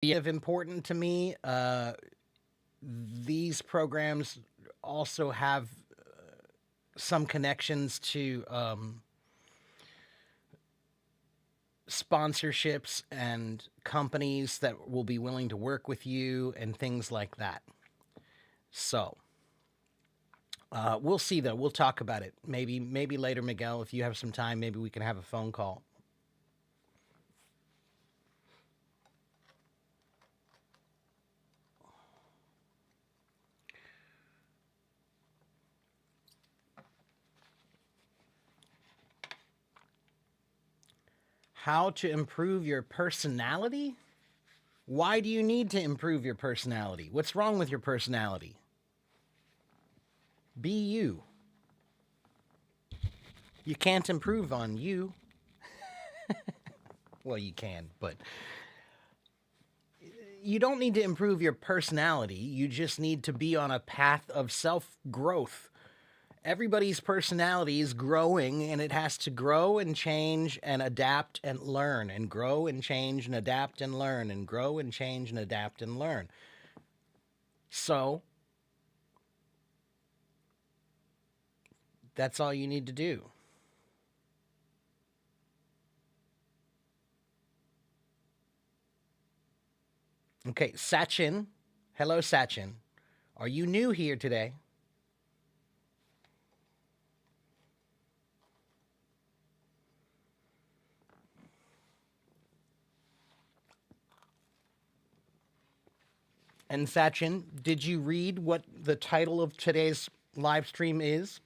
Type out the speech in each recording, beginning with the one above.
Important to me. These programs also have some connections to sponsorships and companies that will be willing to work with you and things like that. So we'll see, though. We'll talk about it. Maybe later, Miguel, if you have some time, maybe we can have a phone call. How to improve your personality? Why do you need to improve your personality? What's wrong with your personality? Be you. You can't improve on you. Well, you can, but you don't need to improve your personality. You just need to be on a path of self growth. Everybody's personality is growing, and it has to grow and change and adapt and learn, and grow and change and adapt and learn, and grow and change and adapt and learn. So that's all you need to do. Okay, Sachin. Hello, Sachin. Are you new here today? And Sachin, did you read what the title of today's live stream is?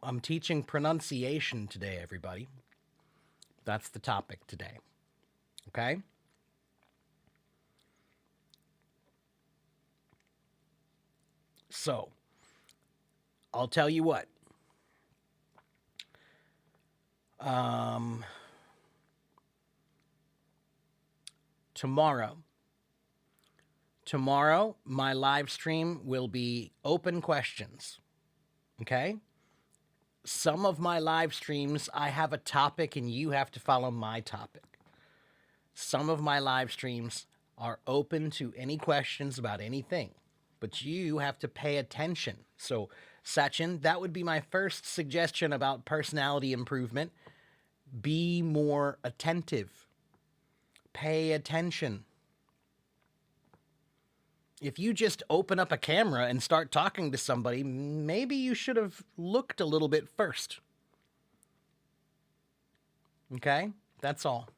I'm teaching pronunciation today, everybody. That's the topic today. Okay? So, I'll tell you what. Um, tomorrow, my live stream will be open questions. Okay? Some of my live streams, I have a topic and you have to follow my topic. Some of my live streams are open to any questions about anything, but you have to pay attention. So, Sachin, that would be my first suggestion about personality improvement. Be more attentive. Pay attention. If you just open up a camera and start talking to somebody, maybe you should have looked a little bit first. Okay? That's all.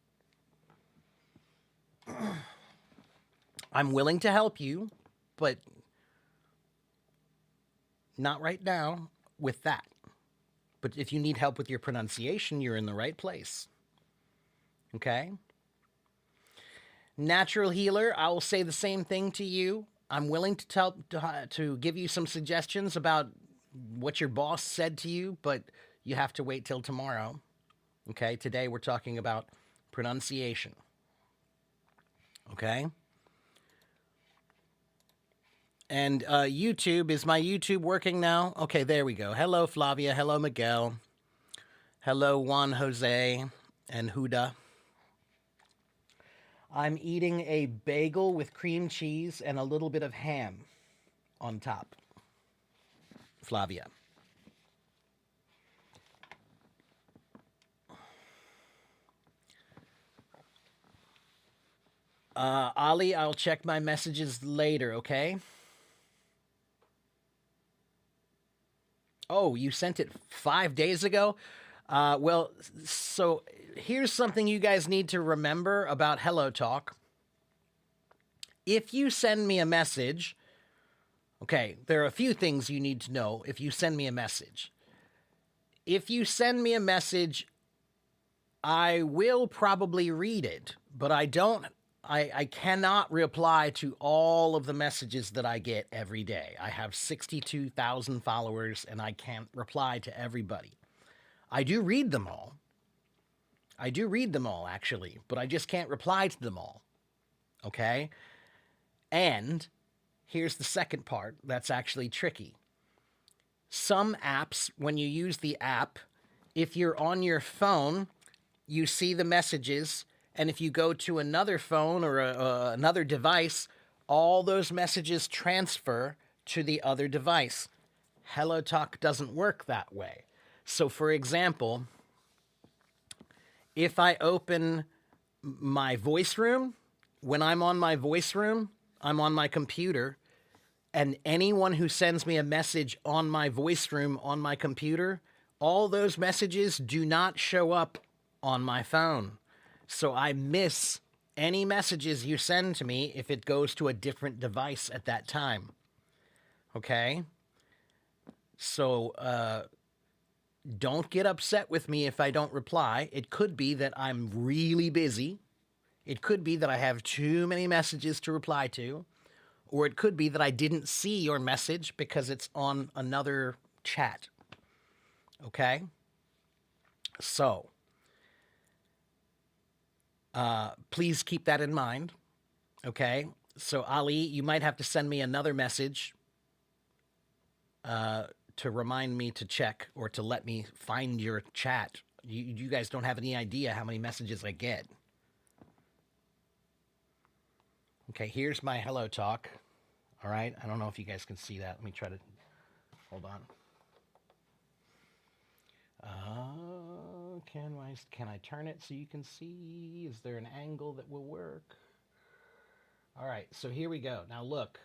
I'm willing to help you, but not right now with that. But if you need help with your pronunciation, you're in the right place. Okay? Natural healer, I will say the same thing to you. I'm willing to give you some suggestions about what your boss said to you, but you have to wait till tomorrow. Okay? Today we're talking about pronunciation. Okay? And YouTube, is my YouTube working now? Okay, there we go. Hello, Flavia. Hello, Miguel. Hello, Juan Jose and Huda. I'm eating a bagel with cream cheese and a little bit of ham on top. Flavia. Ali, I'll check my messages later, okay? Oh, you sent it 5 days ago? Well, so here's something you guys need to remember about Hello Talk. If you send me a message, okay, there are a few things you need to know if you send me a message. If you send me a message, I will probably read it, but I cannot reply to all of the messages that I get every day. I have 62,000 followers and I can't reply to everybody. I do read them all. I do read them all, actually, but I just can't reply to them all. Okay? And here's the second part that's actually tricky. Some apps, when you use the app, if you're on your phone, you see the messages, and if you go to another phone or another device, all those messages transfer to the other device. HelloTalk doesn't work that way. So, for example, if I open my voice room, when I'm on my voice room, I'm on my computer, and anyone who sends me a message on my voice room on my computer, all those messages do not show up on my phone. So I miss any messages you send to me if it goes to a different device at that time. Okay? So don't get upset with me if I don't reply. It could be that I'm really busy. It could be that I have too many messages to reply to. Or it could be that I didn't see your message because it's on another chat. Okay? So, please keep that in mind. Okay? So, Ali, you might have to send me another message to remind me to check or to let me find your chat. You guys don't have any idea how many messages I get. Okay, here's my HelloTalk. All right, I don't know if you guys can see that. Let me try to, hold on. Can I turn it so you can see? Is there an angle that will work? All right, so here we go. Now look.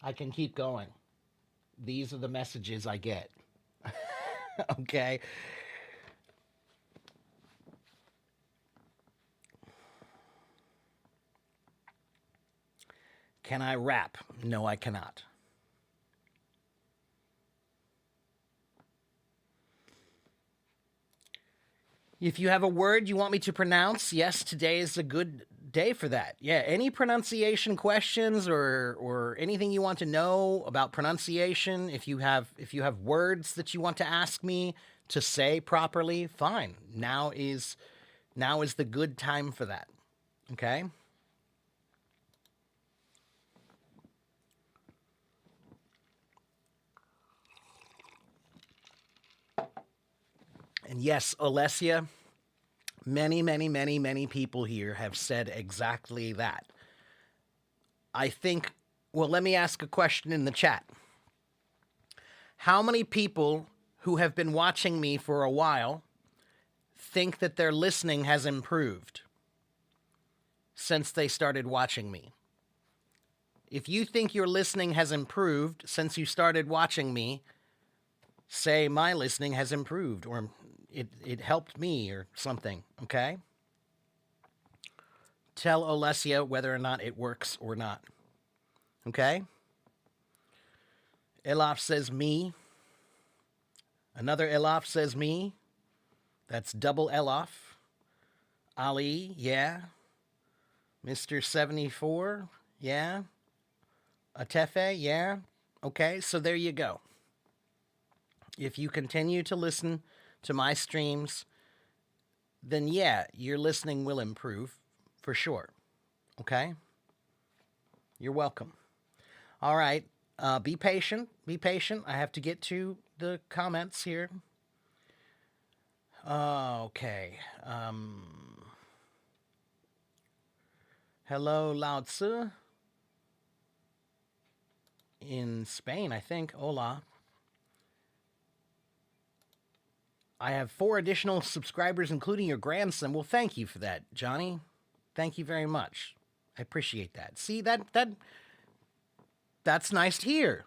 I can keep going. These are the messages I get. Okay. Can I rap? No, I cannot. If you have a word you want me to pronounce, yes, today is a good day for that. Yeah, any pronunciation questions or anything you want to know about pronunciation, if you have words that you want to ask me to say properly, fine. Now is the good time for that. Okay? And yes, Alessia, many people here have said exactly that. I think, well, let me ask a question in the chat. How many people who have been watching me for a while think that their listening has improved since they started watching me? If you think your listening has improved since you started watching me, say my listening has improved or it helped me or something, okay? Tell Alessia whether or not it works or not. Okay? Elof says me. Another Elof says me. That's double Elof. Ali, yeah. Mr. 74, yeah. Atefe, yeah. Okay, so there you go. If you continue to listen to my streams, then yeah, your listening will improve for sure. Okay? You're welcome. All right. Be patient. Be patient. I have to get to the comments here. Okay. Hello, Lao Tzu. In Spain, I think. Hola. I have 4 additional subscribers, including your grandson. Well, thank you for that, Johnny. Thank you very much. I appreciate that. See, that's nice to hear.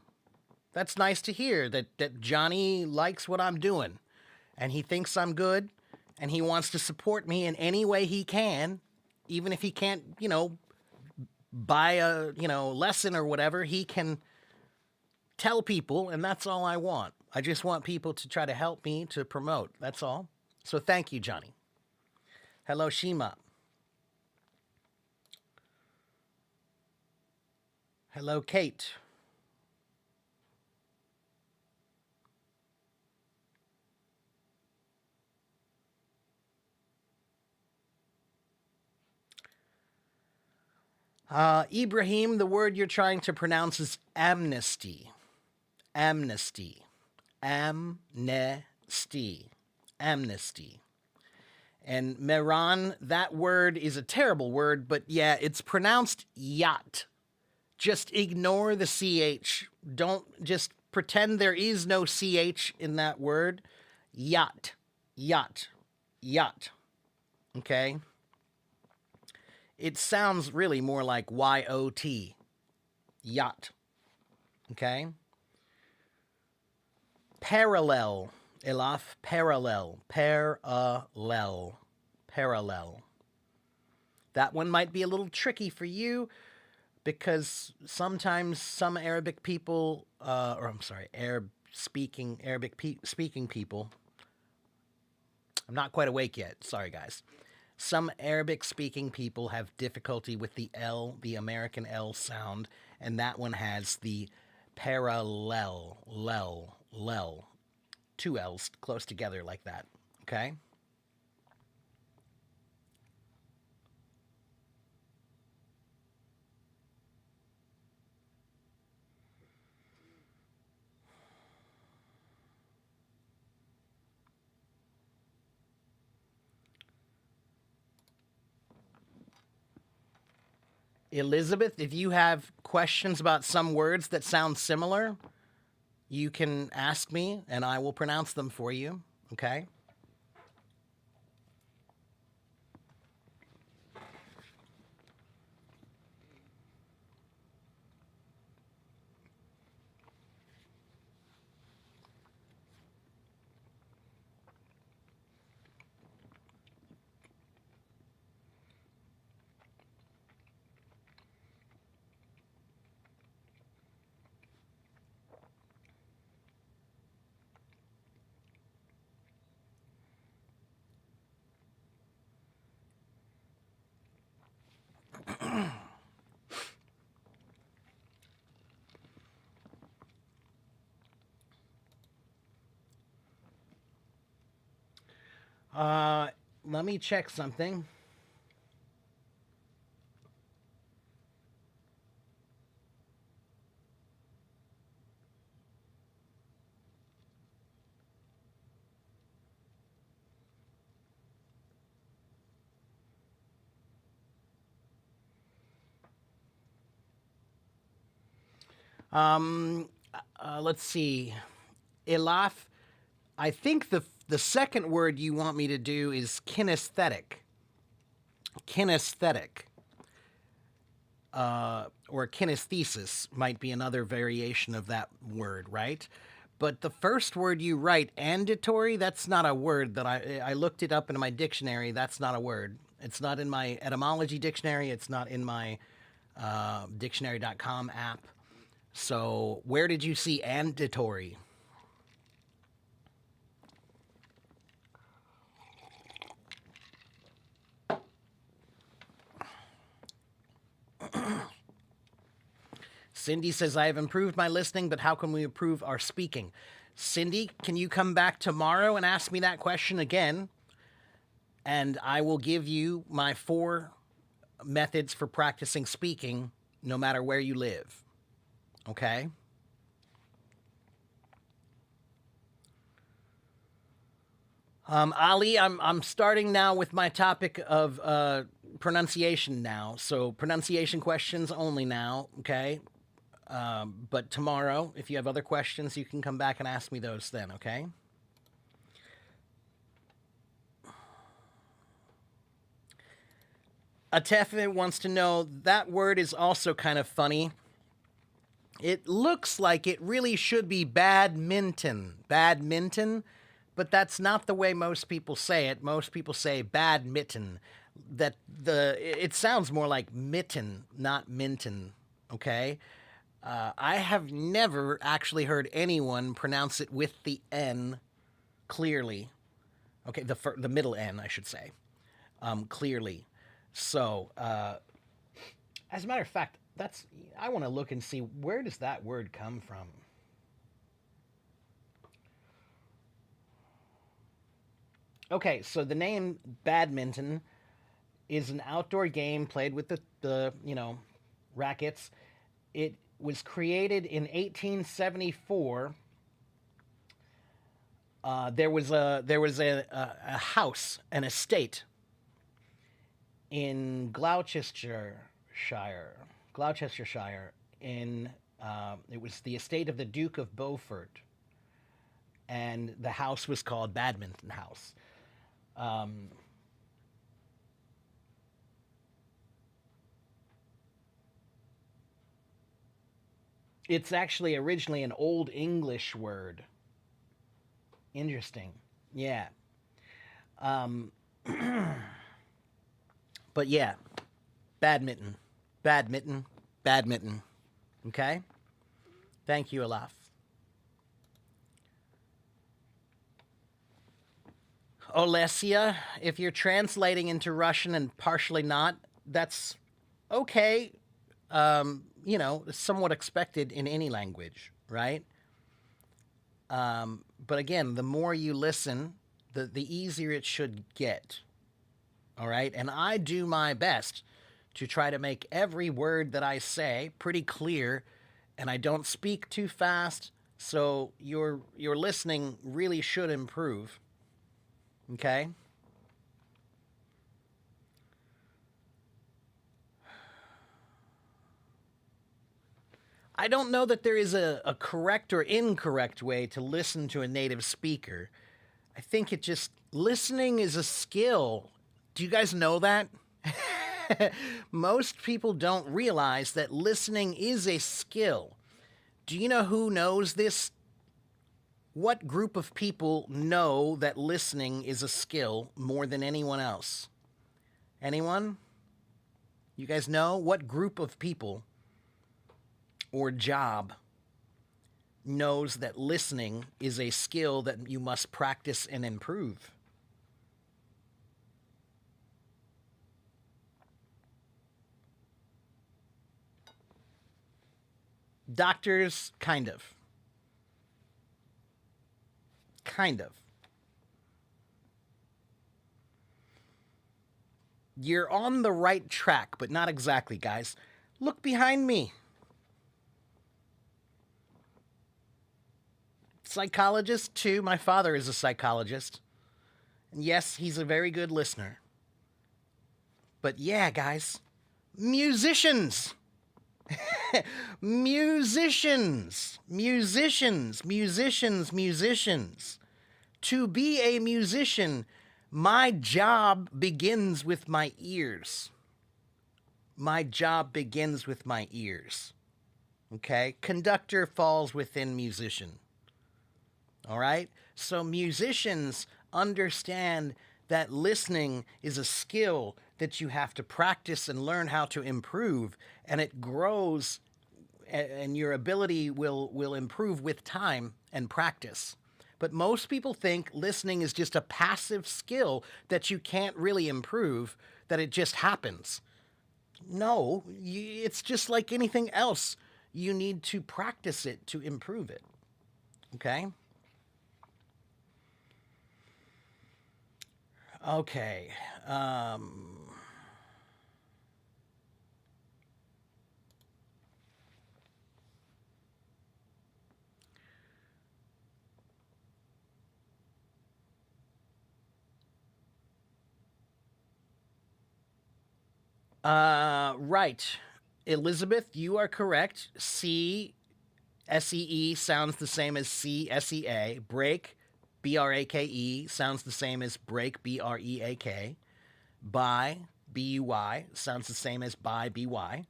That's nice to hear that Johnny likes what I'm doing, and he thinks I'm good, and he wants to support me in any way he can, even if he can't, buy a, lesson or whatever. He can tell people, and that's all I want. I just want people to try to help me to promote. That's all. So thank you, Johnny. Hello, Shima. Hello, Kate. Ibrahim, the word you're trying to pronounce is amnesty. Amnesty. Amnesty. Amnesty. And Meran, that word is a terrible word, but yeah, it's pronounced yacht. Just ignore the CH. Don't just pretend there is no CH in that word. Yacht. Yacht. Yacht. Okay? It sounds really more like YOT. Yacht. Okay? Parallel. Elaf. Parallel. Parallel. Parallel. That one might be a little tricky for you because sometimes some Arabic people, Arab speaking people. I'm not quite awake yet. Sorry, guys. Some Arabic speaking people have difficulty with the L, the American L sound, and that one has the parallel, lel, two L's close together like that. Okay? Elizabeth, if you have questions about some words that sound similar, you can ask me and I will pronounce them for you. Okay? Uh, Let me check something. Um, let's see. Elaf, I think the second word you want me to do is kinesthetic. Kinesthetic. Or kinesthesis might be another variation of that word, right? But the first word you write, andatory, that's not a word that I looked it up in my dictionary. That's not a word. It's not in my etymology dictionary. It's not in my dictionary.com app. So where did you see andatory? Cindy says, I have improved my listening, but how can we improve our speaking? Cindy, can you come back tomorrow and ask me that question again? And I will give you my 4 methods for practicing speaking no matter where you live. Okay? Ali, I'm starting now with my topic of pronunciation now. So pronunciation questions only now, okay? But tomorrow, if you have other questions, you can come back and ask me those then, okay? Atefe wants to know that word is also kind of funny. It looks like it really should be badminton. Badminton, but that's not the way most people say it. Most people say badminton. That it sounds more like mitten, not minton. Okay, I have never actually heard anyone pronounce it with the N clearly. Okay, the middle N, I should say, clearly. So, as a matter of fact, That's I want to look and see where does that word come from. Okay, so the name badminton is an outdoor game played with the rackets. It was created in 1874. There was a house, an estate in Gloucestershire. In It was the estate of the Duke of Beaufort, and the house was called Badminton House. Um, it's actually originally an Old English word. Interesting. Yeah. Um, but yeah, badminton, badminton, badminton. Okay. Thank you, Alaf. Olesia, if you're translating into Russian and partially not, that's okay. Somewhat expected in any language, right? But again, the more you listen, the easier it should get. All right. And I do my best to try to make every word that I say pretty clear, and I don't speak too fast. So your listening really should improve. Okay. I don't know that there is a correct or incorrect way to listen to a native speaker. I think it just, listening is a skill. Do you guys know that? Most people don't realize that listening is a skill. Do you know who knows this? What group of people know that listening is a skill more than anyone else? Anyone? You guys know? What group of people or job knows that listening is a skill that you must practice and improve? Doctors, kind of. Kind of. You're on the right track, but not exactly, guys. Look behind me. Psychologist, too. My father is a psychologist. And yes, he's a very good listener. But yeah, guys, musicians. Musicians. To be a musician, my job begins with my ears. My job begins with my ears. Okay? Conductor falls within musician. All right? So musicians understand that listening is a skill that you have to practice and learn how to improve, and it grows, and your ability will improve with time and practice. But most people think listening is just a passive skill that you can't really improve, that it just happens. No, it's just like anything else. You need to practice it to improve it. Okay? Okay. Um, right. Elizabeth, you are correct. SEE sounds the same as CSEA. Break, BRAKE, sounds the same as break, BREAK. Buy, BUY, sounds the same as buy, BY.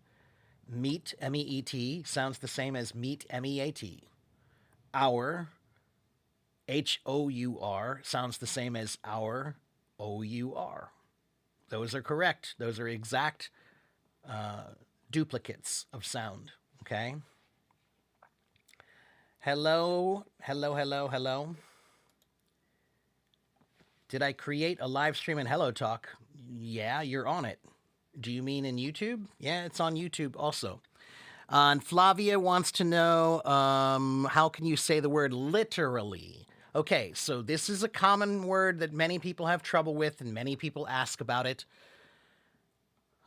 Meet, MEET, sounds the same as meet, MEAT. Hour, HOUR, sounds the same as our, OUR. Those are correct. Those are exact duplicates of sound. Okay? Hello, hello, hello, hello. Did I create a live stream in Hello Talk? Yeah, you're on it. Do you mean in YouTube? Yeah, it's on YouTube also. And Flavia wants to know how can you say the word literally? Okay, so this is a common word that many people have trouble with and many people ask about it.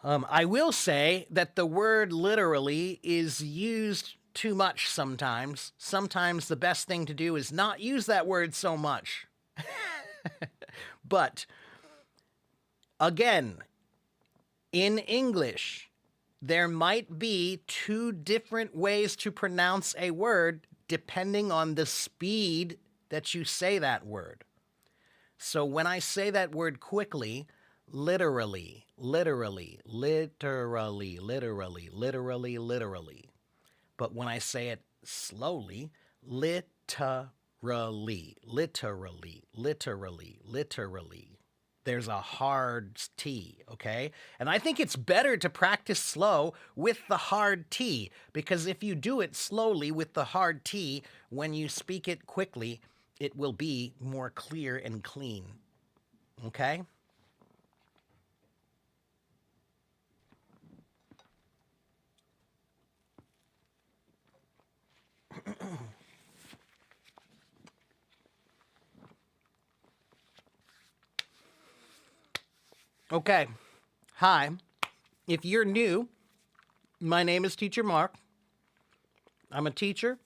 I will say that the word literally is used too much sometimes. Sometimes the best thing to do is not use that word so much. But again, in English, there might be two different ways to pronounce a word depending on the speed that you say that word. So when I say that word quickly, literally, literally, literally, literally, literally, literally. But when I say it slowly, literally, literally, literally, literally. There's a hard T, okay? And I think it's better to practice slow with the hard T, because if you do it slowly with the hard T, when you speak it quickly, it will be more clear and clean, okay? Okay. Hi. If you're new, my name is Teacher Mark. I'm a teacher.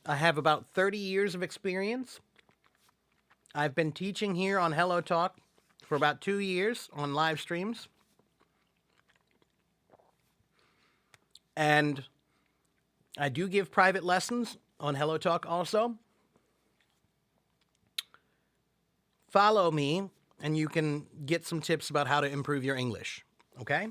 I have about 30 years of experience. I've been teaching here on Hello Talk for about 2 years on live streams. And I do give private lessons on Hello Talk also. Follow me and you can get some tips about how to improve your English, okay?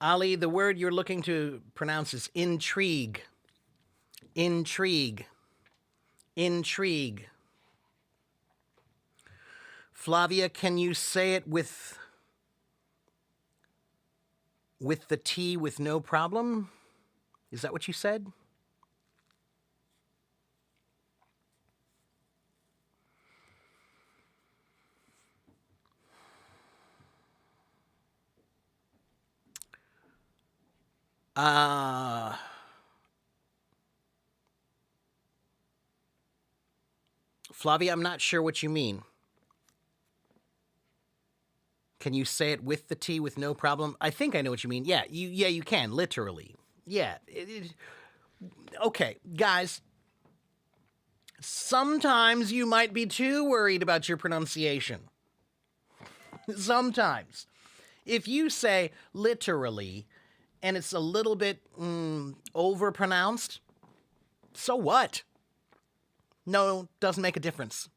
Ali, the word you're looking to pronounce is intrigue. Intrigue. Intrigue. Flavia, can you say it with the T with no problem? Is that what you said? Flavia, I'm not sure what you mean. Can you say it with the T with no problem? I think I know what you mean. Yeah, you can, literally. Yeah. Okay, guys. Sometimes you might be too worried about your pronunciation. Sometimes. If you say literally and it's a little bit overpronounced, so what? No, doesn't make a difference.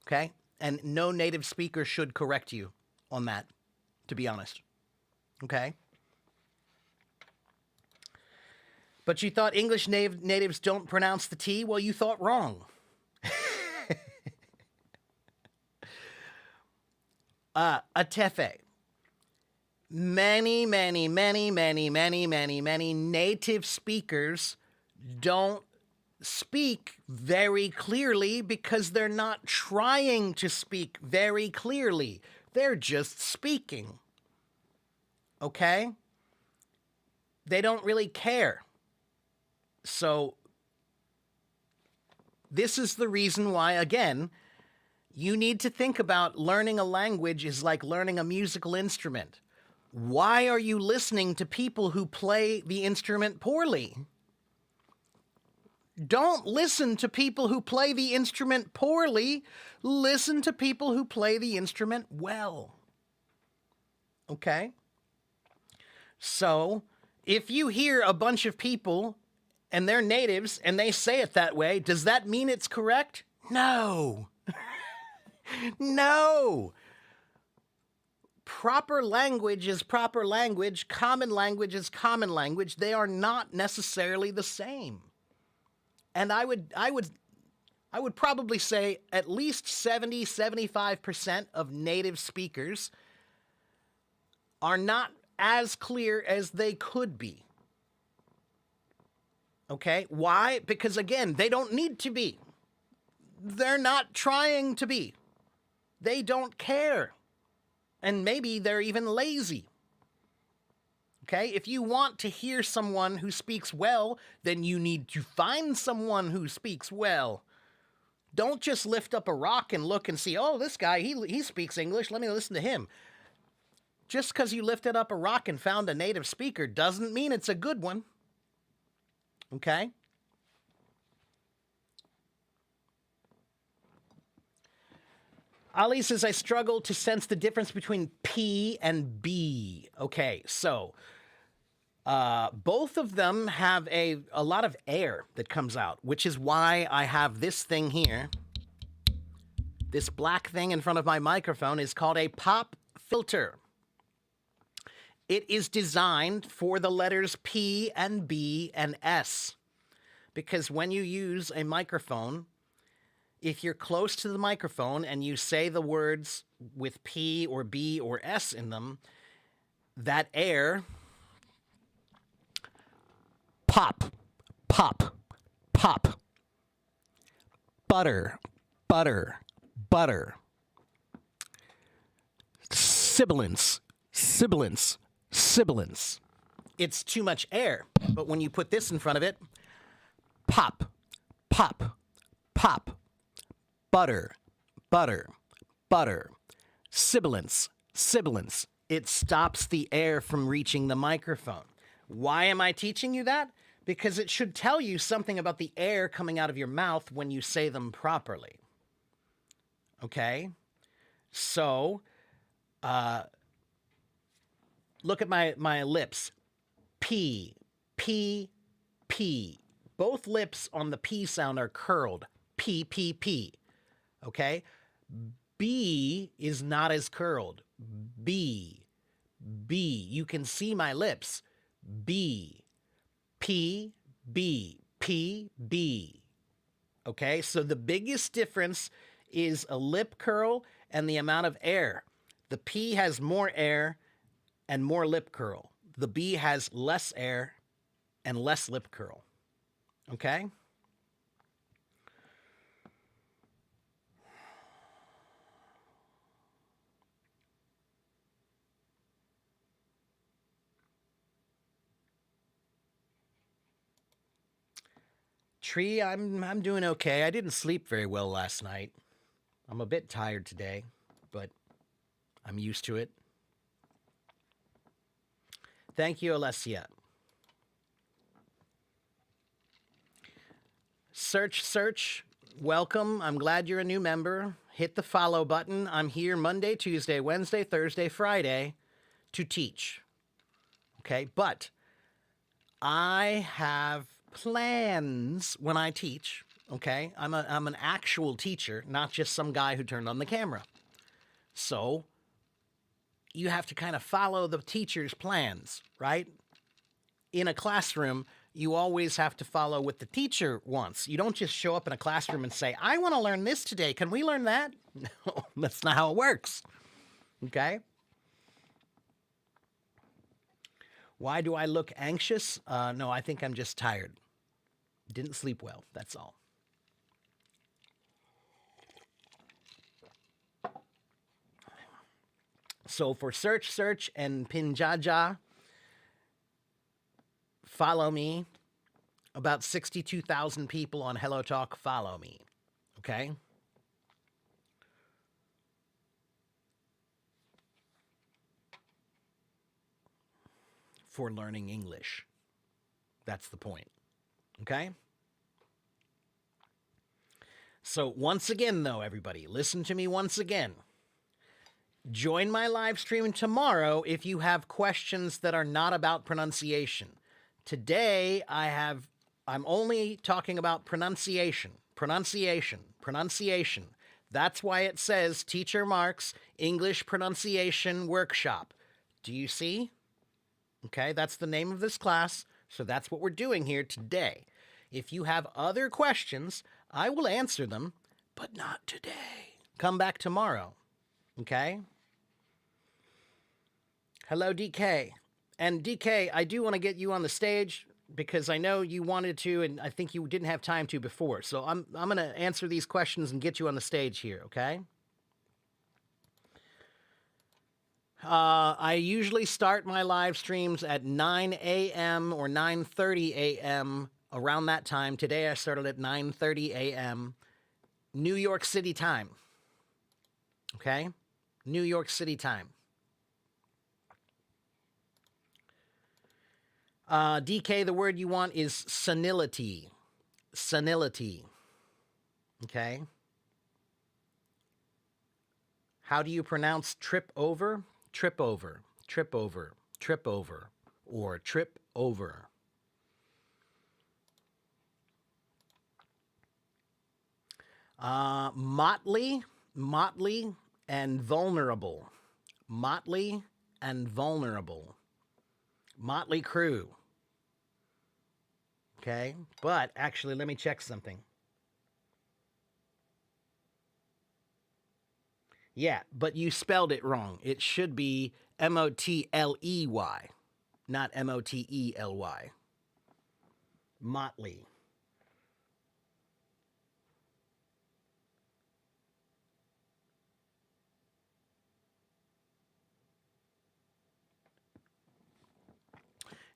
Okay? And no native speaker should correct you on that, to be honest. Okay? But you thought English natives don't pronounce the T? Well, you thought wrong. Atefe. Many native speakers don't speak very clearly because they're not trying to speak very clearly. They're just speaking. Okay? They don't really care. So, this is the reason why, again, you need to think about learning a language is like learning a musical instrument. Why are you listening to people who play the instrument poorly? Don't listen to people who play the instrument poorly. Listen to people who play the instrument well. Okay? So, if you hear a bunch of people and they're natives and they say it that way, does that mean it's correct? No. No. Proper language is proper language. Common language is common language. They are not necessarily the same. And I would probably say at least 75% of native speakers are not as clear as they could be. Okay? Why? Because again, they don't need to be. They're not trying to be. They don't care. And maybe they're even lazy. Okay? If you want to hear someone who speaks well, then you need to find someone who speaks well. Don't just lift up a rock and look and see, oh, this guy, he speaks English. Let me listen to him. Just because you lifted up a rock and found a native speaker doesn't mean it's a good one. Okay? Ali says, I struggle to sense the difference between P and B. Okay, so both of them have a lot of air that comes out, which is why I have this thing here. This black thing in front of my microphone is called a pop filter. It is designed for the letters P and B and S. Because when you use a microphone, if you're close to the microphone and you say the words with P or B or S in them, that air, pop, pop, pop, butter, butter, butter, sibilance, sibilance, sibilance. It's too much air, but when you put this in front of it, pop, pop, pop, butter, butter, butter, sibilance, sibilance. It stops the air from reaching the microphone. Why am I teaching you that? Because it should tell you something about the air coming out of your mouth when you say them properly. Okay? So, look at my lips. P, P, P. Both lips on the P sound are curled. P, P, P. Okay? B is not as curled. B, B. You can see my lips. B, P, B, P, B. Okay? So the biggest difference is a lip curl and the amount of air. The P has more air and more lip curl. The B has less air and less lip curl. Okay? Tree, I'm doing okay. I didn't sleep very well last night. I'm a bit tired today, but I'm used to it. Thank you, Alessia. Search, welcome. I'm glad you're a new member. Hit the follow button. I'm here Monday, Tuesday, Wednesday, Thursday, Friday to teach. Okay, but I have plans when I teach. Okay, I'm an actual teacher, not just some guy who turned on the camera. So you have to kind of follow the teacher's plans, right? In a classroom, you always have to follow what the teacher wants. You don't just show up in a classroom and say, I want to learn this today. Can we learn that? No, that's not how it works. Okay? Why do I look anxious? No, I think I'm just tired. Didn't sleep well, that's all. So for search, and Pinjaja, follow me. About 62,000 people on Hello Talk follow me. Okay? For learning English. That's the point. Okay? So once again, though, everybody, listen to me once again. Join my live stream tomorrow if you have questions that are not about pronunciation. Today, I'm only talking about pronunciation. That's why it says Teacher Mark's English Pronunciation Workshop. Do you see? Okay, that's the name of this class, so that's what we're doing here today. If you have other questions, I will answer them, but not today. Come back tomorrow. Okay? Hello, DK. And DK, I do want to get you on the stage because I know you wanted to, and I think you didn't have time to before. So I'm going to answer these questions and get you on the stage here, okay? I usually start my live streams at 9 a.m. or 9:30 a.m. around that time. Today I started at 9:30 a.m. New York City time. Okay? New York City time. DK, the word you want is senility. Senility. Okay? How do you pronounce trip over? Trip over, trip over, trip over, or trip over. Motley, motley, and vulnerable. Motley and vulnerable. Motley Crue. Okay, but actually, let me check something. Yeah, but you spelled it wrong. It should be Motley, not Motley. Motley.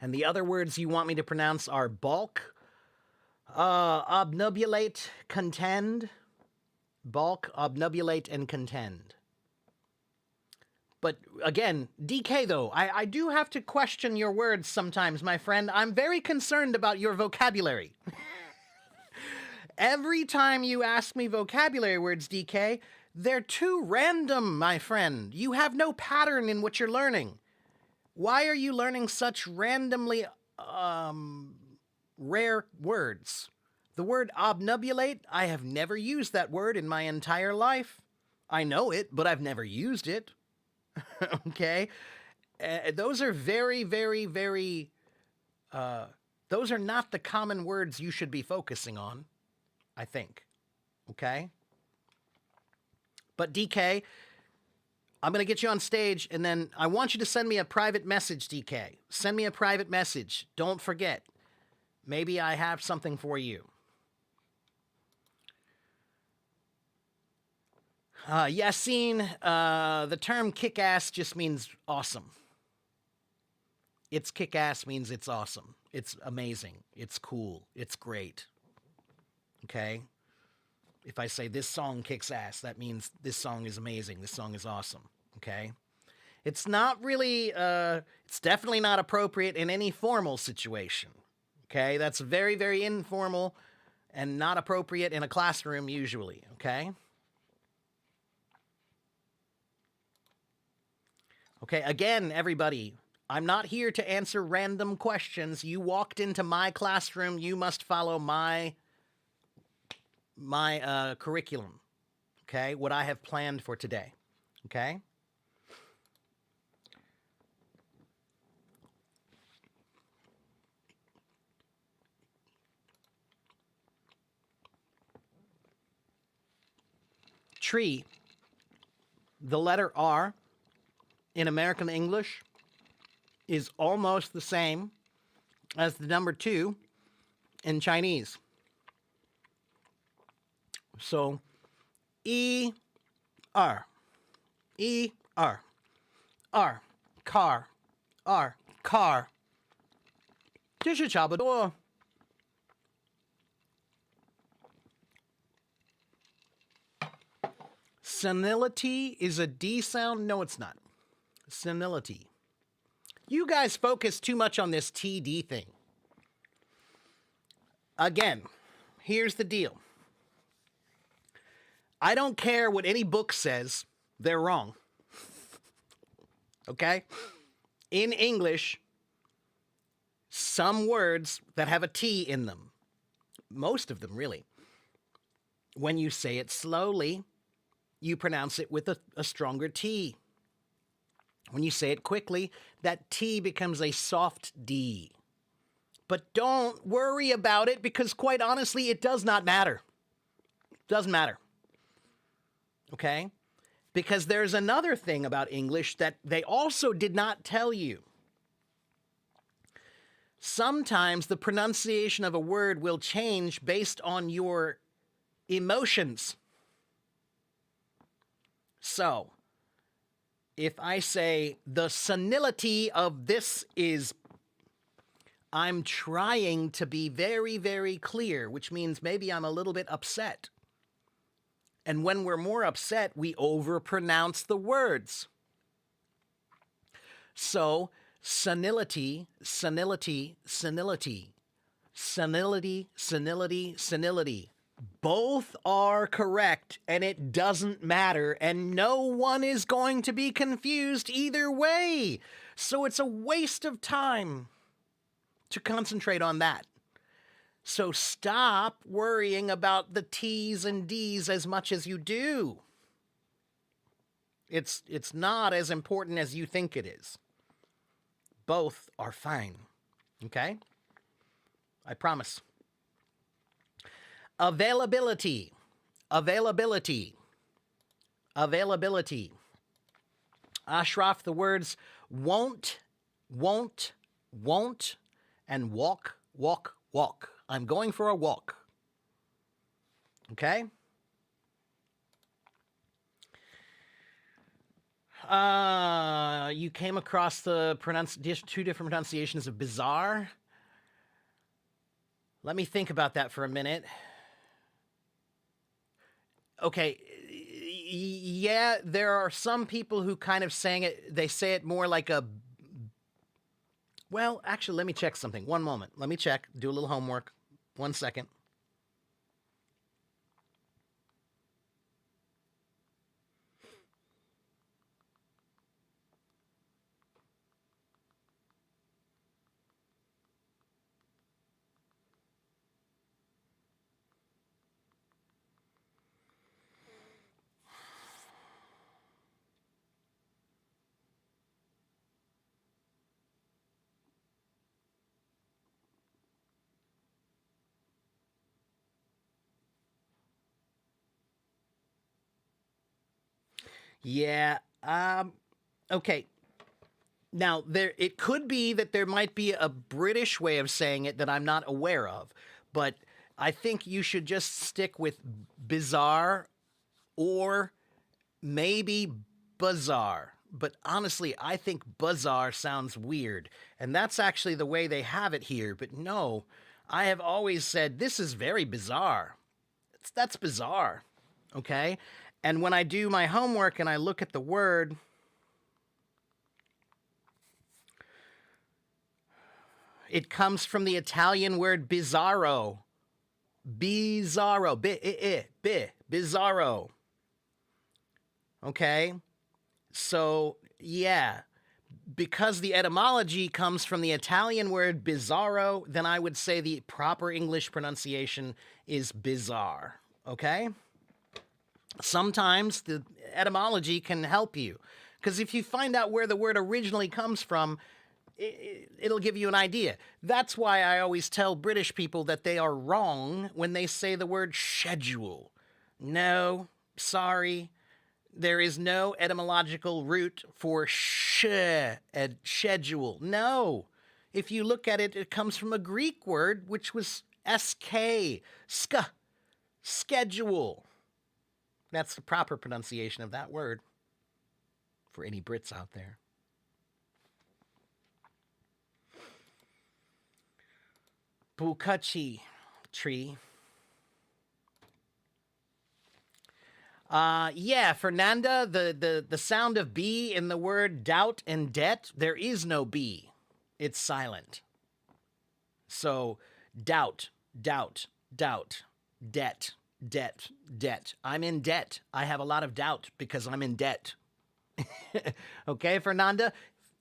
And the other words you want me to pronounce are bulk, obnubulate, contend. Bulk, obnubulate, and contend. But again, DK though, I do have to question your words sometimes, my friend. I'm very concerned about your vocabulary. Every time you ask me vocabulary words, DK, they're too random, my friend. You have no pattern in what you're learning. Why are you learning such randomly rare words? The word obnubulate, I have never used that word in my entire life. I know it, but I've never used it. Okay? Those are very, very, very, those are not the common words you should be focusing on, I think. Okay? But DK, I'm going to get you on stage, and then I want you to send me a private message, DK. Send me a private message. Don't forget. Maybe I have something for you. Yassine, the term kick-ass just means awesome. It's kick-ass means it's awesome. It's amazing. It's cool. It's great. Okay? If I say this song kicks ass, that means this song is amazing. This song is awesome. Okay? It's not really, it's definitely not appropriate in any formal situation. Okay? That's very, very informal and not appropriate in a classroom usually. Okay? Okay, again, everybody, I'm not here to answer random questions. You walked into my classroom. You must follow my curriculum, okay? What I have planned for today, okay? Tree, the letter R in American English is almost the same as the number 2 in Chinese. So, E-R, E-R, R, car, R, car. 这是差不多。Senility is a D sound? No, it's not. Senility. You guys focus too much on this TD thing. Again, here's the deal. I don't care what any book says, they're wrong. Okay? In English, some words that have a T in them, most of them really, when you say it slowly, you pronounce it with a stronger T. When you say it quickly, that T becomes a soft D. But don't worry about it because, quite honestly, it does not matter. It doesn't matter. Okay? Because there's another thing about English that they also did not tell you. Sometimes the pronunciation of a word will change based on your emotions. So, If I say the senility of this is, I'm trying to be very, very clear, which means maybe I'm a little bit upset. And when we're more upset, we overpronounce the words. So, senility, senility, senility, senility, senility, senility. Both are correct, and it doesn't matter, and no one is going to be confused either way. So it's a waste of time to concentrate on that. So stop worrying about the T's and D's as much as you do. It's not as important as you think it is. Both are fine. Okay? I promise. Availability. Availability. Availability. Ashraf, the words won't, and walk, walk, walk. I'm going for a walk. Okay? You came across the two different pronunciations of bizarre. Let me think about that for a minute. Okay, yeah, there are some people who kind of they say it more like a, well, actually, let me check something. One moment. Let me check, do a little homework. 1 second. Yeah, okay. Now, it could be that there might be a British way of saying it that I'm not aware of, but I think you should just stick with bizarre or maybe bizarre. But honestly, I think bizarre sounds weird, and that's actually the way they have it here. But no, I have always said this is very bizarre. That's bizarre, okay? And when I do my homework and I look at the word, it comes from the Italian word bizzarro. Bizzarro. Bizzarro. Okay? So, yeah. Because the etymology comes from the Italian word bizzarro, then I would say the proper English pronunciation is bizarre. Okay? Sometimes the etymology can help you. Because if you find out where the word originally comes from, it'll give you an idea. That's why I always tell British people that they are wrong when they say the word schedule. No, sorry. There is no etymological root for schedule. No. If you look at it, it comes from a Greek word, which was schedule. That's the proper pronunciation of that word for any Brits out there. Bukachi tree. Yeah, Fernanda, the sound of B in the word doubt and debt, there is no B. It's silent. So, doubt, debt, debt. I'm in debt. I have a lot of doubt because I'm in debt. Okay, Fernanda?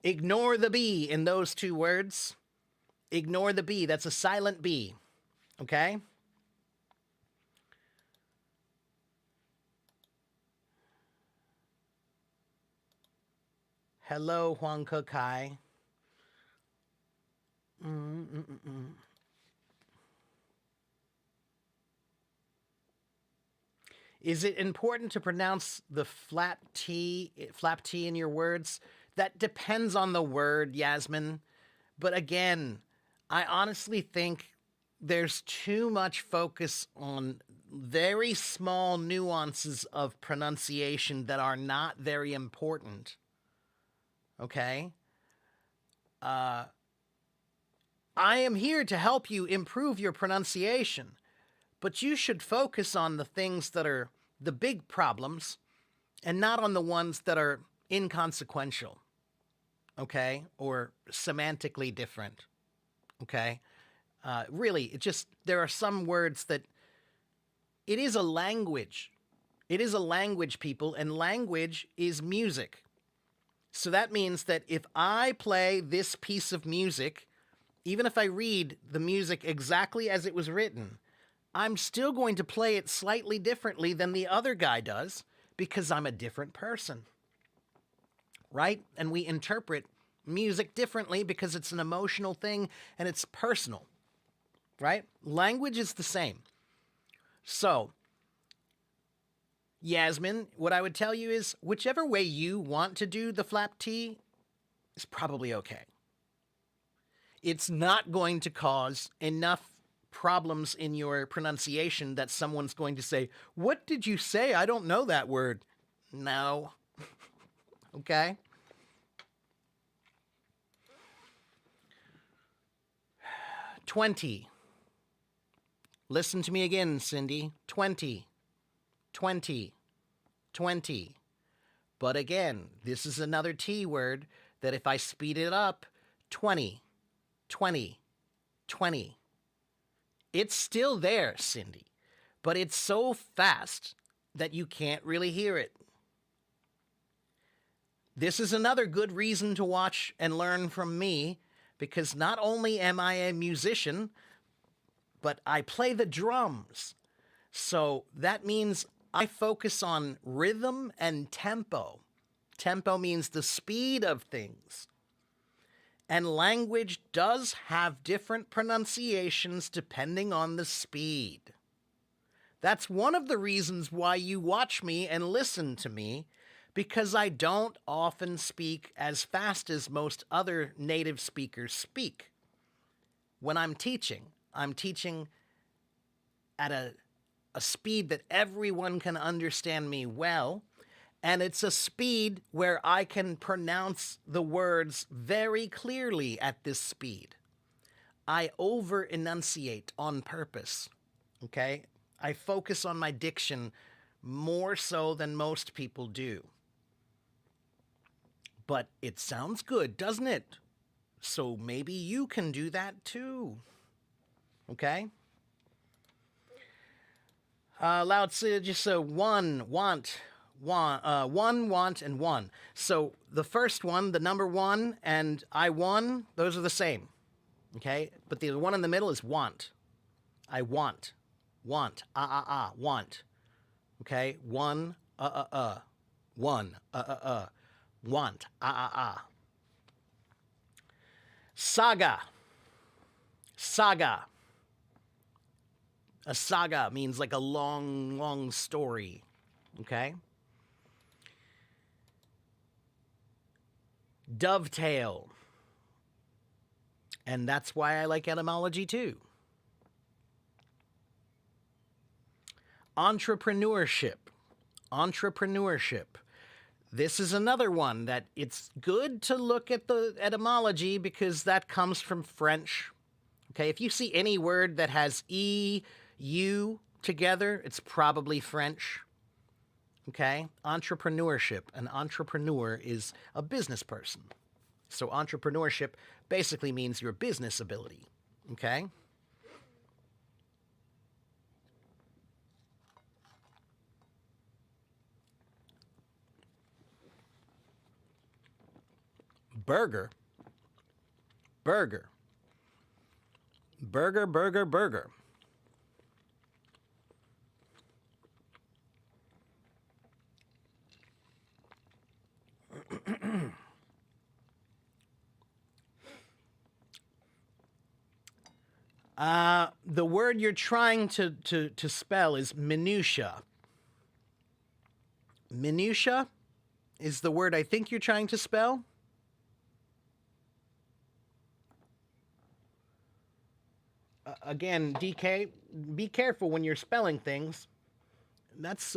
Ignore the B in those two words. Ignore the B. That's a silent B. Okay? Hello, Huang Kekai. Is it important to pronounce the flap T in your words? That depends on the word, Yasmin. But again, I honestly think there's too much focus on very small nuances of pronunciation that are not very important. Okay? I am here to help you improve your pronunciation, but you should focus on the things that are the big problems and not on the ones that are inconsequential, okay? Or semantically different, okay? Really, there are some words that it is a language. It is a language, people, and language is music. So that means that if I play this piece of music, even if I read the music exactly as it was written, I'm still going to play it slightly differently than the other guy does because I'm a different person. Right? And we interpret music differently because it's an emotional thing and it's personal. Right? Language is the same. So, Yasmin, what I would tell you is whichever way you want to do the flap T is probably okay. It's not going to cause enough problems in your pronunciation that someone's going to say, "What did you say? I don't know that word." No. Okay? 20. Listen to me again, Cindy. 20. 20. 20. But again, this is another T word that if I speed it up, 20. 20. 20. It's still there, Cindy, but it's so fast that you can't really hear it. This is another good reason to watch and learn from me because not only am I a musician, but I play the drums. So that means I focus on rhythm and tempo. Tempo means the speed of things. And language does have different pronunciations depending on the speed. That's one of the reasons why you watch me and listen to me, because I don't often speak as fast as most other native speakers speak. When I'm teaching at a speed that everyone can understand me well, and it's a speed where I can pronounce the words very clearly at this speed. I over enunciate on purpose, okay? I focus on my diction more so than most people do. But it sounds good, doesn't it? So maybe you can do that too, okay? Lao Tzu just so one, want, one, want, and one. So the first one, the number one, and I won, those are the same. Okay? But the one in the middle is want. I want. Want. Want. Okay? One, One, Want. Saga. Saga. A saga means like a long, long story. Okay? Dovetail. And that's why I like etymology too. Entrepreneurship. Entrepreneurship. This is another one that it's good to look at the etymology because that comes from French. Okay, if you see any word that has E, U together, it's probably French. Okay, entrepreneurship. An entrepreneur is a business person. So entrepreneurship basically means your business ability. Okay? Burger. Burger. Burger, burger, burger. The word you're trying to spell is minutia. Minutia is the word I think you're trying to spell. Again, DK, be careful when you're spelling things. That's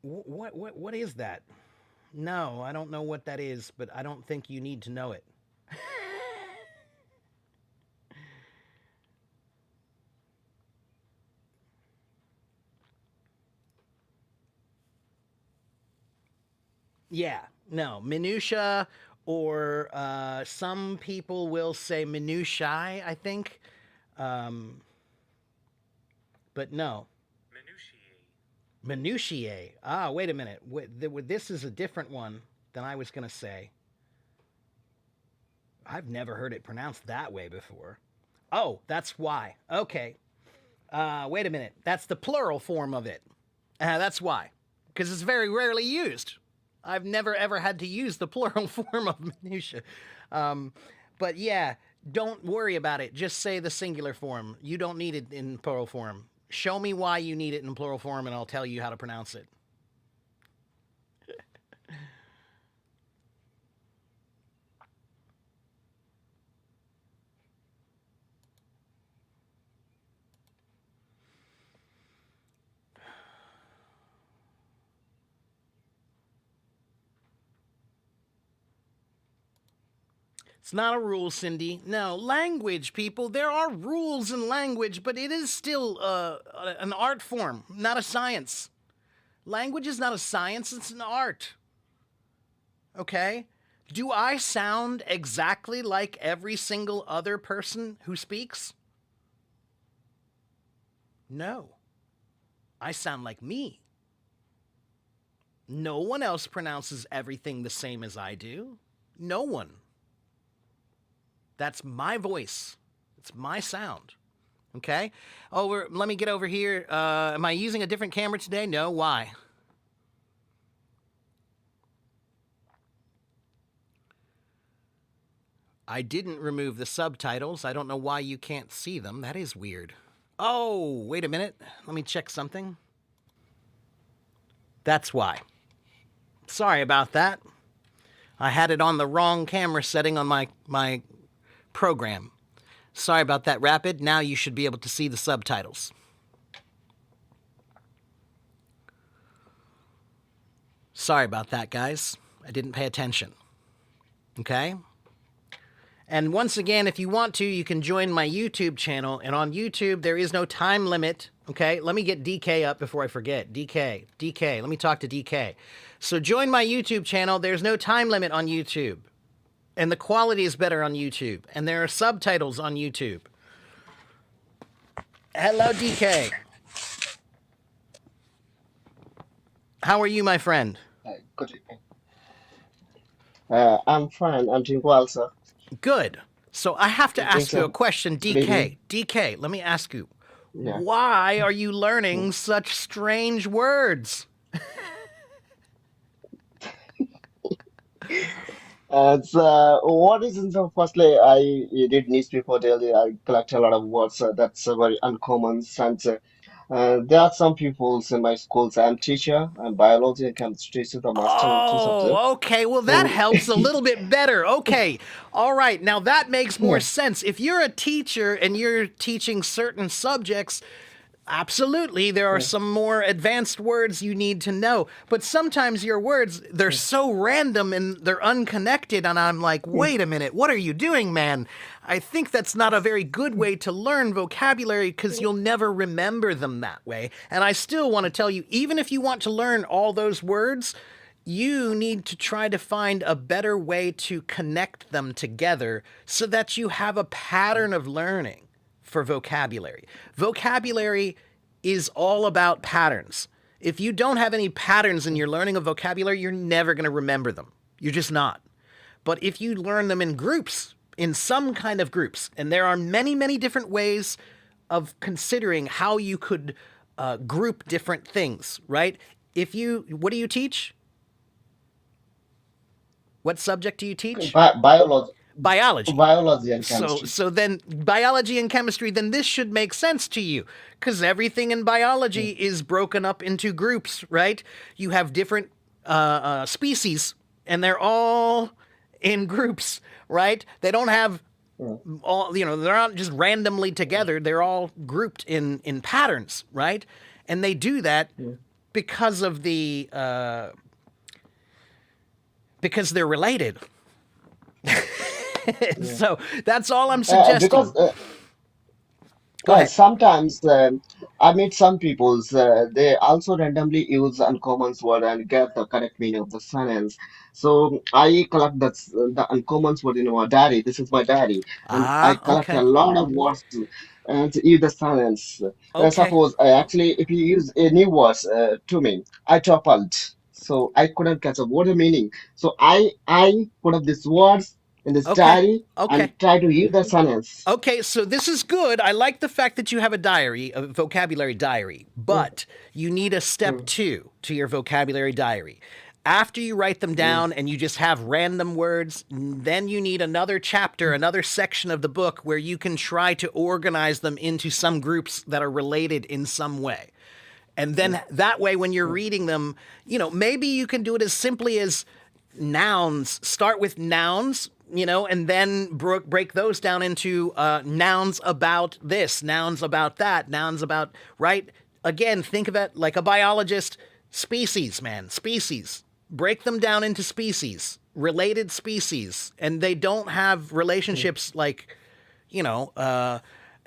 what is that? No, I don't know what that is, but I don't think you need to know it. Yeah, no, minutia, or some people will say minutiae, I think. Um, but no, minutiae. Ah, wait a minute. This is a different one than I was going to say. I've never heard it pronounced that way before. Oh, that's why. Okay. Wait a minute. That's the plural form of it. That's why. Because it's very rarely used. I've never ever had to use the plural form of minutia. Um, but yeah, don't worry about it. Just say the singular form. You don't need it in plural form. Show me why you need it in plural form, and I'll tell you how to pronounce it. It's not a rule, Cindy. No, language, people. There are rules in language, but it is still an art form, not a science. Language is not a science, it's an art. Okay? Do I sound exactly like every single other person who speaks? No. I sound like me. No one else pronounces everything the same as I do. No one. That's my voice. It's my sound. Okay? Let me get over here. Am I using a different camera today? No. Why? I didn't remove the subtitles. I don't know why you can't see them. That is weird. Oh, wait a minute. Let me check something. That's why. Sorry about that. I had it on the wrong camera setting on my program. Sorry about that, Rapid. Now you should be able to see the subtitles. Sorry about that, guys. I didn't pay attention. Okay? And once again, if you want to, you can join my YouTube channel. And on YouTube, there is no time limit. Okay? Let me get DK up before I forget. DK. Let me talk to DK. So join my YouTube channel. There's no time limit on YouTube. And the quality is better on YouTube. And there are subtitles on YouTube. Hello, DK. How are you, my friend? Good evening. I'm fine. I'm doing well, sir. Good. So I have to Greeting, ask you sir. a question, Good evening. DK, let me ask you. Yeah. Why are you Mm. learning such strange words? What is in so firstly, I did newspaper daily. I collect a lot of words. That's very uncommon. And there are some people in my schools. I'm teacher. I'm biology and chemistry, so the master in two subjects. Oh, okay. Well, that So helps a little bit better. Okay. All right. Now that makes more yeah. sense. If you're a teacher and you're teaching certain subjects, absolutely, there are Yeah. some more advanced words you need to know. But sometimes your words, they're Yeah. so random and they're unconnected. And I'm like, Mm. wait a minute, what are you doing, man? I think that's not a very good way to learn vocabulary because you'll never remember them that way. And I still want to tell you, even if you want to learn all those words, you need to try to find a better way to connect them together so that you have a pattern of learning for vocabulary. Vocabulary is all about patterns. If you don't have any patterns in your learning of vocabulary, you're never going to remember them. You're just not. But if you learn them in groups, in some kind of groups, and there are many, many different ways of considering how you could group different things, right? What do you teach? What subject do you teach? Biology, Biology. biology and So chemistry. so then biology and chemistry, then this should make sense to you because everything in biology Mm. is broken up into groups, right? You have different species and they're all in groups, right? They don't have Mm. all, they're not just randomly together. They're all grouped in patterns, right? And they do that Mm. because of the because they're related. Yeah. So that's all I'm Because suggesting. Go ahead. sometimes I meet some peoples, they also randomly use uncommon word and get the correct meaning of the sentence. So I collect the uncommon word in my diary. This is my diary, and I Ah, collect a okay. lot of words and use the sentence. Okay. Suppose actually, if you use a new word to me, I toppled, so I couldn't catch up what the meaning. So I put up these words in this Okay. diary and Okay. try to use the sentence. Okay, so this is good. I like the fact that you have a diary, a vocabulary diary, Mm, but you need a step mm, two to your vocabulary diary. After you write them mm. down and you just have random words, then you need another chapter, another section of the book where you can try to organize them into some groups that are related in some way. And then Mm, that way, when you're mm, reading them, maybe you can do it as simply as nouns. Start with nouns, and then break those down into nouns about this, nouns about that, nouns about, right? Again, think of it like a biologist. Species, man, species. Break them down into species, related species. And they don't have mm, relationships like, you know,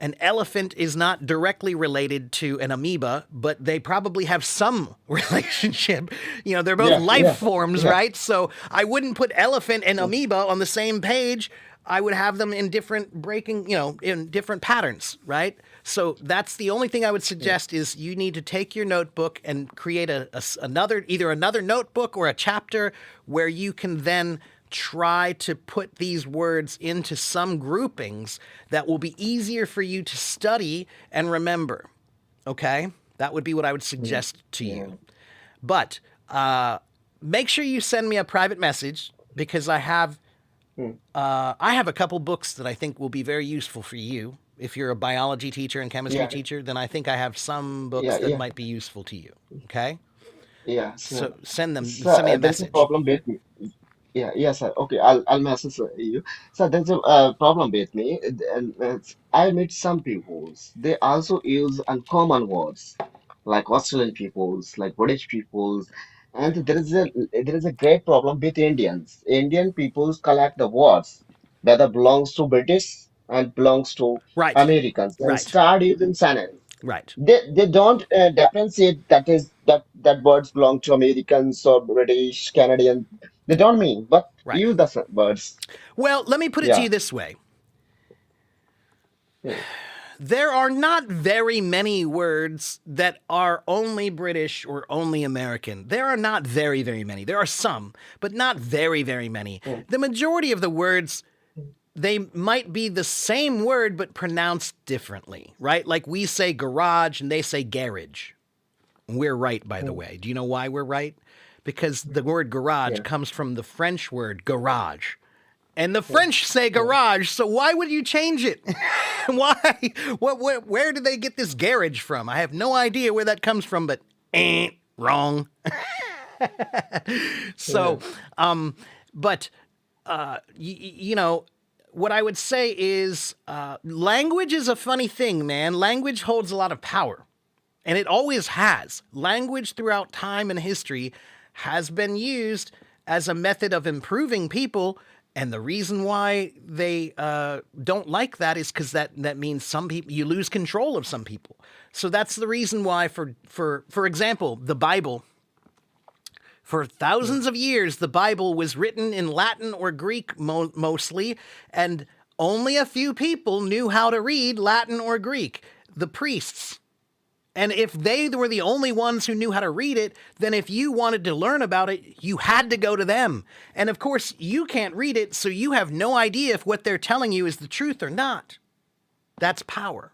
an elephant is not directly related to an amoeba, but they probably have some relationship. They're both yeah, life yeah, forms, yeah. right? So I wouldn't put elephant and Mm, amoeba on the same page. I would have them in different in different patterns, right? So that's the only thing I would mm, suggest is you need to take your notebook and create another, either another notebook or a chapter where you can then try to put these words into some groupings that will be easier for you to study and remember. Okay? That would be what I would mm, suggest to you. yeah. But make sure you send me a private message because Mm, I have a couple books that I think will be very useful for you. If you're a biology teacher and chemistry yeah, teacher, then I think I have some books yeah, that yeah, might be useful to you. Okay? yeah. So So, send me a there is a message. problem with me. Yeah, yes, sir. Okay, I'll message you. So there's a problem with me, and I meet some peoples. They also use uncommon words, like Australian peoples, like British peoples, and there is a great problem with Indians. Indian peoples collect the words whether belongs to British and belongs to Right. Americans and Right. start using sentence. Right. They don't differentiate that words belong to Americans or British, Canadian. They don't mean, but Right. use the words. Well, let me put it to you Yeah. this way. Hmm. There are not very many words that are only British or only American. There are not very, very many. There are some, but not very, very many. Hmm. The majority of the words, they might be the same word but pronounced differently, right? Like we say garage and they say garage. We're right, by the Hmm. way. Do you know why we're right? Because the word garage Yeah. comes from the French word garage. And the Hmm. French say Hmm. garage, so why would you change it? Why? Where did they get this garage from? I have no idea where that comes from, but wrong. Yeah. So, but what I would say is language is a funny thing, man. Language holds a lot of power. And it always has. Language throughout time and history has been used as a method of improving people. And the reason why they don't like that is because that means some people you lose control of some people. So that's the reason why, for example, the Bible. For Hmm. thousands of years, the Bible was written in Latin or Greek mostly, and only a few people knew how to read Latin or Greek. The priests. And if they were the only ones who knew how to read it, then if you wanted to learn about it, you had to go to them. And of course, you can't read it, so you have no idea if what they're telling you is the truth or not. That's power.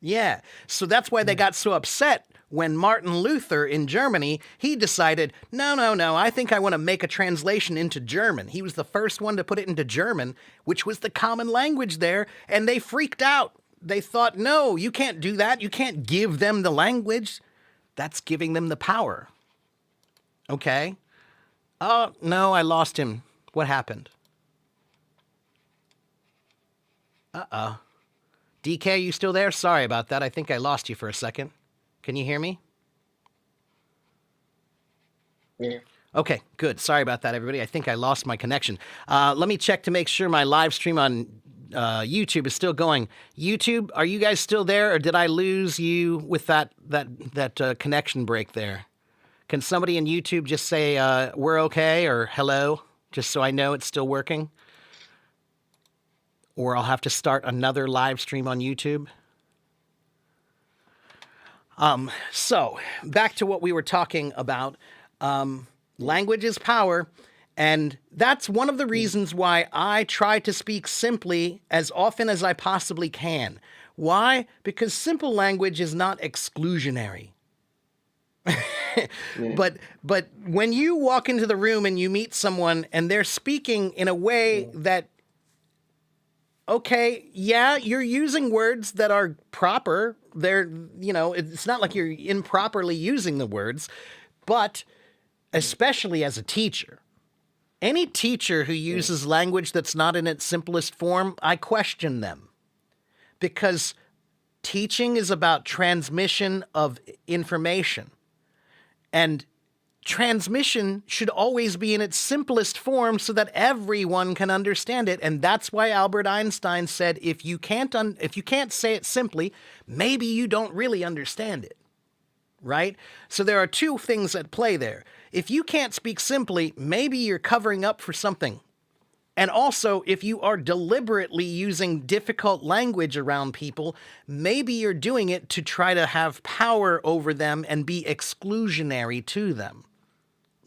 Yeah. So that's why they Hmm. got so upset when Martin Luther in Germany, he decided, no, no, no, I think I want to make a translation into German. He was the first one to put it into German, which was the common language there, and they freaked out. They thought, no, you can't do that. You can't give them the language. That's giving them the power. Okay? Oh, no, I lost him. What happened? DK, you still there? Sorry about that. I think I lost you for a second. Can you hear me? Yeah. Okay, good. Sorry about that, everybody. I think I lost my connection. Let me check to make sure my live stream on YouTube is still going. YouTube, are you guys still there, or did I lose you with that connection break there? Can somebody in YouTube just say we're okay or hello, just so I know it's still working? Or I'll have to start another live stream on YouTube. So back to what we were talking about. Language is power. And that's one of the reasons why I try to speak simply as often as I possibly can. Why? Because simple language is not exclusionary. Yeah, But when you walk into the room and you meet someone and they're speaking in a way that, okay, yeah, you're using words that are proper. They're, it's not like you're improperly using the words, but especially as a teacher, any teacher who yeah, uses language that's not in its simplest form, I question them, because teaching is about transmission of information. And transmission should always be in its simplest form so that everyone can understand it. And that's why Albert Einstein said, if you can't say it simply, maybe you don't really understand it. Right? So there are two things at play there. If you can't speak simply, maybe you're covering up for something. And also, if you are deliberately using difficult language around people, maybe you're doing it to try to have power over them and be exclusionary to them.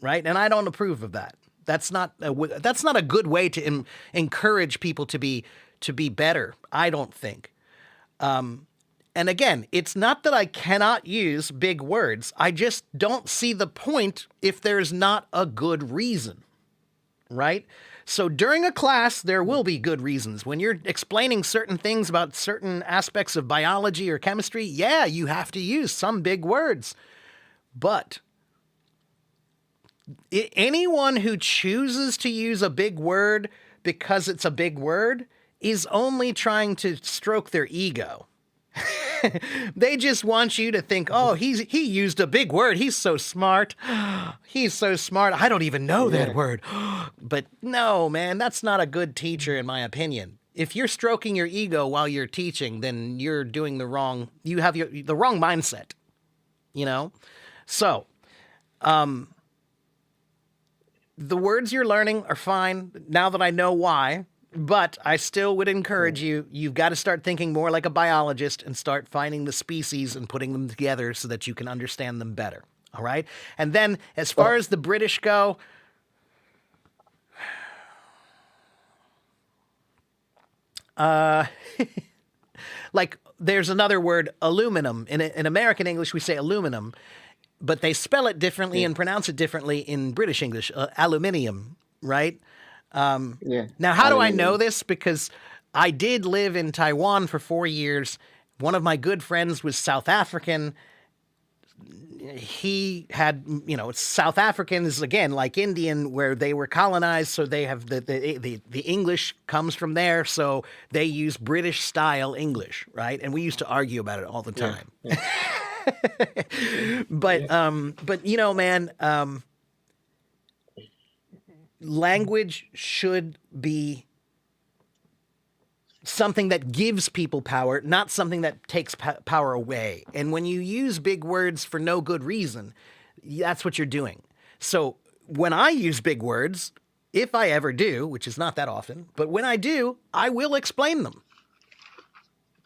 Right? And I don't approve of that. That's not a good way to encourage people to be better, I don't think. And again, it's not that I cannot use big words. I just don't see the point if there's not a good reason, right? So during a class, there will be good reasons. When you're explaining certain things about certain aspects of biology or chemistry, yeah, you have to use some big words. But anyone who chooses to use a big word because it's a big word is only trying to stroke their ego. They just want you to think, oh, he used a big word. He's so smart. He's so smart. I don't even know that yeah, word. But no, man, that's not a good teacher, in my opinion. If you're stroking your ego while you're teaching, then you're doing you have the wrong mindset, you know? So, the words you're learning are fine now that I know why. But I still would encourage you've got to start thinking more like a biologist and start finding the species and putting them together so that you can understand them better. All right? And then as far oh, as the British go, like there's another word, aluminum. In American English, we say aluminum, but they spell it differently yeah, and pronounce it differently in British English, aluminium, right? yeah. Now, how do I know Aluminium. this? Because I did live in Taiwan for 4 years. One of my good friends was South African. He had, South Africans, again, like Indian, where they were colonized. So they have the English comes from there. So they use British style English, right? And we used to argue about it all the Yeah, time. yeah, But, yeah, man, language should be something that gives people power, not something that takes power away. And when you use big words for no good reason, that's what you're doing. So when I use big words, if I ever do, which is not that often, but when I do, I will explain them.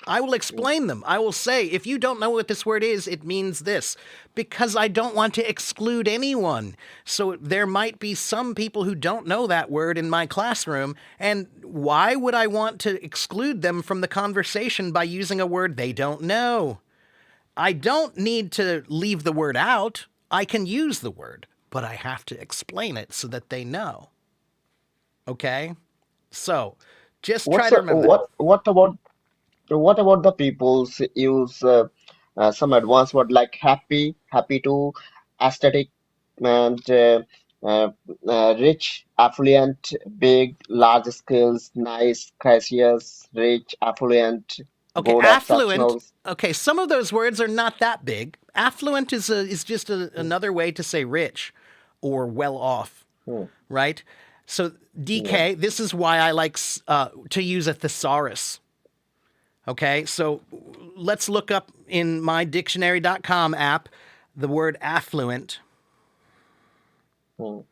I will yeah, explain them. I will say, if you don't know what this word is, it means this, because I don't want to exclude anyone. So there might be some people who don't know that word in my classroom, and why would I want to exclude them from the conversation by using a word they don't know? I don't need to leave the word out. I can use the word, but I have to explain it so that they know. Okay? So just try What's to remember that. what about the people's use some advanced word like happy to aesthetic and uh, rich, affluent, big, large scales, nice, gracious, rich, affluent, Okay, good, affluent. exceptional. Okay, some of those words are not that big. Affluent is just another way to say rich. or well off, mm, right? So yeah. DK, this is why I like to use a thesaurus. Okay, so let's look up in my dictionary.com app the word affluent. Mm,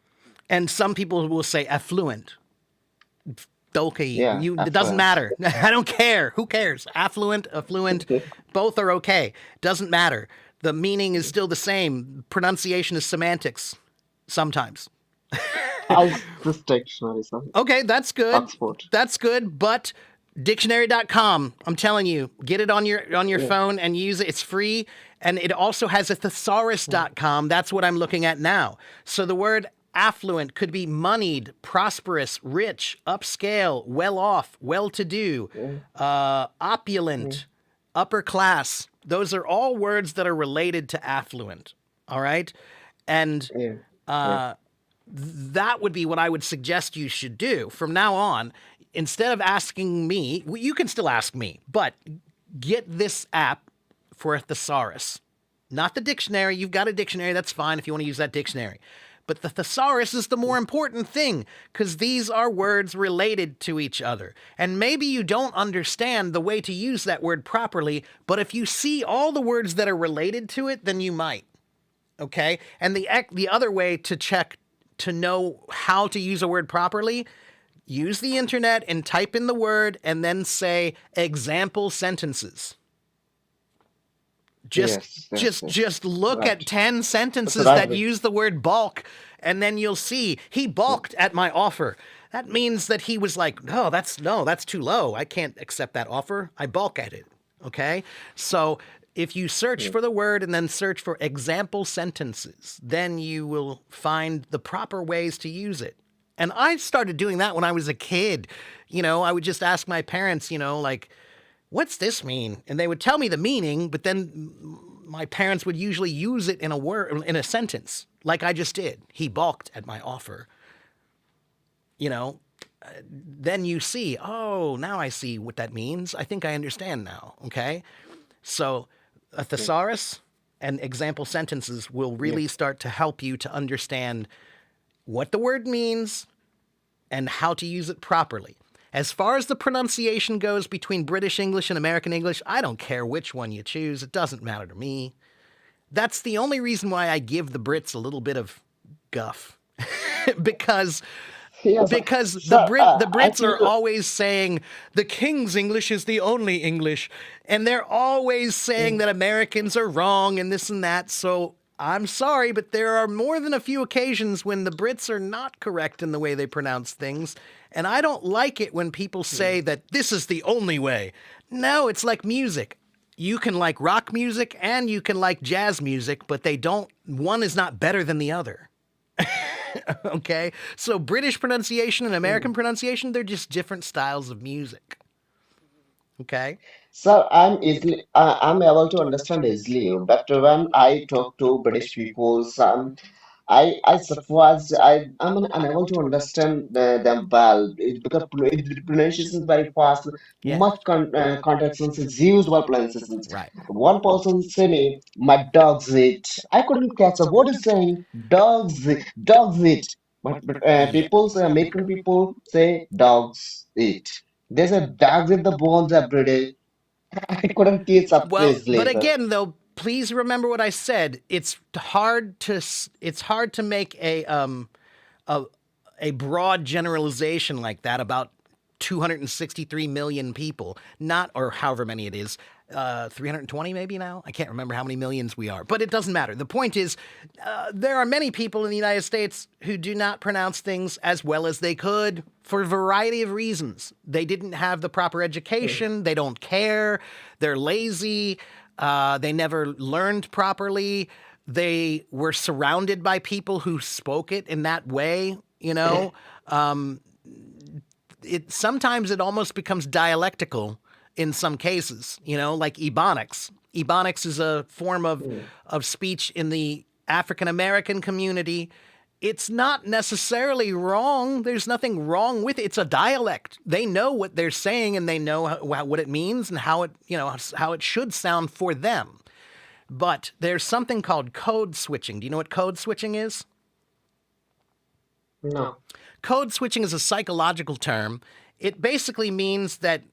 And some people will say affluent. Okay, yeah. it doesn't Affluent. matter. I don't care. Who cares? Affluent, affluent, both are okay. Doesn't matter. The meaning is still the same. Pronunciation is semantics sometimes. How's this dictionary, son? Okay, that's good. Oxford. That's good, but dictionary.com, I'm telling you, get it on your Yeah. phone and use it. It's free, and it also has a thesaurus.com. That's what I'm looking at now. So the word affluent could be moneyed, prosperous, rich, upscale, well off, well to do, Mm, mm, opulent, upper class. Those are all words that are related to affluent. All right? And yeah. Yeah. that would be what I would suggest you should do from now on. Instead of asking me, you can still ask me, but get this app for a thesaurus. Not the dictionary. You've got a dictionary. That's fine if you want to use that dictionary. But the thesaurus is the more important thing because these are words related to each other. And maybe you don't understand the way to use that word properly, but if you see all the words that are related to it, then you might. Okay? And the other way to check to know how to use a word properly, use the internet and type in the word and then say example sentences. Just Yes. Yes. just Yes. just look Right. at 10 That's the sentences right that way. use the word balk and then you'll see he balked at my offer. That means that he was like, "No, that's too low. I can't accept that offer. I balk at it." Okay? So, if you search Yeah. for the word and then search for example sentences, then you will find the proper ways to use it. And I started doing that when I was a kid. I would just ask my parents, like, what's this mean? And they would tell me the meaning, but then my parents would usually use it in a sentence, like I just did. He balked at my offer. You know, then you see, oh, now I see what that means. I think I understand now. Okay. So a Yeah. thesaurus and example sentences will Yeah. really start to help you to understand what the word means and how to use it properly. As far as the pronunciation goes between British English and American English, I don't care which one you choose. It doesn't matter to me. That's the only reason why I give the Brits a little bit of guff. because Yes. because Sir, the I Brits are feel. always saying the King's English is the only English, and they're always saying Mm, that Americans are wrong and this and that. So I'm sorry, but there are more than a few occasions when the Brits are not correct in the way they pronounce things, and I don't like it when people mm, say that this is the only way. No, it's like music. You can like rock music and you can like jazz music, but they don't. One is not better than the other. Okay? So British pronunciation and mm. American pronunciation, they're just different styles of music. Okay? Sir, I'm able to understand easily, but when I talk to British people, I suppose I'm unable to understand them well. It's because the pronunciation is very fast. Yeah. Much contractions is used while pronunciation. Right. One person say me, my dog's it. I couldn't catch up. What is saying? Dog's it. But Yeah. people say, American people say dogs it. They say dogs eat the bones every day. I couldn't catch up Well, but easily, sir. again though, please remember what I said. It's hard to make a a broad generalization like that about 263 million people, not or however many it is, 320 maybe now. I can't remember how many millions we are, but it doesn't matter. The point is, there are many people in the United States who do not pronounce things as well as they could for a variety of reasons. They didn't have the proper education. They don't care. They're lazy. They never learned properly. They were surrounded by people who spoke it in that way. Um, it sometimes it almost becomes dialectical in some cases. Like Ebonics. Ebonics is a form Mm, of speech in the African American community. It's not necessarily wrong. There's nothing wrong with it. It's a dialect. They know what they're saying and they know what it means and how it should sound for them. But there's something called code switching. Do you know what code switching is? No. Code switching is a psychological term. It basically means that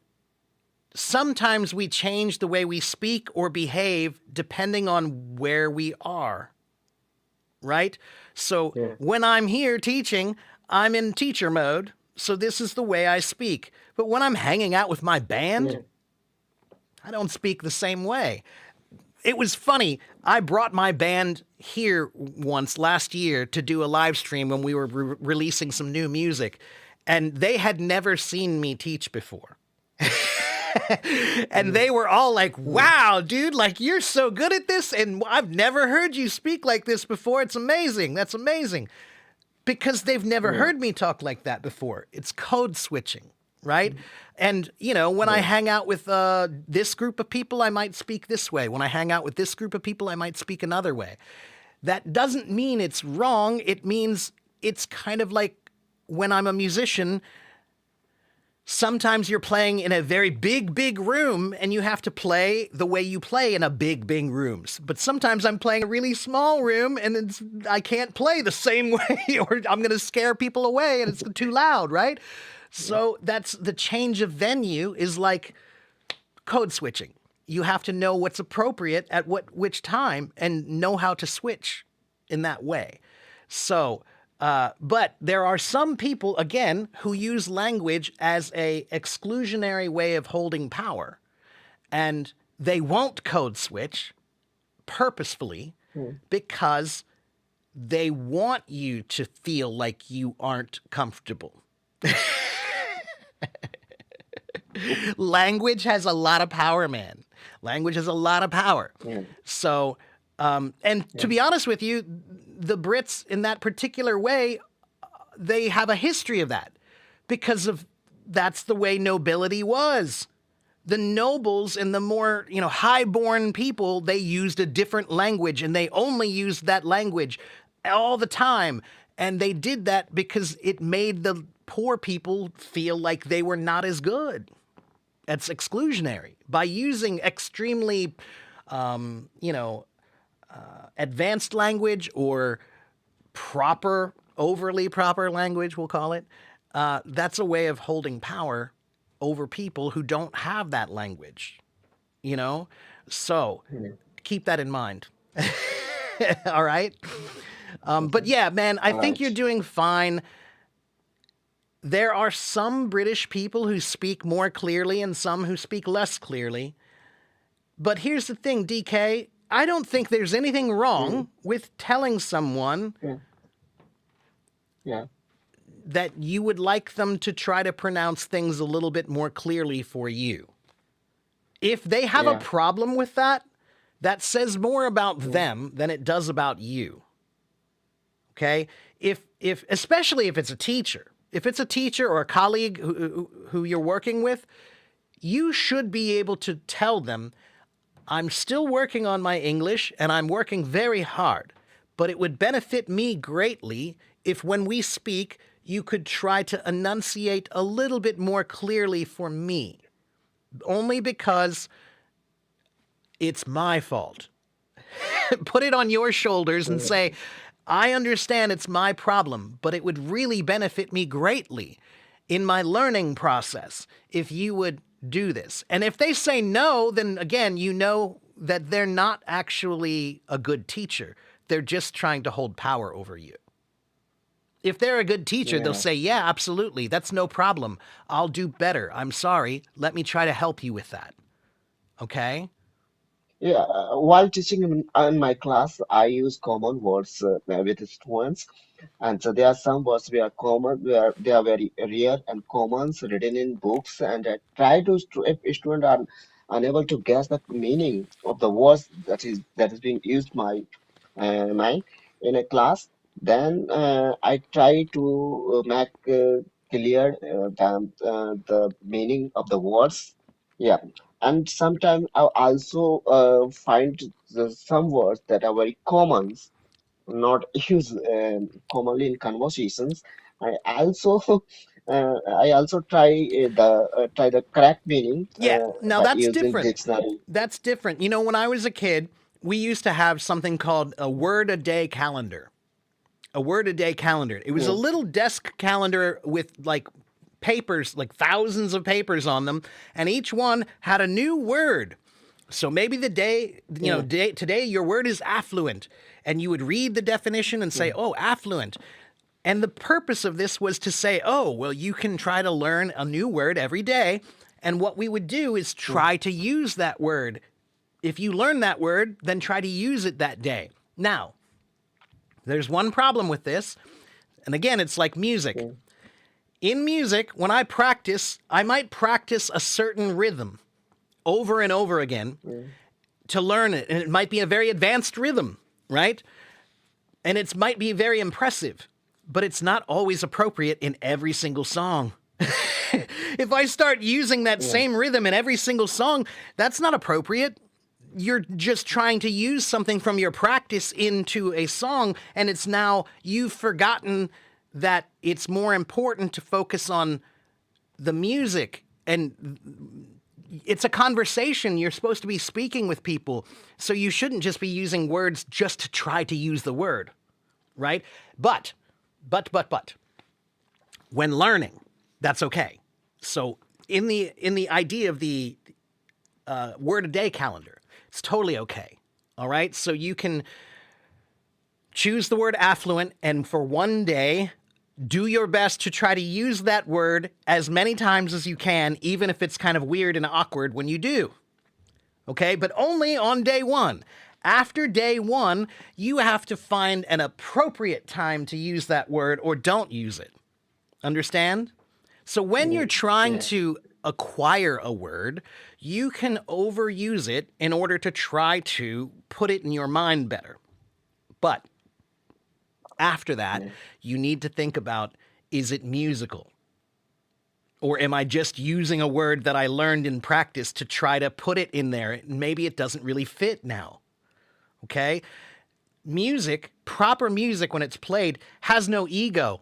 sometimes we change the way we speak or behave depending on where we are, right? So Yeah. when I'm here teaching, I'm in teacher mode. So this is the way I speak. But when I'm hanging out with my band, Yeah. I don't speak the same way. It was funny. I brought my band here once last year to do a live stream when we were releasing some new music, and they had never seen me teach before. And they were all like, wow, dude, like you're so good at this. And I've never heard you speak like this before. It's amazing. That's amazing. Because they've never Yeah. heard me talk like that before. It's code switching, right? And, you know, when I Yeah. hang out with this group of people, I might speak this way. When I hang out with this group of people, I might speak another way. That doesn't mean it's wrong. It means it's kind of like when I'm a musician, sometimes you're playing in a very big room and you have to play the way you play in a big rooms. But sometimes I'm playing a really small room and I can't play the same way or I'm going to scare people away and it's too loud, right? So that's the change of venue is like code switching. You have to know what's appropriate at which time and know how to switch in that way. So, but there are some people, again, who use language as a exclusionary way of holding power, and they won't code switch purposefully because they want you to feel like you aren't comfortable. Language has a lot of power, man. Language has a lot of power. Yeah. So, and to be honest with you, the Brits in that particular way, they have a history of that because of that's the way nobility was. The nobles and the more, you know, high-born people, they used a different language and they only used that language all the time. And they did that because it made the poor people feel like they were not as good. That's exclusionary. By using extremely, you know, advanced language or proper, overly proper language, we'll call it, that's a way of holding power over people who don't have that language, you know? So keep that in mind. All right? But yeah, man, I All think you're right. doing fine. There are some British people who speak more clearly and some who speak less clearly. But here's the thing, DK. I don't think there's anything wrong with telling someone Yeah. Yeah. that you would like them to try to pronounce things a little bit more clearly for you. If they have a Yeah. problem with that, that says more about them than it does about you. Okay? If especially if it's a teacher. If it's a teacher or a colleague who you're working with, you should be able to tell them, I'm still working on my English and I'm working very hard, but it would benefit me greatly if when we speak, you could try to enunciate a little bit more clearly for me, only because it's my fault. Put it on your shoulders and say, I understand it's my problem, but it would really benefit me greatly in my learning process if you would do this. And if they say no, then again, you know that they're not actually a good teacher. They're just trying to hold power over you. If they're a good teacher, they'll Yeah. say, yeah, absolutely. That's no problem. I'll do better. I'm sorry. Let me try to help you with that. Okay? Yeah, while teaching in my class, I use common words with the students, and so there are some words we are common, where they are very rare and common, so written in books, and I try to if students are unable to guess the meaning of the words that is being used my in a class, then I try to make clear the meaning of the words. Yeah, and sometimes I also find some words that are very common, not used commonly in conversations. I also try the correct meaning Yeah. Now by that's using different. dictionary. That's different. You know, when I was a kid, we used to have something called a word a day calendar. a word a day calendar. It was a Mm, little desk calendar with like papers, like thousands of papers on them, and each one had a new word. So maybe the day, mm, today your word is affluent, and you would read the definition and say, mm, "Oh, affluent." And the purpose of this was to say, "Oh, well, you can try to learn a new word every day." And what we would do is mm, try to use that word. If you learn that word, then try to use it that day. Now, there's one problem with this. And again, it's like music. mm, In music, when I practice, I might practice a certain rhythm over and over again mm, to learn it. And it might be a very advanced rhythm, right? And it might be very impressive, but it's not always appropriate in every single song. If I start using that yeah, same rhythm in every single song, that's not appropriate. You're just trying to use something from your practice into a song, and it's now you've forgotten that it's more important to focus on the music. And it's a conversation. You're supposed to be speaking with people. So you shouldn't just be using words just to try to use the word, right? But, when learning, that's okay. So in the idea of the word a day calendar, it's totally okay. All right. So you can choose the word affluent, and for one day, do your best to try to use that word as many times as you can, even if it's kind of weird and awkward when you do. Okay. But only on day one. After day one, you have to find an appropriate time to use that word or don't use it. Understand? So when you're mm, trying yeah, to acquire a word, you can overuse it in order to try to put it in your mind better. But after that, yeah, you need to think about, is it musical? Or am I just using a word that I learned in practice to try to put it in there? Maybe it doesn't really fit now. Okay? Music, proper music when it's played, has no ego.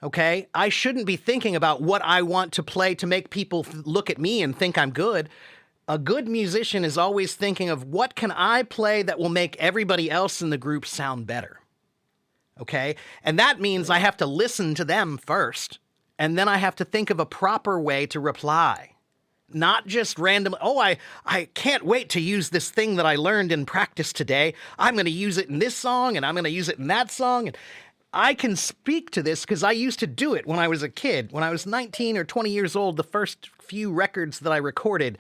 Okay? I shouldn't be thinking about what I want to play to make people look at me and think I'm good. A good musician is always thinking of what can I play that will make everybody else in the group sound better. Okay? And that means I have to listen to them first, and then I have to think of a proper way to reply. Not just random, oh, I can't wait to use this thing that I learned in practice today. I'm going to use it in this song, and I'm going to use it in that song. And I can speak to this because I used to do it when I was a kid. When I was 19 or 20 years old, the first few records that I recorded,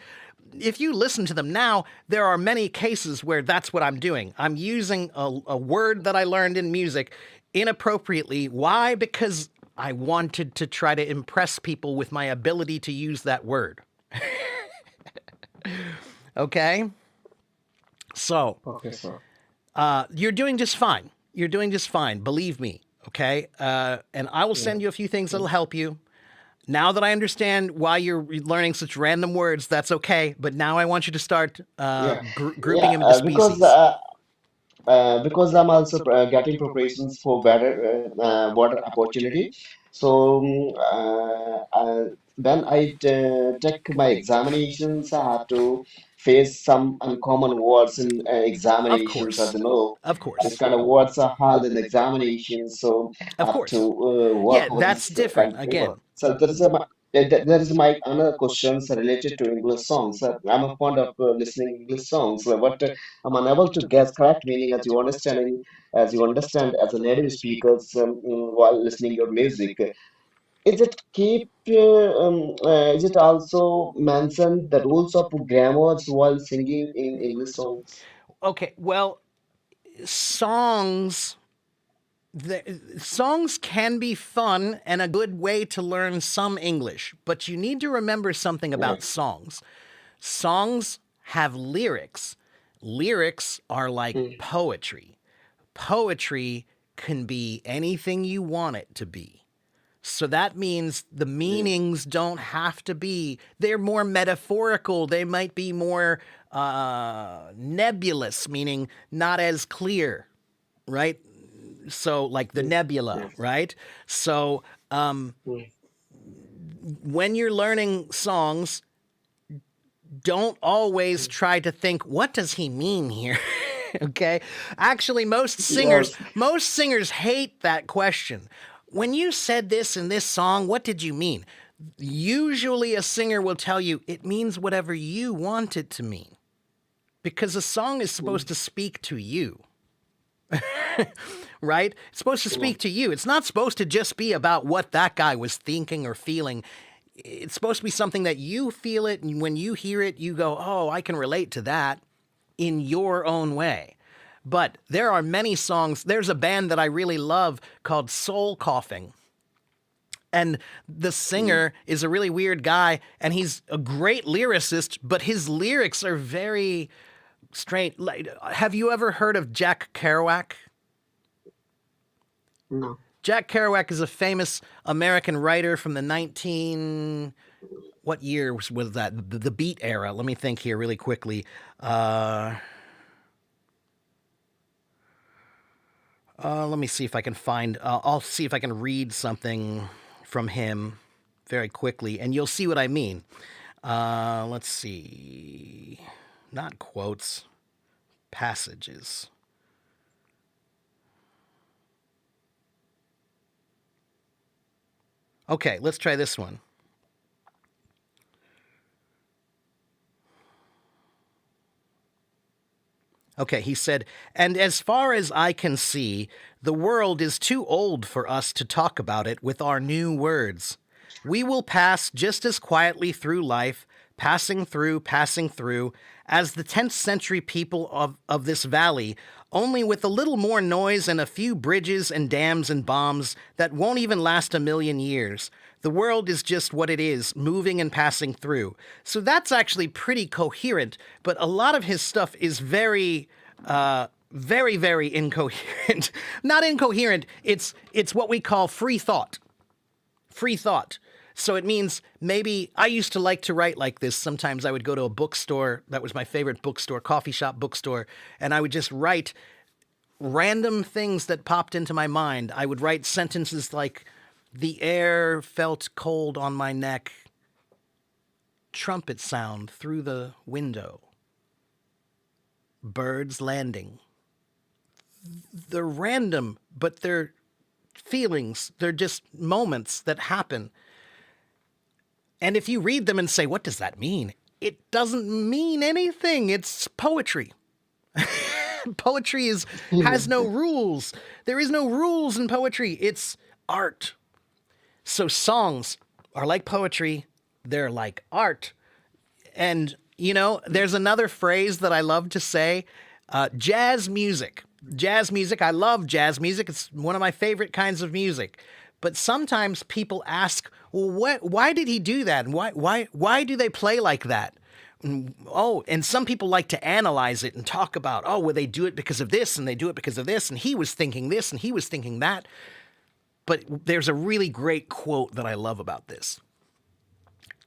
if you listen to them now, there are many cases where that's what I'm doing. I'm using a word that I learned in music inappropriately. Why? Because I wanted to try to impress people with my ability to use that word. Okay? So, okay, sir. you're doing just fine. You're doing just fine. Believe me. Okay? And I will Yeah, send you a few things that'll mm, help you. Now that I understand why you're learning such random words, that's okay. But now I want you to start yeah, grouping yeah. them into Because species. because I'm also getting preparations for better opportunity. So when I take my examinations, I have to face some uncommon words in Of examinations. As course. you know, Of this course. kind of words are held in examinations, so Of I have to course. work Yeah, over that's this kind different. of thing. Again, So there is my another questions related to English songs. I'm a fond of listening English songs, but I'm unable to guess correct meaning as you understand as a native speakers while listening your music. Is it also mentioned the rules of grammars while singing in English songs? okay. Well, songs songs can be fun and a good way to learn some English, but you need to remember something Yeah. about songs. Songs have lyrics. Lyrics are like Mm, poetry. Poetry can be anything you want it to be. So that means the yeah. meanings don't have to be, they're more metaphorical. They might be more nebulous, meaning not as clear, right? So, like the Mm, nebula, yes. right? So, Mm, when you're learning songs, don't always mm, try to think, what does he mean here? Okay? Actually, Yes. most singers hate that question. When you said this in this song, what did you mean? Usually a singer will tell you it means whatever you want it to mean because a song is supposed to speak to you. Right? It's supposed to Yeah. speak to you. It's not supposed to just be about what that guy was thinking or feeling. It's supposed to be something that you feel it, and when you hear it, you go, oh, I can relate to that in your own way. But there are many songs. There's a band that I really love called Soul Coughing. And the Mm. singer is a really weird guy, and he's a great lyricist, but his lyrics are very strange. Like, have you ever heard of Jack Kerouac? No. Jack Kerouac is a famous American writer from the 19 what year was that? The Beat era. Let me think here really quickly. Uh, let me see if I can find. I'll see if I can read something from him very quickly, and you'll see what I mean. Let's see. Not quotes, passages. Okay, let's try this one. Okay, he said, and as far as I can see, the world is too old for us to talk about it with our new words. We will pass just as quietly through life, passing through, as the 10th century people of this valley, only with a little more noise and a few bridges and dams and bombs that won't even last a million years. The world is just what it is, moving and passing through. So that's actually pretty coherent, but a lot of his stuff is very incoherent. Not incoherent, it's what we call free thought. Free thought. So it means maybe I used to like to write like this. Sometimes I would go to a bookstore, that was my favorite bookstore, coffee shop bookstore, and I would just write random things that popped into my mind. I would write sentences like, the air felt cold on my neck, trumpet sound through the window, birds landing. They're random, but they're feelings. They're just moments that happen. And if you read them and say, what does that mean? It doesn't mean anything. It's poetry. Poetry has no rules. There is no rules in poetry. It's art. So songs are like poetry. They're like art. And, there's another phrase that I love to say, jazz music. Jazz music, I love jazz music. It's one of my favorite kinds of music. But sometimes people ask, well, why did he do that? And why do they play like that? And some people like to analyze it and talk about, well, they do it because of this, and they do it because of this, and he was thinking this, and he was thinking that. But there's a really great quote that I love about this.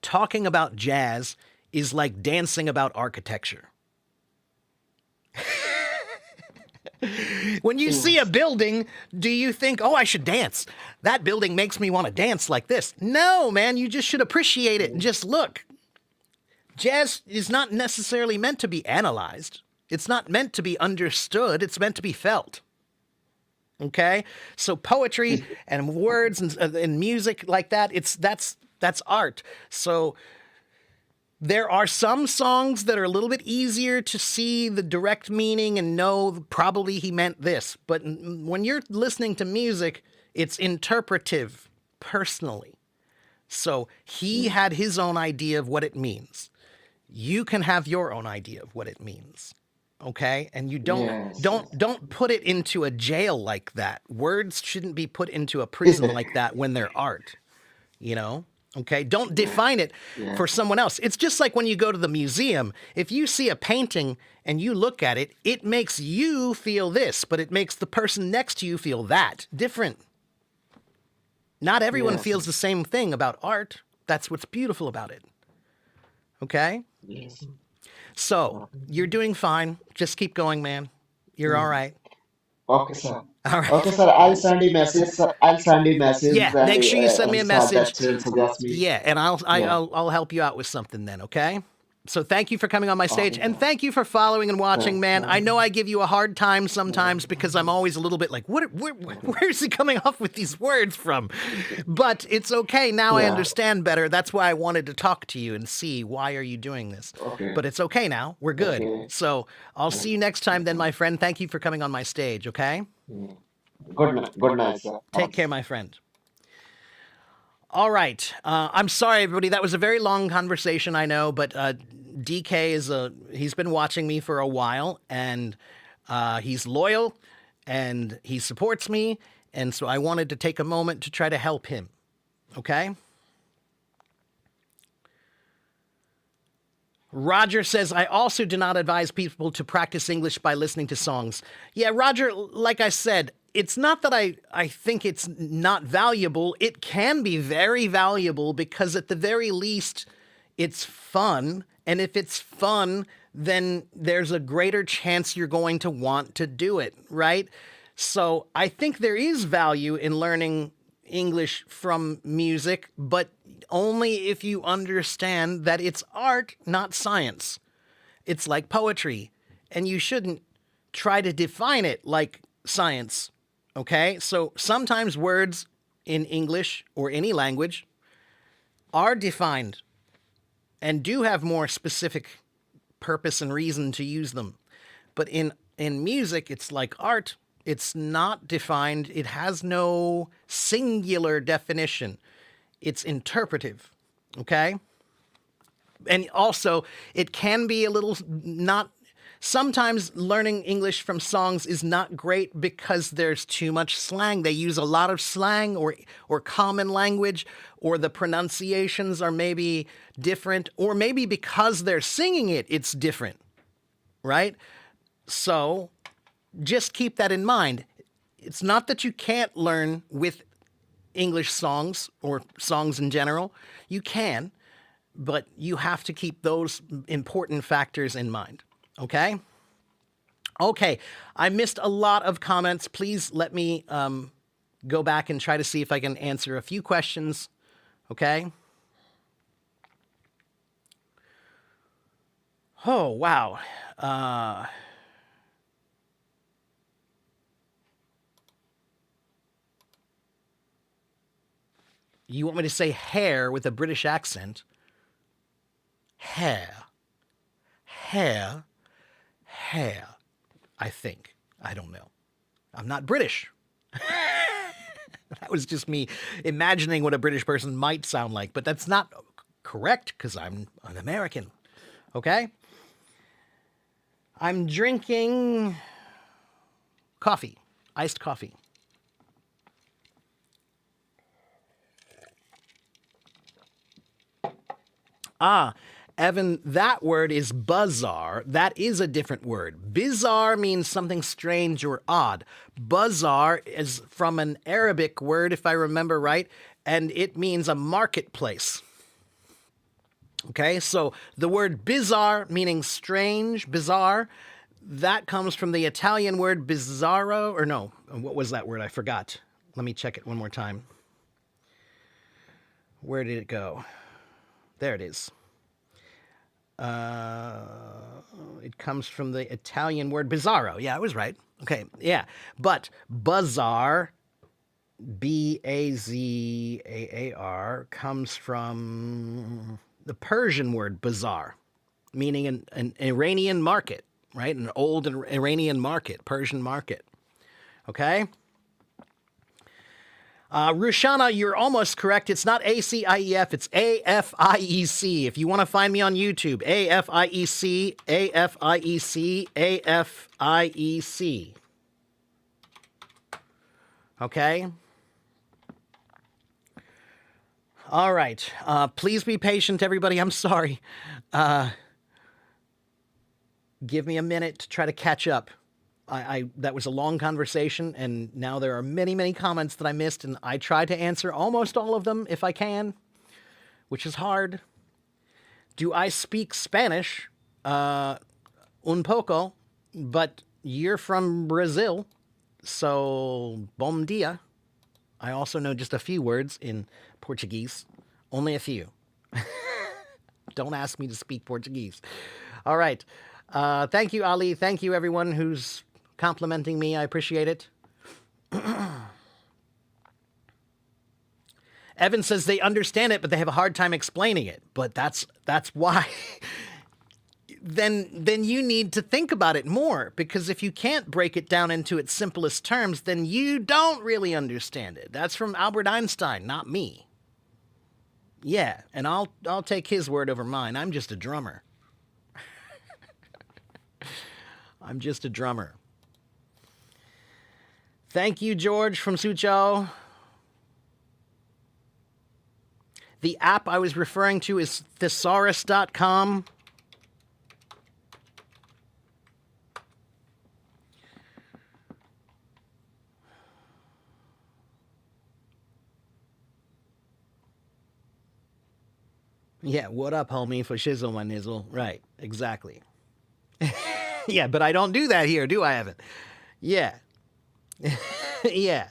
Talking about jazz is like dancing about architecture. When you see a Yes. building, do you think, oh, I should dance? That building makes me want to dance like this. No, man, you just should appreciate it and just look. Jazz is not necessarily meant to be analyzed. It's not meant to be understood. It's meant to be felt. Okay? So poetry and words and music like that, that's art. So there are some songs that are a little bit easier to see the direct meaning and know probably he meant this. But when you're listening to music, it's interpretive, personally. So he had his own idea of what it means. You can have your own idea of what it means. Okay? And you Yes. don't put it into a jail like that. Words shouldn't be put into a prison like that when they're art. You know? Okay, don't define it Yeah. for someone else. It's just like when you go to the museum. If you see a painting and you look at it, it makes you feel this, but it makes the person next to you feel that. Different. Not everyone Yes. feels the same thing about art. That's what's beautiful about it. Okay? Yes. So, you're doing fine. Just keep going, man. You're all Mm. right. Okay, sir. All right. Okay, sir. I'll send you message. Sir. I'll send you message Yeah, and make sure you send me I'll a start message. that to suggest me. Yeah, and Yeah. I'll help you out with something then, okay? So thank you for coming on my stage, Okay. and thank you for following and watching, man. I Uh, know I give you a hard time sometimes because I'm always a little bit like, where's he coming off with these words from? But it's okay. Now I yeah. understand better. That's why I wanted to talk to you and see why are you doing this. Okay. But it's okay now. We're good. Okay. So I'll see you next time then, Okay. my friend. Thank you for coming on my stage, okay? Mm. Good night. Good night, sir. Take care, my friend. All right. I'm sorry, everybody. That was a very long conversation, I know, but DK he's been watching me for a while, and he's loyal, and he supports me, and so I wanted to take a moment to try to help him. Okay? Roger says, I also do not advise people to practice English by listening to songs. Yeah, Roger, like I said, it's not that I think it's not valuable. It can be very valuable because at the very least, it's fun. And if it's fun, then there's a greater chance you're going to want to do it, right? So I think there is value in learning English from music, but only if you understand that it's art, not science. It's like poetry, and you shouldn't try to define it like science. Okay? So sometimes words in English or any language are defined and do have more specific purpose and reason to use them. But in music, it's like art. It's not defined. It has no singular definition. It's interpretive. Okay? And also, it can be a little not. Sometimes learning English from songs is not great because there's too much slang. They use a lot of slang or common language, or the pronunciations are maybe different, or maybe because they're singing it, it's different, right? So just keep that in mind. It's not that you can't learn with English songs or songs in general. You can, but you have to keep those important factors in mind. Okay? Okay. I missed a lot of comments. Please let me go back and try to see if I can answer a few questions. Okay? Oh, wow. You want me to say hair with a British accent? Hair. Hair. Hair. I think. I don't know. I'm not British. That was just me imagining what a British person might sound like, but that's not correct because I'm an American. Okay? I'm drinking coffee, iced coffee. Ah, Evan, that word is bizarre. That is a different word. Bizarre means something strange or odd. Bazaar is from an Arabic word, if I remember right, and it means a marketplace. Okay, so the word bizarre, meaning strange, bizarre, that comes from the Italian word bizzarro, or no, what was that word? I forgot. Let me check it one more time. Where did it go? There it is. It comes from the Italian word bizzarro. Yeah, I was right. Okay, yeah. But bazaar, Bazaar, comes from the Persian word bazaar, meaning an Iranian market, right? An old Iranian market, Persian market. Okay? Rushana, you're almost correct. It's not ACIEF, it's AFIEC. If you want to find me on YouTube, AFIEC, AFIEC, AFIEC. Okay? All right. Please be patient, everybody. I'm sorry. Give me a minute to try to catch up. That was a long conversation, and now there are many, many comments that I missed, and I try to answer almost all of them if I can, which is hard. Do I speak Spanish? Un poco, but you're from Brazil, so bom dia. I also know just a few words in Portuguese, only a few. Don't ask me to speak Portuguese. All right. Thank you, Ali. Thank you, everyone who's complimenting me. I appreciate it. Evan says they understand it, but they have a hard time explaining it. But that's why. Then you need to think about it more, because if you can't break it down into its simplest terms, then you don't really understand it. That's from Albert Einstein, not me. Yeah, and I'll take his word over mine. I'm just a drummer. I'm just a drummer. Thank you, George from Suzhou. The app I was referring to is thesaurus.com. Yeah, what up, homie, for shizzle my nizzle. Right, exactly. Yeah, but I don't do that here, do I, Evan? Yeah. Yeah.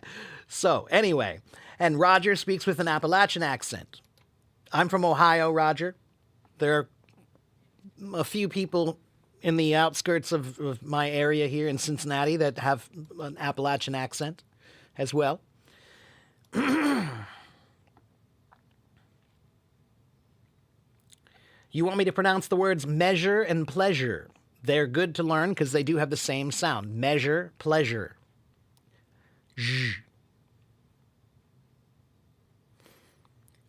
So, anyway, and Roger speaks with an Appalachian accent. I'm from Ohio, Roger. There are a few people in the outskirts of my area here in Cincinnati that have an Appalachian accent as well. You want me to pronounce the words measure and pleasure. They're good to learn because they do have the same sound. Measure, pleasure. Zh.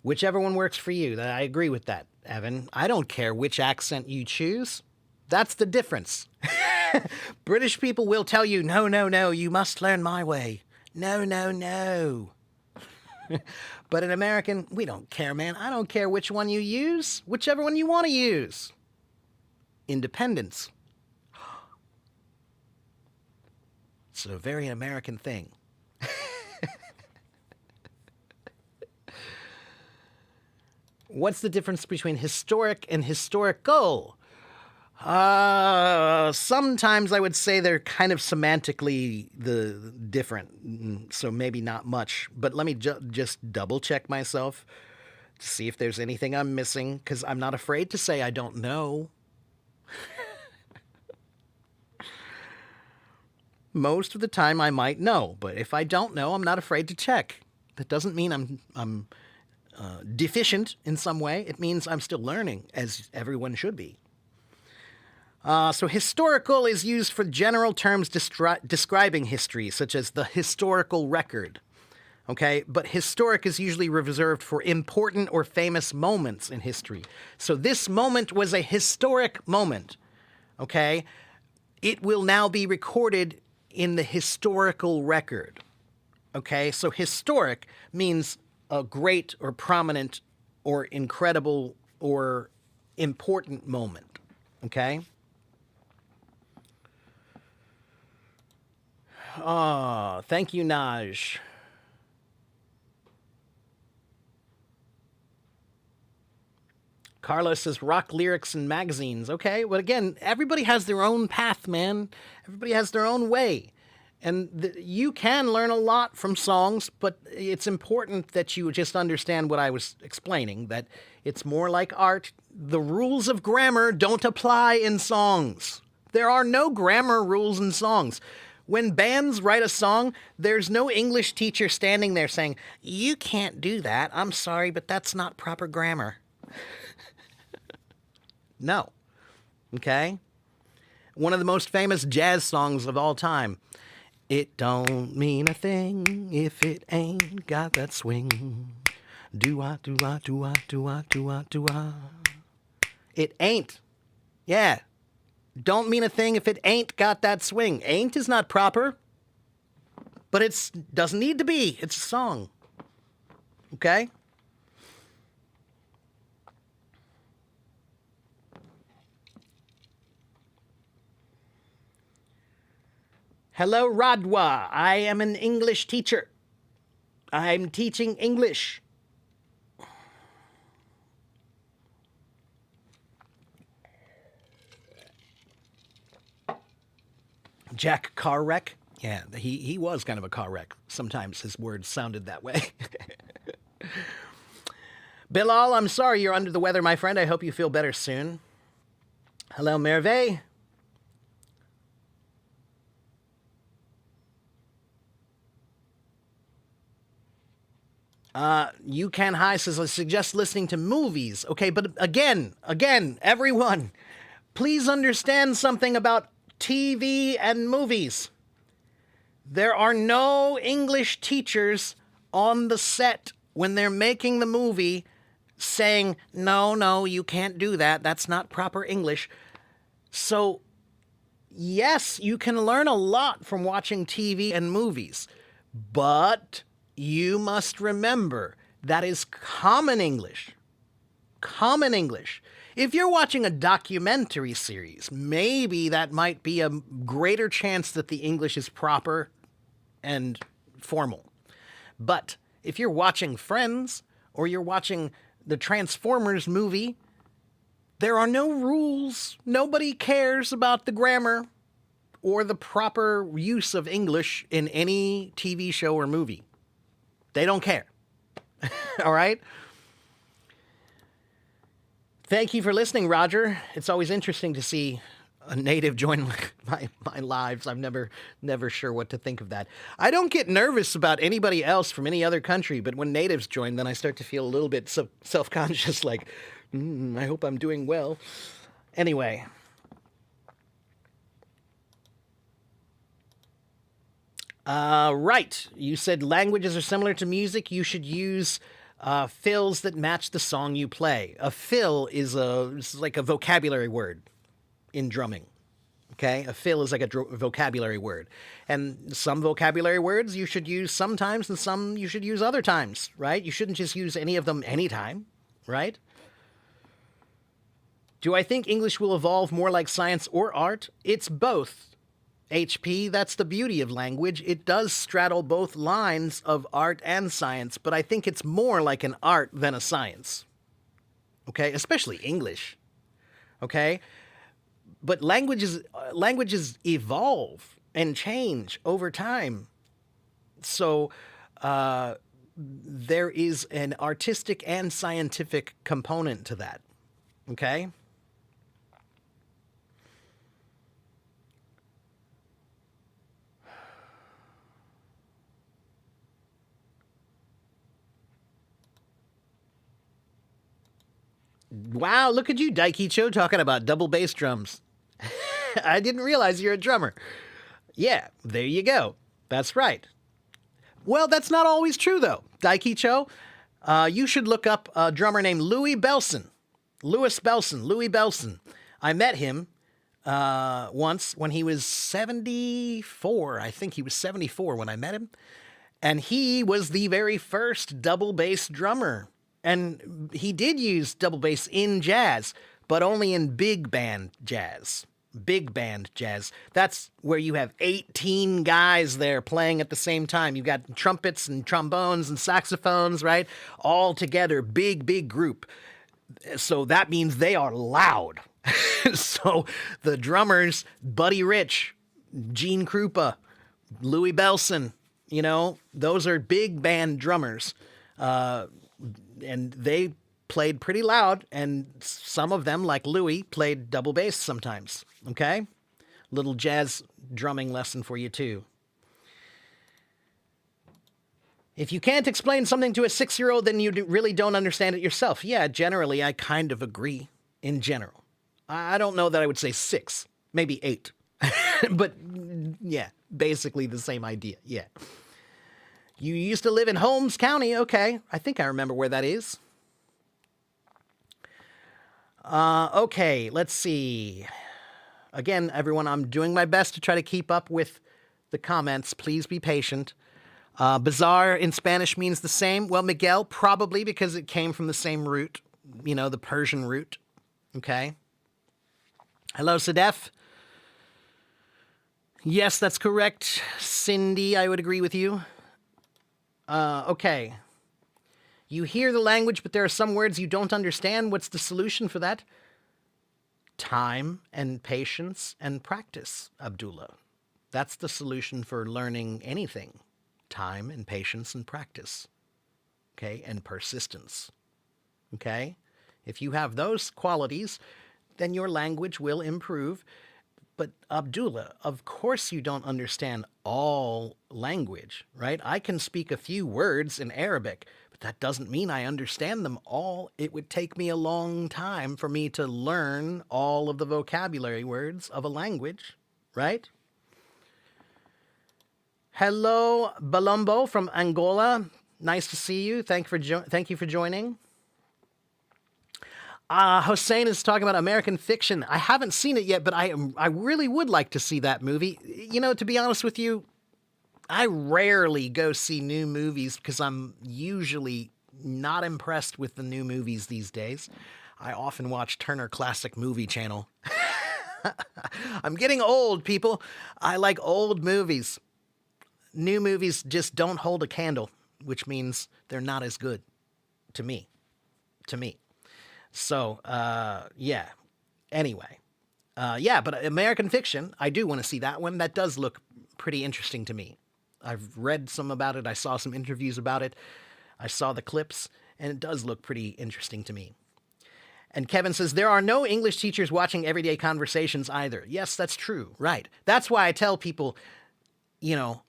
Whichever one works for you. I agree with that, Evan. I don't care which accent you choose. That's the difference. British people will tell you, no, no, no, you must learn my way. No, no, no. But in American, we don't care, man. I don't care which one you use. Whichever one you want to use. Independence. It's a very American thing. What's the difference between historic and historical? Sometimes I would say they're kind of semantically different, so maybe not much. But let me just double check myself to see if there's anything I'm missing, because I'm not afraid to say I don't know. Most of the time I might know, but if I don't know, I'm not afraid to check. That doesn't mean I'm deficient in some way. It means I'm still learning, as everyone should be. So historical is used for general terms describing history, such as the historical record. Okay, but historic is usually reserved for important or famous moments in history. So this moment was a historic moment. Okay, it will now be recorded in the historical record. Okay, so historic means a great or prominent or incredible or important moment. Okay? Oh, thank you, Naj. Carlos says rock lyrics and magazines. Okay, but again, everybody has their own path, man. Everybody has their own way. And you can learn a lot from songs, but it's important that you just understand what I was explaining, that it's more like art. The rules of grammar don't apply in songs. There are no grammar rules in songs. When bands write a song, there's no English teacher standing there saying, you can't do that. I'm sorry, but that's not proper grammar. No. Okay? One of the most famous jazz songs of all time. It don't mean a thing if it ain't got that swing. Do-ah, do-ah, do-ah, do-ah, do-ah, do-ah. It ain't. Yeah. Don't mean a thing if it ain't got that swing. Ain't is not proper, but it doesn't need to be. It's a song. Okay? Hello, Radwa. I am an English teacher. I'm teaching English. Jack car wreck? Yeah, he was kind of a car wreck. Sometimes his words sounded that way. Bilal, I'm sorry you're under the weather, my friend. I hope you feel better soon. Hello, Merve. You Can High says, I suggest listening to movies. Okay, but again, everyone, please understand something about TV and movies. There are no English teachers on the set when they're making the movie saying, no, you can't do that. That's not proper English. So, yes, you can learn a lot from watching TV and movies, but you must remember that is common English. Common English. If you're watching a documentary series, maybe that might be a greater chance that the English is proper and formal. But if you're watching Friends or you're watching the Transformers movie, there are no rules. Nobody cares about the grammar or the proper use of English in any TV show or movie. They don't care. All right? Thank you for listening, Roger. It's always interesting to see a native join my lives. I'm never sure what to think of that. I don't get nervous about anybody else from any other country, but when natives join, then I start to feel a little bit self-conscious, like, I hope I'm doing well. Anyway. Right. You said languages are similar to music. You should use fills that match the song you play. A fill is like a vocabulary word in drumming. Okay? A fill is like a vocabulary word. And some vocabulary words you should use sometimes and some you should use other times, right? You shouldn't just use any of them anytime, right? Do I think English will evolve more like science or art? It's both. HP, that's the beauty of language. It does straddle both lines of art and science, but I think it's more like an art than a science. Okay? Especially English. Okay? But languages evolve and change over time. So there is an artistic and scientific component to that. Okay? Wow, look at you, Daikicho, talking about double bass drums. I didn't realize you're a drummer. Yeah, there you go. That's right. Well, that's not always true, though. Daikicho, you should look up a drummer named Louis Bellson. Louis Bellson. I met him once when he was 74. I think he was 74 when I met him. And he was the very first double bass drummer. And he did use double bass in jazz, but only in big band jazz. Big band jazz. That's where you have 18 guys there playing at the same time. You've got trumpets and trombones and saxophones, right? All together, big group. So that means they are loud. So the drummers, Buddy Rich, Gene Krupa, Louis Bellson, those are big band drummers. And they played pretty loud, and some of them, like Louis, played double bass sometimes, okay? Little jazz drumming lesson for you, too. If you can't explain something to a 6-year-old, then you really don't understand it yourself. Yeah, generally, I kind of agree, in general. I don't know that I would say 6, maybe 8. But, yeah, basically the same idea, yeah. You used to live in Holmes County. Okay, I think I remember where that is. Okay, let's see. Again, everyone, I'm doing my best to try to keep up with the comments. Please be patient. Bizarre in Spanish means the same. Well, Miguel, probably because it came from the same root, the Persian root. Okay. Hello, Sadef. Yes, that's correct. Cindy, I would agree with you. Okay. You hear the language, but there are some words you don't understand. What's the solution for that? Time and patience and practice, Abdullah. That's the solution for learning anything. Time and patience and practice. Okay? And persistence. Okay? If you have those qualities, then your language will improve. But Abdullah, of course you don't understand all language, right? I can speak a few words in Arabic, but that doesn't mean I understand them all. It would take me a long time for me to learn all of the vocabulary words of a language, right? Hello, Balombo from Angola. Nice to see you. Thank you for joining. Hossein is talking about American Fiction. I haven't seen it yet, but I really would like to see that movie. You know, to be honest with you, I rarely go see new movies because I'm usually not impressed with the new movies these days. I often watch Turner Classic Movie Channel. I'm getting old, people. I like old movies. New movies just don't hold a candle, which means they're not as good to me. To me. So, yeah. Anyway. Yeah, but American Fiction, I do want to see that one. That does look pretty interesting to me. I've read some about it. I saw some interviews about it. I saw the clips, and it does look pretty interesting to me. And Kevin says, there are no English teachers watching Everyday Conversations either. Yes, that's true. Right. That's why I tell people, you know,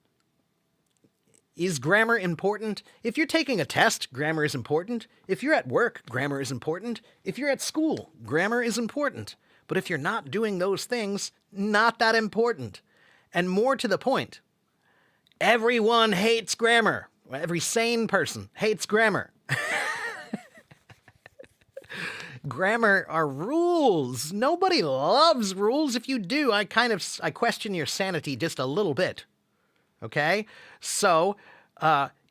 is grammar important? If you're taking a test, grammar is important. If you're at work, grammar is important. If you're at school, grammar is important. But if you're not doing those things, not that important. And more to the point, everyone hates grammar. Every sane person hates grammar. Grammar are rules. Nobody loves rules. If you do, I question your sanity just a little bit. Okay? So,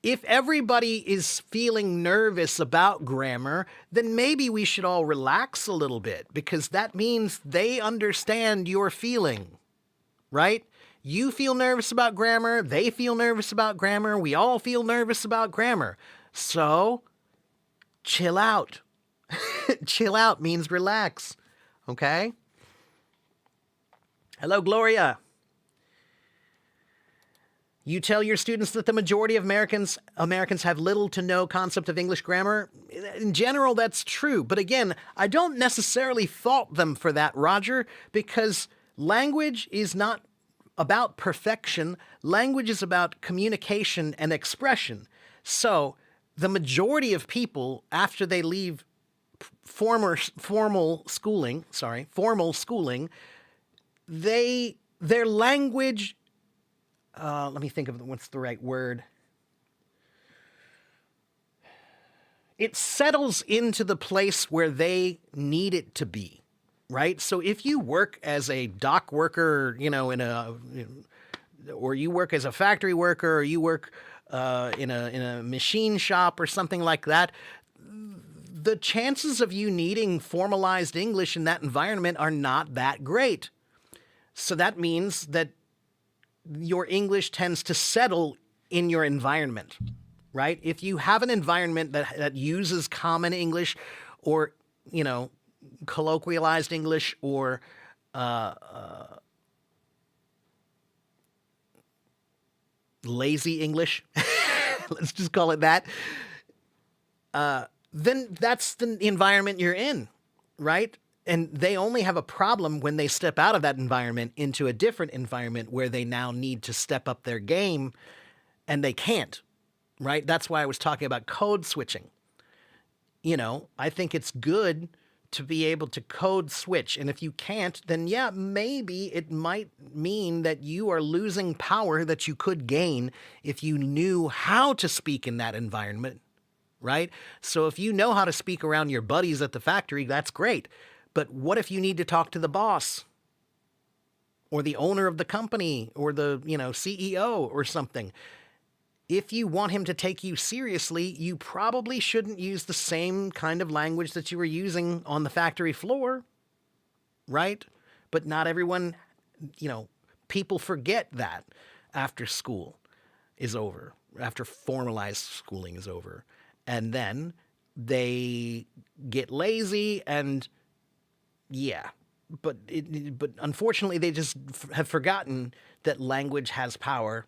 if everybody is feeling nervous about grammar, then maybe we should all relax a little bit, because that means they understand your feeling, right? You feel nervous about grammar, they feel nervous about grammar, we all feel nervous about grammar. So, chill out. Chill out means relax, okay? Hello, Gloria. You tell your students that the majority of Americans have little to no concept of English grammar. In general, that's true. But again, I don't necessarily fault them for that, Roger, because language is not about perfection. Language is about communication and expression. So the majority of people, after they leave formal schooling, their language, let me think of what's the right word. It settles into the place where they need it to be, right? So if you work as a dock worker, you know, or you work as a factory worker, or you work in a machine shop or something like that, the chances of you needing formalized English in that environment are not that great. So that means that your English tends to settle in your environment, right? If you have an environment that uses common English, or, you know, colloquialized English, or lazy English, let's just call it that, then that's the environment you're in, right? And they only have a problem when they step out of that environment into a different environment where they now need to step up their game, and they can't, right? That's why I was talking about code switching. You know, I think it's good to be able to code switch. And if you can't, then yeah, maybe it might mean that you are losing power that you could gain if you knew how to speak in that environment, right? So if you know how to speak around your buddies at the factory, that's great. But what if you need to talk to the boss, or the owner of the company, or the, you know, CEO or something? If you want him to take you seriously, you probably shouldn't use the same kind of language that you were using on the factory floor, right? But not everyone, you know, people forget that after school is over, after formalized schooling is over. And then they get lazy, and yeah, but unfortunately they just have forgotten that language has power.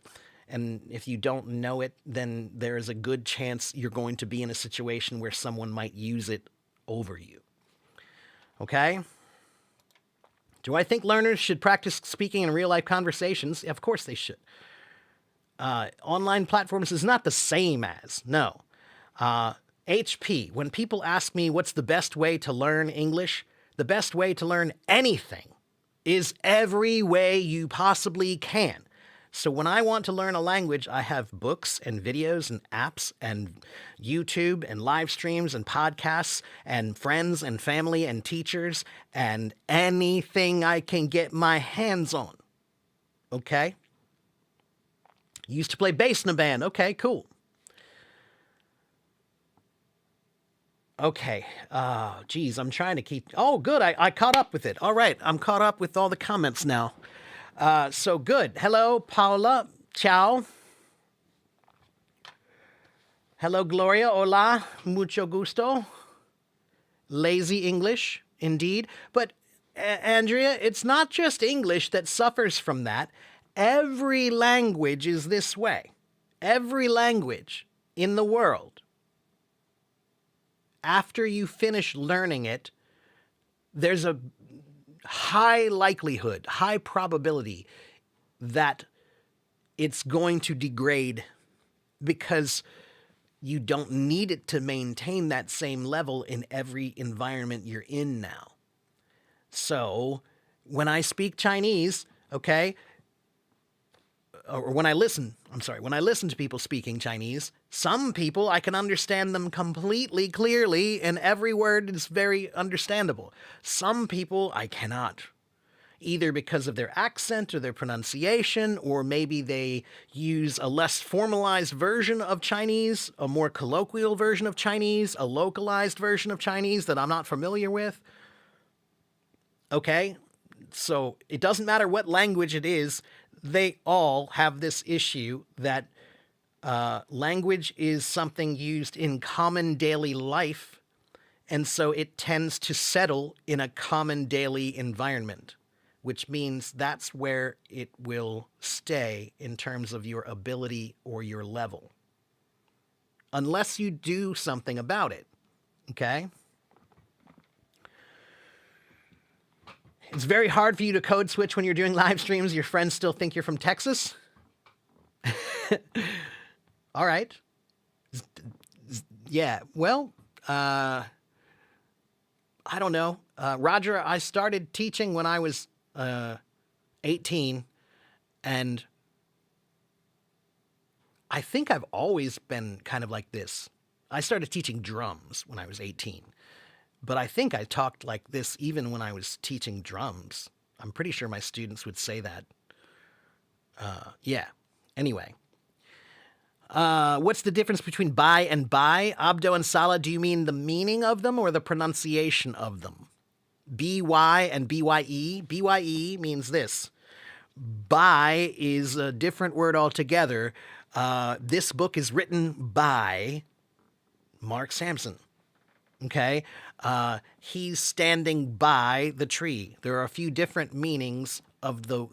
And if you don't know it, then there is a good chance you're going to be in a situation where someone might use it over you. Okay? Do I think learners should practice speaking in real-life conversations? Of course they should. Online platforms is not the same as, no. HP, when people ask me what's the best way to learn English, the best way to learn anything is every way you possibly can. So when I want to learn a language, I have books and videos and apps and YouTube and live streams and podcasts and friends and family and teachers and anything I can get my hands on. Okay? Used to play bass in a band. Okay, cool. Okay. Geez, I'm trying to keep... Oh, good. I caught up with it. All right. I'm caught up with all the comments now. So good. Hello, Paula. Ciao. Hello, Gloria. Hola. Mucho gusto. Lazy English, indeed. But, Andrea, it's not just English that suffers from that. Every language is this way. Every language in the world. After you finish learning it, there's a high likelihood, high probability that it's going to degrade because you don't need it to maintain that same level in every environment you're in now. So when I speak Chinese, okay, or when I listen to people speaking Chinese, some people I can understand them completely clearly and every word is very understandable. Some people I cannot, either because of their accent or their pronunciation, or maybe they use a less formalized version of Chinese, a more colloquial version of Chinese, a localized version of Chinese that I'm not familiar with. Okay? So it doesn't matter what language it is, they all have this issue that language is something used in common daily life, and so it tends to settle in a common daily environment, which means that's where it will stay in terms of your ability or your level, unless you do something about it, okay? It's very hard for you to code switch when you're doing live streams. Your friends still think you're from Texas? All right. Yeah, well, I don't know. Roger, I started teaching when I was 18, and I think I've always been kind of like this. I started teaching drums when I was 18. But I think I talked like this even when I was teaching drums. I'm pretty sure my students would say that. Yeah. Anyway. What's the difference between buy and buy? Abdo and Salah, do you mean the meaning of them or the pronunciation of them? BY and BYE? BYE means this. Buy is a different word altogether. This book is written by Mark Sampson. Okay? He's standing by the tree. There are a few different meanings of the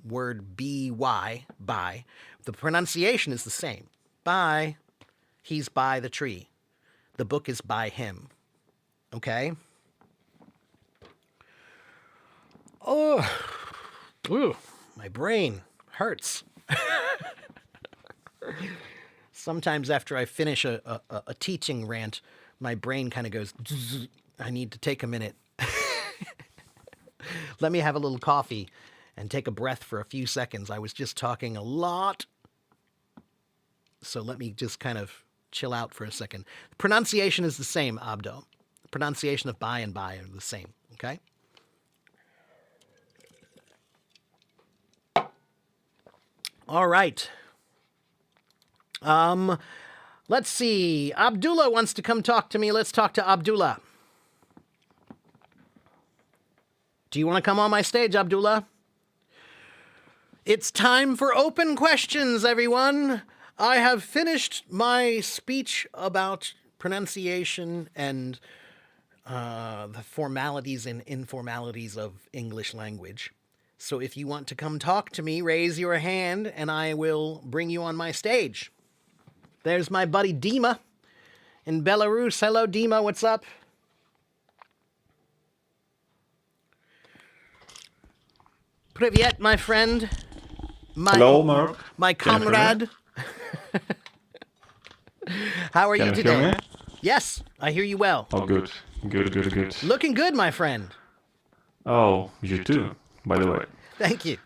word by, by. The pronunciation is the same. By, he's by the tree. The book is by him. Okay? Oh, ooh, my brain hurts. Sometimes after I finish a teaching rant, my brain kind of goes, I need to take a minute. Let me have a little coffee and take a breath for a few seconds. I was just talking a lot. So let me just kind of chill out for a second. The pronunciation is the same, Abdo. The pronunciation of buy and buy are the same, okay? All right. Let's see. Abdullah wants to come talk to me. Let's talk to Abdullah. Do you want to come on my stage, Abdullah? It's time for open questions, everyone. I have finished my speech about pronunciation and the formalities and informalities of English language. So if you want to come talk to me, raise your hand and I will bring you on my stage. There's my buddy Dima in Belarus. Hello, Dima. What's up? Привет, my friend. Hello, Mark. My Can you hear me? comrade. How are you Can you today? hear me? Yes, I hear you well. Oh, good. Good. Looking good, my friend. Oh, you too, by the way. Thank you.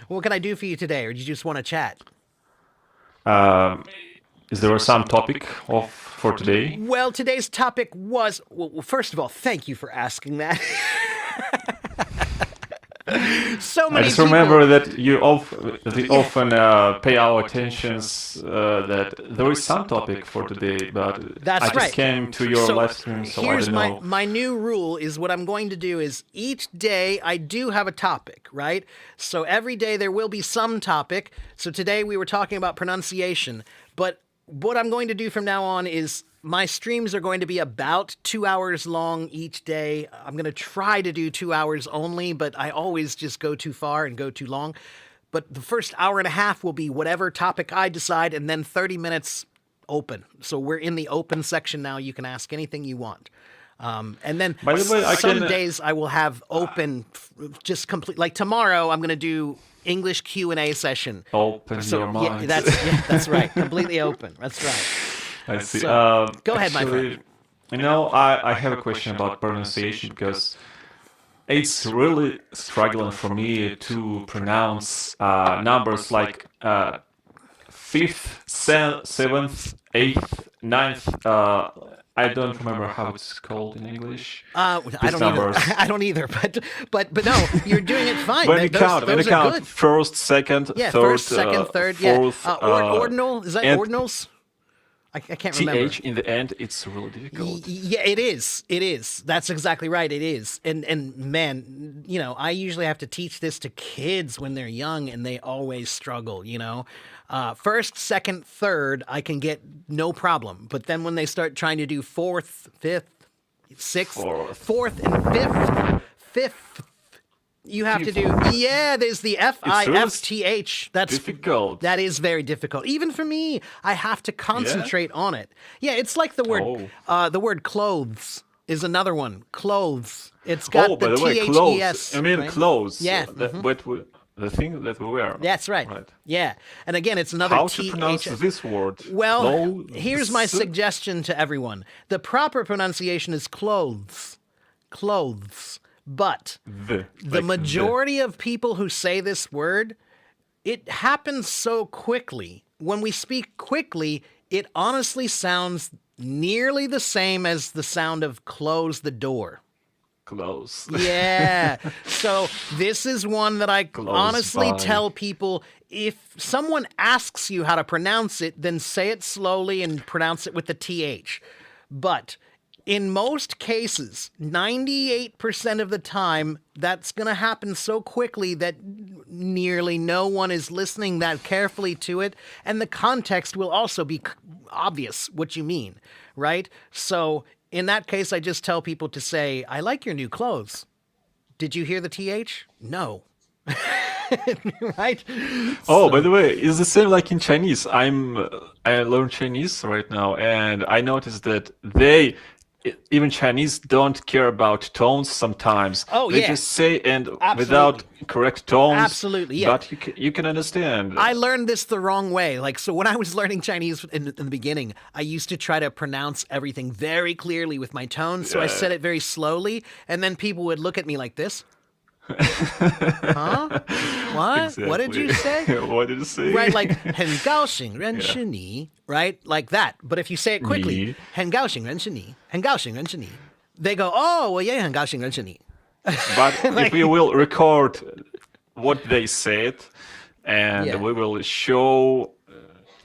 What can I do for you today, or do you just want to chat? Um, is there some topic for today? Well, today's topic was. Well, first of all, thank you for asking that. So I many just people. remember that often pay our attentions that there is some topic for today, but That's I just right. came to your live stream, so I here's don't know. my new rule is what I'm going to do is each day I do have a topic, right? So every day there will be some topic. So today we were talking about pronunciation, but what I'm going to do from now on is my streams are going to be about 2 hours long each day. I'm going to try to do 2 hours only, but I always just go too far and go too long. But the first hour and a half will be whatever topic I decide, and then 30 minutes open. So we're in the open section now. You can ask anything you want. And then By the way, I some can- days I will have open, just complete. Like tomorrow, I'm going to do English Q&A session. Open your mind. That's right. Completely open. That's right. I see. So, go ahead, my actually, I have a question about pronunciation because it's really struggling for me to pronounce numbers like fifth, seventh, eighth, ninth. I don't remember how it's called in English. I These don't numbers. either. I don't either. But no, you're doing it fine. When you Those count, are good. first, second, Yeah, third, first, second, third. fourth, Yeah. Ordinal. Is that and ordinals? I can't remember. th in the end, it's really difficult. Yeah, it is. It is. That's exactly right. It is. And man, I usually have to teach this to kids when they're young, and they always struggle. First, second, third, I can get no problem. But then when they start trying to do fourth, fifth, sixth, fourth, and fifth. You have to do, there's the F-I-F-T-H. That's difficult. That is very difficult. Even for me, I have to concentrate on it. Yeah, it's like the word clothes is another one. Clothes. It's got by the the way, T-H-E-S. clothes. I mean, right? clothes. Yeah. The thing that we wear. That's right. Yeah. And again, it's another How to pronounce T-H-S. this word? Well, here's my suggestion to everyone. The proper pronunciation is clothes. Clothes. But the majority of people who say this word, it happens so quickly. When we speak quickly, it honestly sounds nearly the same as the sound of close the door. Close. Yeah. So this is one that I honestly by. tell people, if someone asks you how to pronounce it, then say it slowly and pronounce it with the TH. But in most cases, 98% of the time, that's going to happen so quickly that nearly no one is listening that carefully to it. And the context will also be obvious what you mean, right? So in that case, I just tell people to say, I like your new clothes. Did you hear the TH? No. Right? Oh, by the way, it's the same like in Chinese. I learn Chinese right now, and I noticed that even Chinese don't care about tones sometimes. Oh, they yeah. just say and Absolutely. without correct tones. Absolutely, yeah. But you can understand. I learned this the wrong way. So when I was learning Chinese in the beginning, I used to try to pronounce everything very clearly with my tones. So I said it very slowly, and then people would look at me like this. Huh? What? Exactly. What did you say? What did you say? Right, like 很高兴认识你, right? Like that. But if you say it quickly, 你很高兴认识你,很高兴认识你, they go, oh, 我也很高兴认识你. But if we will record what they said, and Yeah. we will show,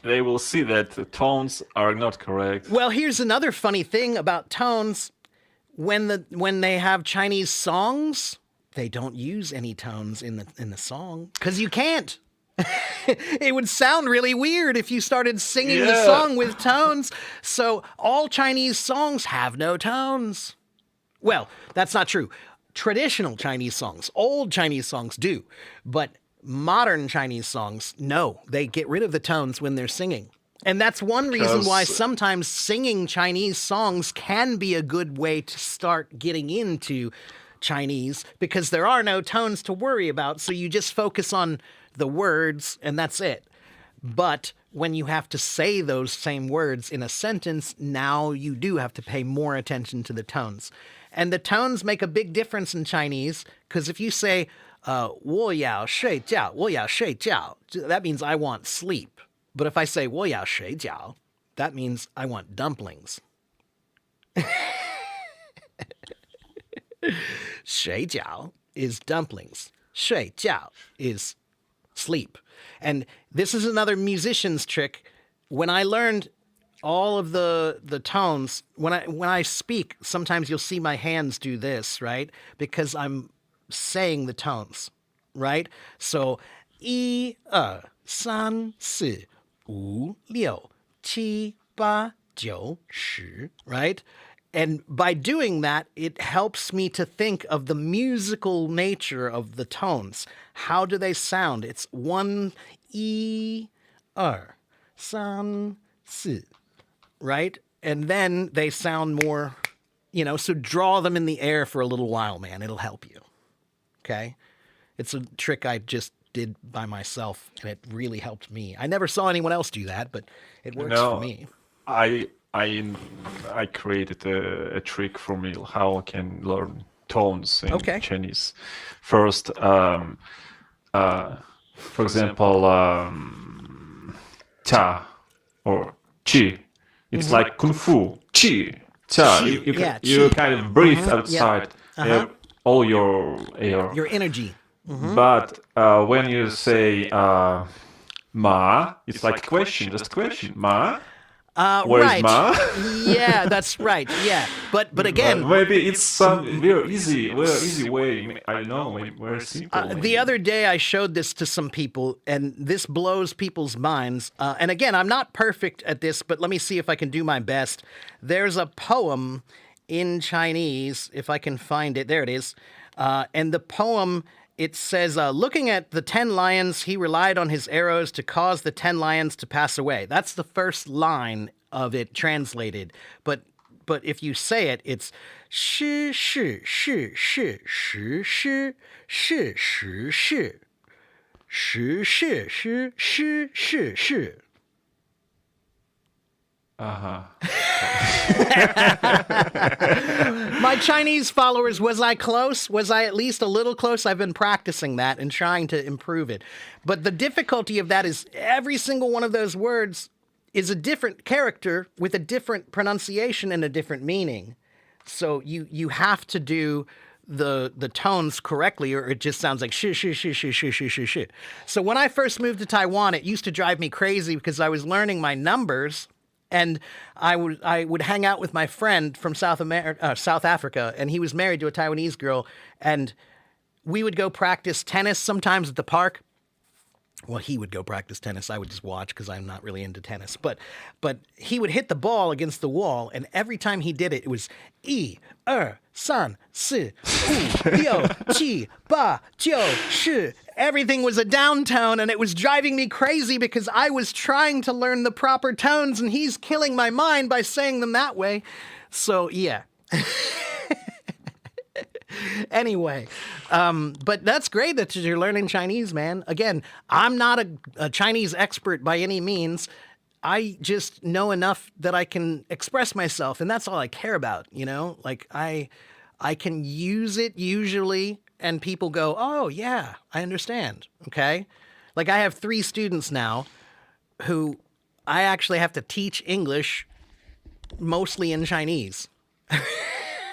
they will see that the tones are not correct. Well, here's another funny thing about tones. When they have Chinese songs, they don't use any tones in the song because you can't. It would sound really weird if you started singing the Yeah. song with tones. So all Chinese songs have no tones. Well, that's not true. Traditional Chinese songs, old Chinese songs do, but modern Chinese songs, no, they get rid of the tones when they're singing. And that's one reason why Because- sometimes singing Chinese songs can be a good way to start getting into Chinese because there are no tones to worry about. So you just focus on the words and that's it. But when you have to say those same words in a sentence, now you do have to pay more attention to the tones. And the tones make a big difference in Chinese because if you say, 我要睡觉, 我要睡觉, that means I want sleep. But if I say 我要睡觉, that means I want dumplings. 睡觉 is dumplings. 睡觉 is sleep. And this is another musician's trick. When I learned all of the tones, when I speak, sometimes you'll see my hands do this, right? Because I'm saying the tones, right? So 1 2 3 4 5 6 7 8 9 10, right? And by doing that, it helps me to think of the musical nature of the tones. How do they sound? It's 1 2 3 4, right? And then they sound more, so draw them in the air for a little while, man. It'll help you. Okay? It's a trick I just did by myself, and it really helped me. I never saw anyone else do that, but it works for me. I created a trick for me how I can learn tones in Chinese. First, for example, cha or chi. It's like kung fu. Chi, cha. You kind of breathe outside all your air. Your energy. But when you say ma, it's like a question, just a question. Ma. Where's right. Ma? Yeah, that's right. Yeah, but again, maybe it's some very easy way. I don't know, very simple. The other day I showed this to some people, and this blows people's minds. And again, I'm not perfect at this, but let me see if I can do my best. There's a poem in Chinese, if I can find it. There it is. And the poem. It says, looking at the 10 lions, he relied on his arrows to cause the 10 lions to pass away. That's the first line of it translated. But if you say it, it's shi shi shi shi shi shi shi shi shi shi shi shi shi shi shi. My Chinese followers, was I close? Was I at least a little close? I've been practicing that and trying to improve it. But the difficulty of that is every single one of those words is a different character with a different pronunciation and a different meaning. So you have to do the tones correctly, or it just sounds like shi shi shi shi shi shi shi shi. So when I first moved to Taiwan, it used to drive me crazy because I was learning my numbers. And I would hang out with my friend from South Africa, and he was married to a Taiwanese girl, and we would go practice tennis sometimes at the park. Well, he would go practice tennis. I would just watch because I'm not really into tennis. But he would hit the ball against the wall, and every time he did it, it was 1 2 3 4 5 6 7 9 10. Everything was a downtone, and it was driving me crazy because I was trying to learn the proper tones, and he's killing my mind by saying them that way. So, yeah. Anyway, but that's great that you're learning Chinese, man. Again, I'm not a Chinese expert by any means. I just know enough that I can express myself, and that's all I care about, Like, I can use it usually, and people go, oh, yeah, I understand, okay? Like, I have 3 students now who I actually have to teach English mostly in Chinese.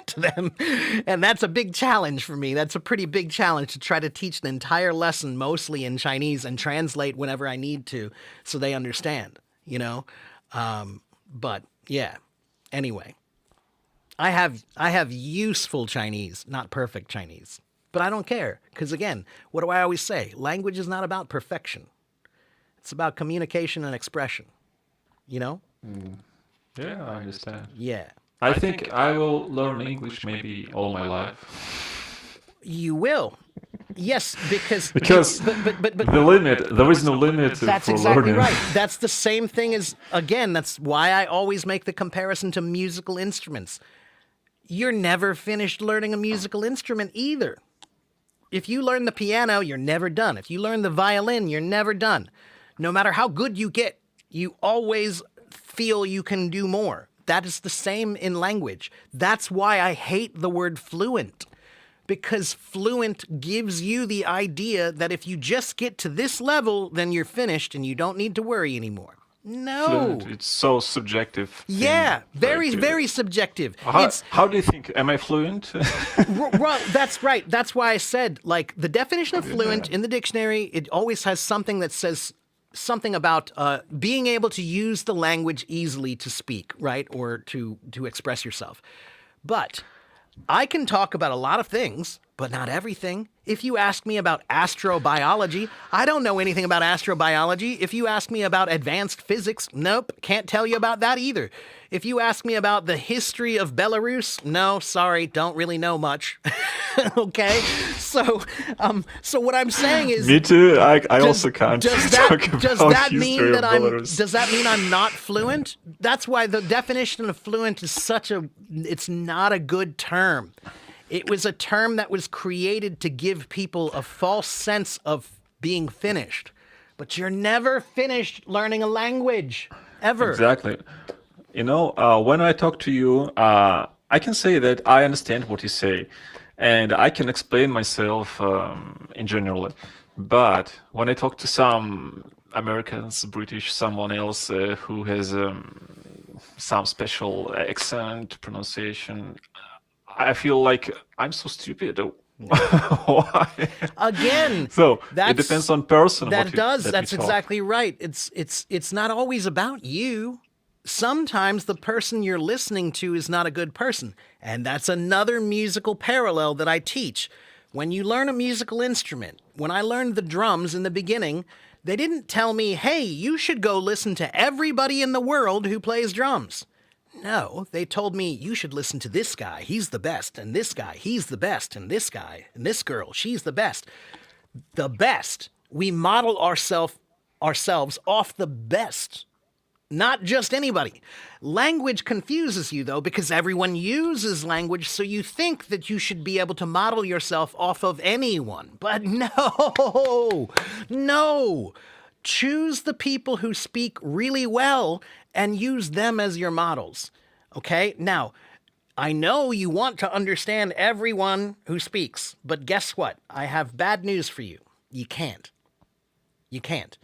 To them. And that's a big challenge for me. That's a pretty big challenge to try to teach an entire lesson mostly in Chinese and translate whenever I need to so they understand, But yeah, anyway, I have useful Chinese, not perfect Chinese, but I don't care. Because again, what do I always say? Language is not about perfection. It's about communication and expression, Yeah, I understand. Yeah. I think I will learn English maybe all my life. You will. Yes, because but there is no limit that's for exactly learning. right. That's the same thing as, again, that's why I always make the comparison to musical instruments. you're never finished learning a musical instrument either. If you learn the piano, you're never done. If you learn the violin, you're never done. No matter how good you get, you always feel you can do more. That is the same in language. That's why I hate the word fluent. Because fluent gives you the idea that if you just get to this level, then you're finished and you don't need to worry anymore. No. Fluent, it's so subjective thing. Yeah, very, Like, very subjective. how do you think? Am I fluent? Well, that's right. That's why I said, like, the definition of fluent in the dictionary, it always has something that says something about being able to use the language easily to speak, right? Or to express yourself. But I can talk about a lot of things, but not everything. If you ask me about astrobiology, I don't know anything about astrobiology. If you ask me about advanced physics, nope, can't tell you about that either. If you ask me about the history of Belarus, no, sorry, don't really know much. Okay? So what I'm saying is, Me too. I also can't does talk about history of Belarus. does that mean I'm not fluent? That's why the definition of fluent is it's not a good term. It was a term that was created to give people a false sense of being finished. But you're never finished learning a language, ever. Exactly. You know, when I talk to you, I can say that I understand what you say, and I can explain myself in general. But when I talk to some Americans, British, someone else who has some special accent, pronunciation, I feel like I'm so stupid. Why? Again, So it that's- depends on person. That what you- does. that we That's talk. exactly right. It's not always about you. Sometimes the person you're listening to is not a good person. And that's another musical parallel that I teach. When you learn a musical instrument, when I learned the drums in the beginning, they didn't tell me, hey, you should go listen to everybody in the world who plays drums. No, they told me you should listen to this guy, he's the best, and this guy, he's the best, and this guy, and this girl, she's the best. The best. We model ourselves off the best, not just anybody. Language confuses you, though, because everyone uses language, so you think that you should be able to model yourself off of anyone. But no. Choose the people who speak really well and use them as your models. Okay? Now, I know you want to understand everyone who speaks, but guess what? I have bad news for you. You can't. You can't.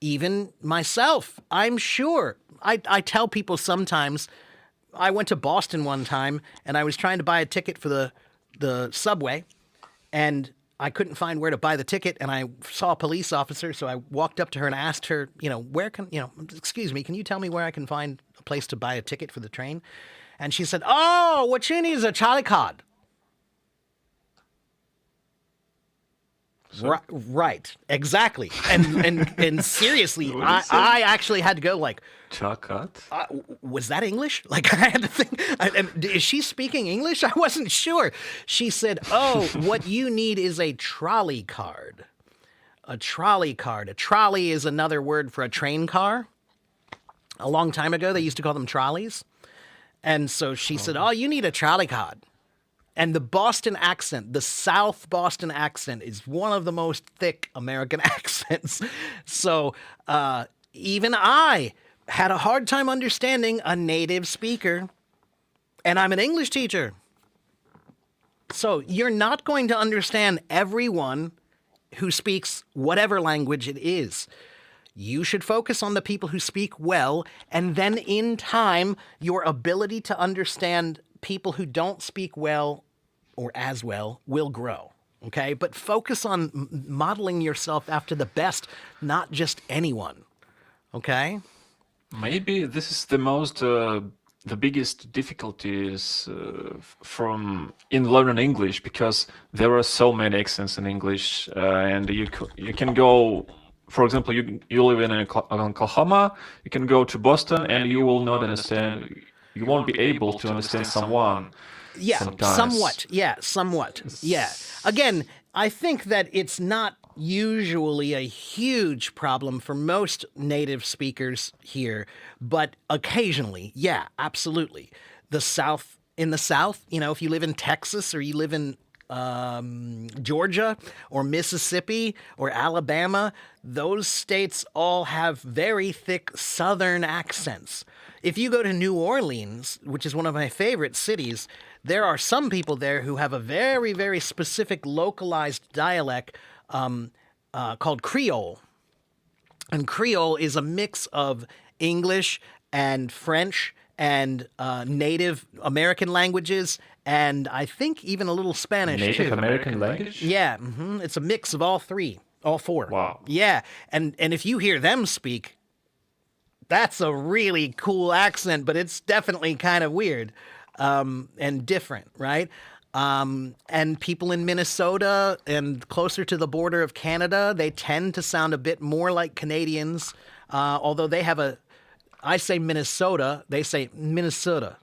Even myself, I'm sure. I tell people sometimes, I went to Boston one time and I was trying to buy a ticket for the subway, and I couldn't find where to buy the ticket, and I saw a police officer, so I walked up to her and asked her, excuse me, can you tell me where I can find a place to buy a ticket for the train? And she said, oh, what you need is a Charlie card. Right, exactly. And seriously, What did you say? I actually had to go like, Chakat? was that English? Like, I had to think, is she speaking English? I wasn't sure. She said, oh, what you need is a trolley card. A trolley card. A trolley is another word for a train car. A long time ago, they used to call them trolleys. And so she said, oh, you need a trolley card. And the Boston accent, the South Boston accent, is one of the most thick American accents. So even I had a hard time understanding a native speaker. And I'm an English teacher. So you're not going to understand everyone who speaks whatever language it is. You should focus on the people who speak well, and then in time, your ability to understand people who don't speak well or as well will grow, okay? But focus on modeling yourself after the best, not just anyone, okay? Maybe this is the most, the biggest difficulties from in learning English, because there are so many accents in English, and you can go, for example, you live in Oklahoma, you can go to Boston, and you will not understand. You won't be able to understand someone. Yeah, sometimes. somewhat. Yeah. Again, I think that it's not usually a huge problem for most native speakers here, but occasionally, yeah, absolutely. The South in the South. You know, if you live in Texas or you live in Georgia or Mississippi or Alabama, those states all have very thick Southern accents. If you go to New Orleans, which is one of my favorite cities, there are some people there who have a very, very specific localized dialect called Creole. And Creole is a mix of English and French and Native American languages, and I think even a little Spanish Native too. American language? Yeah, it's a mix of all four. Wow. Yeah, and if you hear them speak, that's a really cool accent, but it's definitely kind of weird and different, right? And people in Minnesota and closer to the border of Canada, they tend to sound a bit more like Canadians, although they have I say Minnesota, they say Minnesota.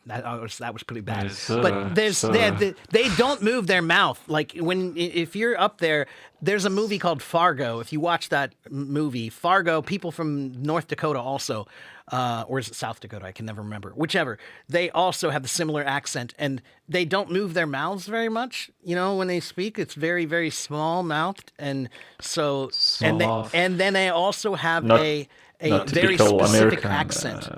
That was pretty bad. But they don't move their mouth. Like if you're up there, there's a movie called Fargo. If you watch that movie, Fargo, people from North Dakota also, or is it South Dakota? I can never remember. Whichever. They also have the similar accent, and they don't move their mouths very much. You know, when they speak, it's very, very small mouthed, and so and then they also have a very specific American, accent.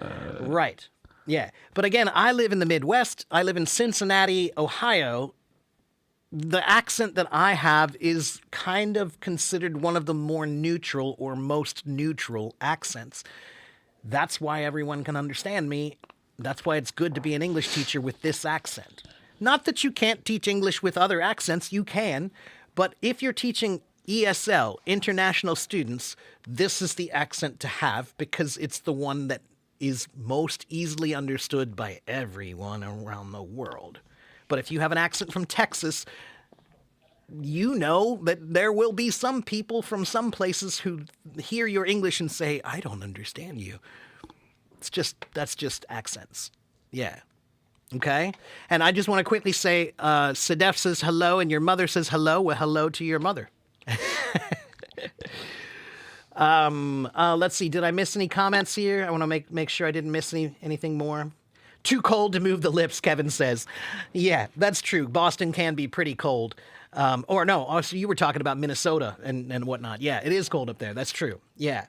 Right. Yeah. But again, I live in the Midwest. I live in Cincinnati, Ohio. The accent that I have is kind of considered one of the more neutral or most neutral accents. That's why everyone can understand me. That's why it's good to be an English teacher with this accent. Not that you can't teach English with other accents, you can. But if you're teaching ESL, international students, this is the accent to have because it's the one that is most easily understood by everyone around the world. But if you have an accent from Texas, you know that there will be some people from some places who hear your English and say, I don't understand you. That's just accents. Yeah. Okay? And I just want to quickly say, Sedef says hello and your mother says hello. Well, hello to your mother. Let's see. Did I miss any comments here? I want to make sure I didn't miss anything more. Too cold to move the lips, Kevin says. Yeah, that's true. Boston can be pretty cold. Or no, also you were talking about Minnesota and whatnot. Yeah, it is cold up there. That's true. Yeah.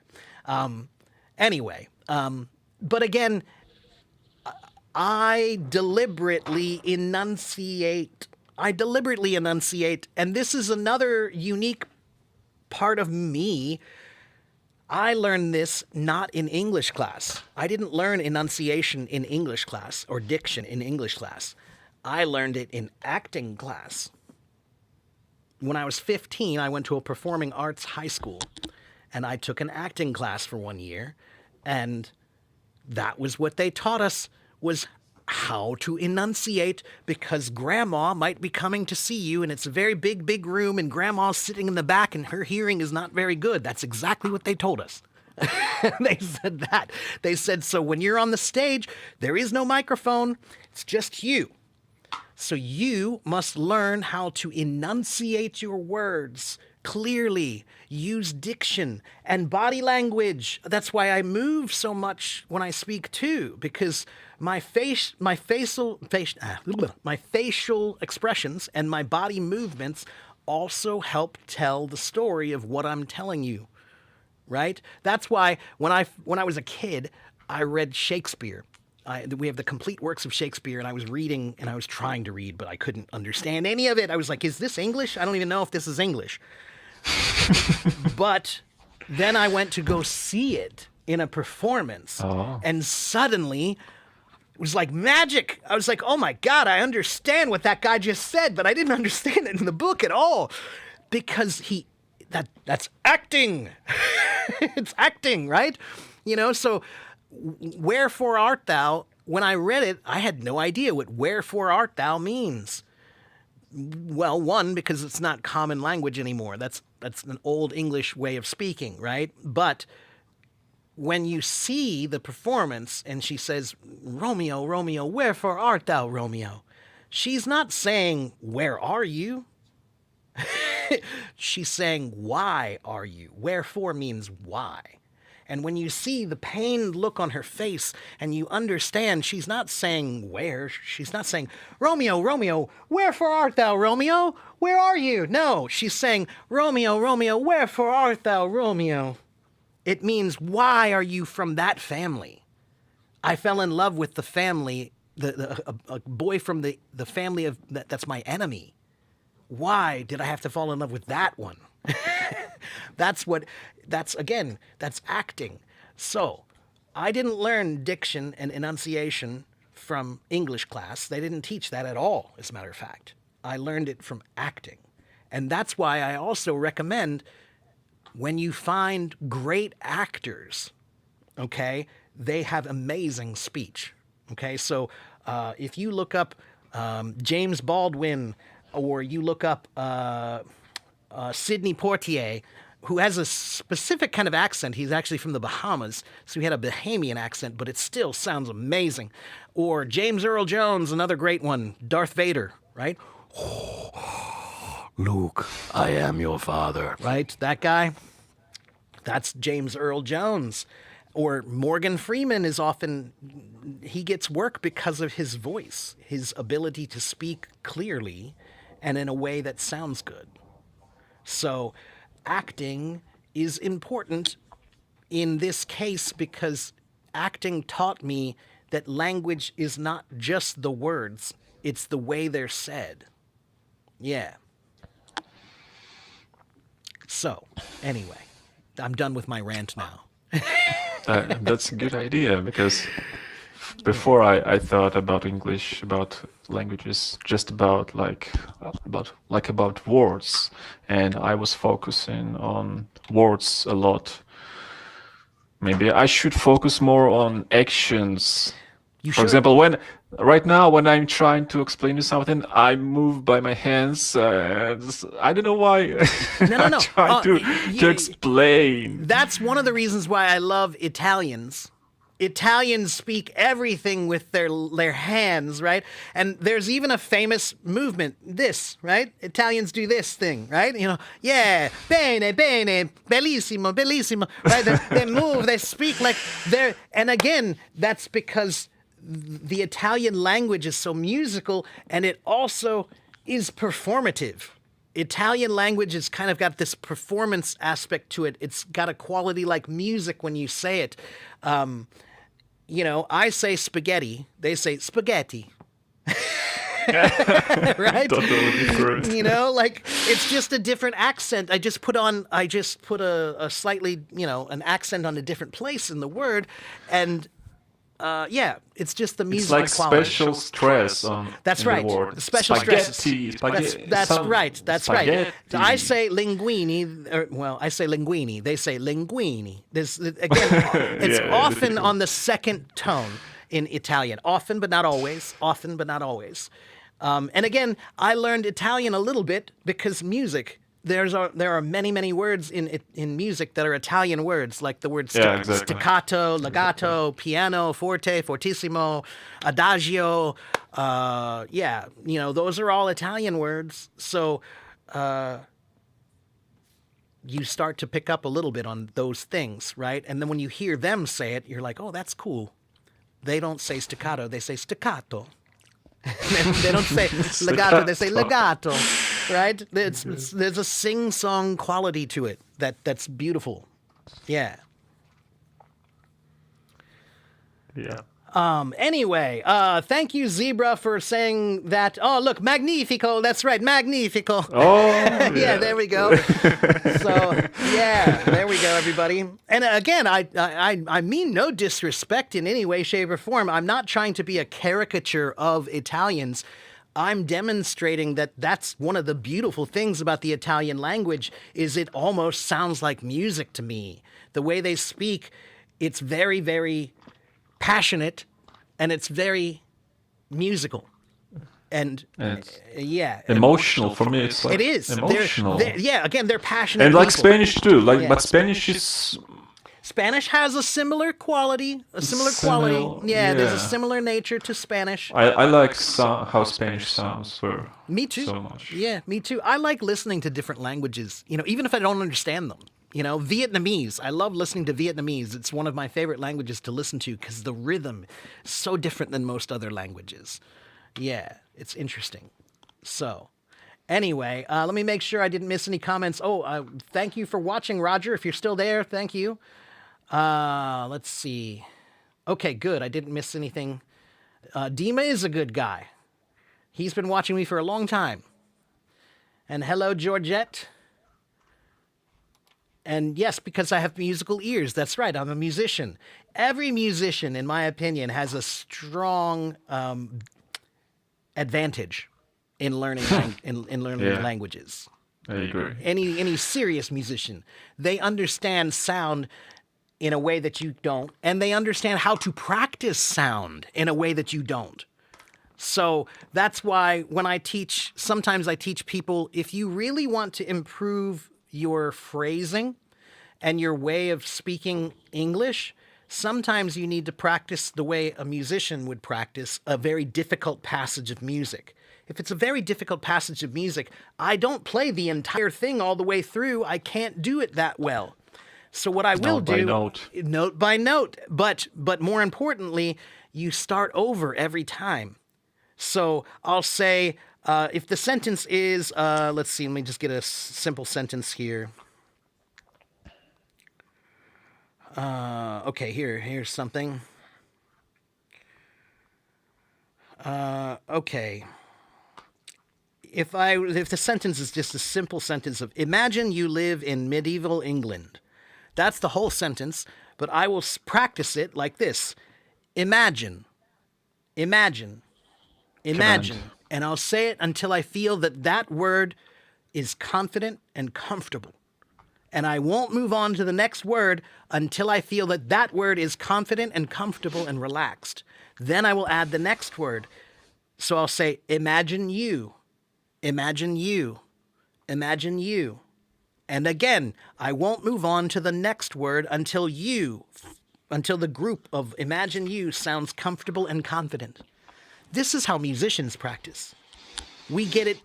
Anyway, but again, I deliberately enunciate, and this is another unique part of me. I learned this not in English class. I didn't learn enunciation in English class or diction in English class. I learned it in acting class. When I was 15, I went to a performing arts high school, and I took an acting class for 1 year, and that was what they taught us, was how to enunciate, because grandma might be coming to see you and it's a very big, big room and grandma's sitting in the back and her hearing is not very good. That's exactly what they told us. They said that. They said, so when you're on the stage, there is no microphone. It's just you. So you must learn how to enunciate your words clearly, use diction and body language. That's why I move so much when I speak too, because my facial expressions and my body movements also help tell the story of what I'm telling you, right? That's why when I was a kid, I read Shakespeare. We have the complete works of Shakespeare, and I was reading, and I was trying to read, but I couldn't understand any of it. I was like, is this English? I don't even know if this is English. But then I went to go see it in a performance, and suddenly it was like magic. I was like, oh my God, I understand what that guy just said, but I didn't understand it in the book at all, because that's acting. It's acting, right? You know, so wherefore art thou? When I read it, I had no idea what wherefore art thou means. Well, one, because it's not common language anymore. That's an old English way of speaking, right? But when you see the performance and she says, Romeo, Romeo, wherefore art thou, Romeo? She's not saying, where are you? She's saying, why are you? Wherefore means why. And when you see the pained look on her face and you understand she's not saying where, she's not saying, Romeo, Romeo, wherefore art thou, Romeo? Where are you? No, she's saying, Romeo, Romeo, wherefore art thou, Romeo? It means, why are you from that family? I fell in love with the family, a boy from the family of that's my enemy. Why did I have to fall in love with that one? That's acting. So, I didn't learn diction and enunciation from English class. They didn't teach that at all, as a matter of fact. I learned it from acting. And that's why I also recommend, when you find great actors, okay, they have amazing speech. Okay, so if you look up James Baldwin, or you look up Sidney Poitier, who has a specific kind of accent. He's actually from the Bahamas, so he had a Bahamian accent, but it still sounds amazing. Or James Earl Jones, another great one, Darth Vader, right? Luke, I am your father. Right? That guy? That's James Earl Jones. Or Morgan Freeman is often, he gets work because of his voice, his ability to speak clearly and in a way that sounds good. So acting is important in this case because acting taught me that language is not just the words, it's the way they're said. Yeah. So, anyway, I'm done with my rant now. That's a good idea, because before I thought about English, about languages, just about words, and I was focusing on words a lot. Maybe I should focus more on actions. You For should. example, right now when I'm trying to explain you something, I move by my hands. I don't know why. No. I'm trying to you- explain. That's one of the reasons why I love Italians. Italians speak everything with their hands, right? And there's even a famous movement, this, right? Italians do this thing, right? You know, yeah, bene, bene, bellissimo, bellissimo, right? They move, they speak like they're, and again, that's because the Italian language is so musical, and it also is performative. Italian language has kind of got this performance aspect to it. It's got a quality like music when you say it. You know, I say spaghetti, they say spaghetti. Right? Totally different. You know, like it's just a different accent. I just put a slightly, you know, an accent on a different place in the word, and yeah, it's just the It's musical like quality. special stress on That's in right. the word. The special stresses. Spaghetti. That's right. That's right. Spaghetti. I say linguini. I say linguini. They say linguini. This again. It's Yeah, often difficult. on the second tone in Italian. Often, but not always. Often, but not always. And again, I learned Italian a little bit because music. There are many words in music that are Italian words, like the word Yeah, exactly. staccato, legato, piano, forte, fortissimo, adagio. Yeah, you know, those are all Italian words. So you start to pick up a little bit on those things, right? And then when you hear them say it, you're like, oh, that's cool. They don't say staccato, they say staccato. They don't say legato, they say legato, right? There's a sing-song quality to it that's beautiful. Yeah. Yeah. Anyway, thank you, Zebra, for saying that. Oh, look, magnifico. That's right, magnifico. Oh, Yeah, there we go. So, yeah, there we go, everybody. And again, I mean no disrespect in any way, shape, or form. I'm not trying to be a caricature of Italians. I'm demonstrating that that's one of the beautiful things about the Italian language is it almost sounds like music to me. The way they speak, it's very, very passionate, and it's very musical. And It's yeah, emotional for me. It's like it is. emotional. Yeah, again, they're passionate And like people. Spanish too. Yeah. But Spanish is Spanish has a similar quality. Yeah, there's a yeah. similar nature to Spanish. I like how Spanish sounds for Me too. so much. Yeah, me too. I like listening to different languages, you know, even if I don't understand them. You know, Vietnamese. I love listening to Vietnamese. It's one of my favorite languages to listen to because the rhythm is so different than most other languages. Yeah, it's interesting. So, anyway, let me make sure I didn't miss any comments. Oh, thank you for watching, Roger. If you're still there, thank you. Let's see. Okay, good. I didn't miss anything. Dima is a good guy. He's been watching me for a long time. And hello, Georgette. And yes, because I have musical ears. That's right. I'm a musician. Every musician, in my opinion, has a strong advantage in learning in learning Yeah. languages. I agree. Any serious musician, they understand sound in a way that you don't, and they understand how to practice sound in a way that you don't. So that's why when I teach, sometimes I teach people, if you really want to improve your phrasing and your way of speaking English, sometimes you need to practice the way a musician would practice a very difficult passage of music. If it's a very difficult passage of music, I don't play the entire thing all the way through. I can't do it that well. So what I will Note by do, note. note by note, but more importantly, you start over every time. So I'll say, if the sentence is, let's see, let me just get a simple sentence here. Okay, here's something. Okay. If the sentence is just a simple sentence of, imagine you live in medieval England. That's the whole sentence, but I will practice it like this. Imagine. Imagine. And I'll say it until I feel that that word is confident and comfortable. And I won't move on to the next word until I feel that that word is confident and comfortable and relaxed. Then I will add the next word. So I'll say, imagine you. Imagine you. Imagine you. And again, I won't move on to the next word until the group of imagine you sounds comfortable and confident. This is how musicians practice. We get it,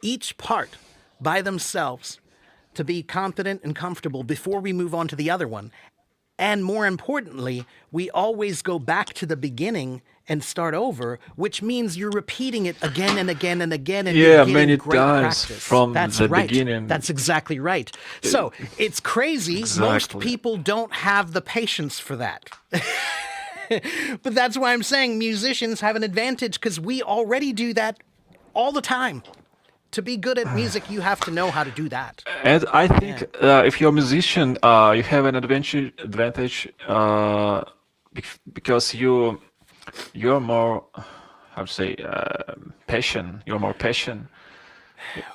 each part by themselves, to be confident and comfortable before we move on to the other one. And more importantly, we always go back to the beginning and start over, which means you're repeating it again and again and again, and you're getting many great times practice. from That's the right. beginning. That's exactly right. So it's crazy. Most Exactly. people don't have the patience for that. But that's why I'm saying musicians have an advantage, because we already do that all the time. To be good at music, you have to know how to do that. And I think if you're a musician, you have an advantage because you're more, how to say, passion. You're more passion.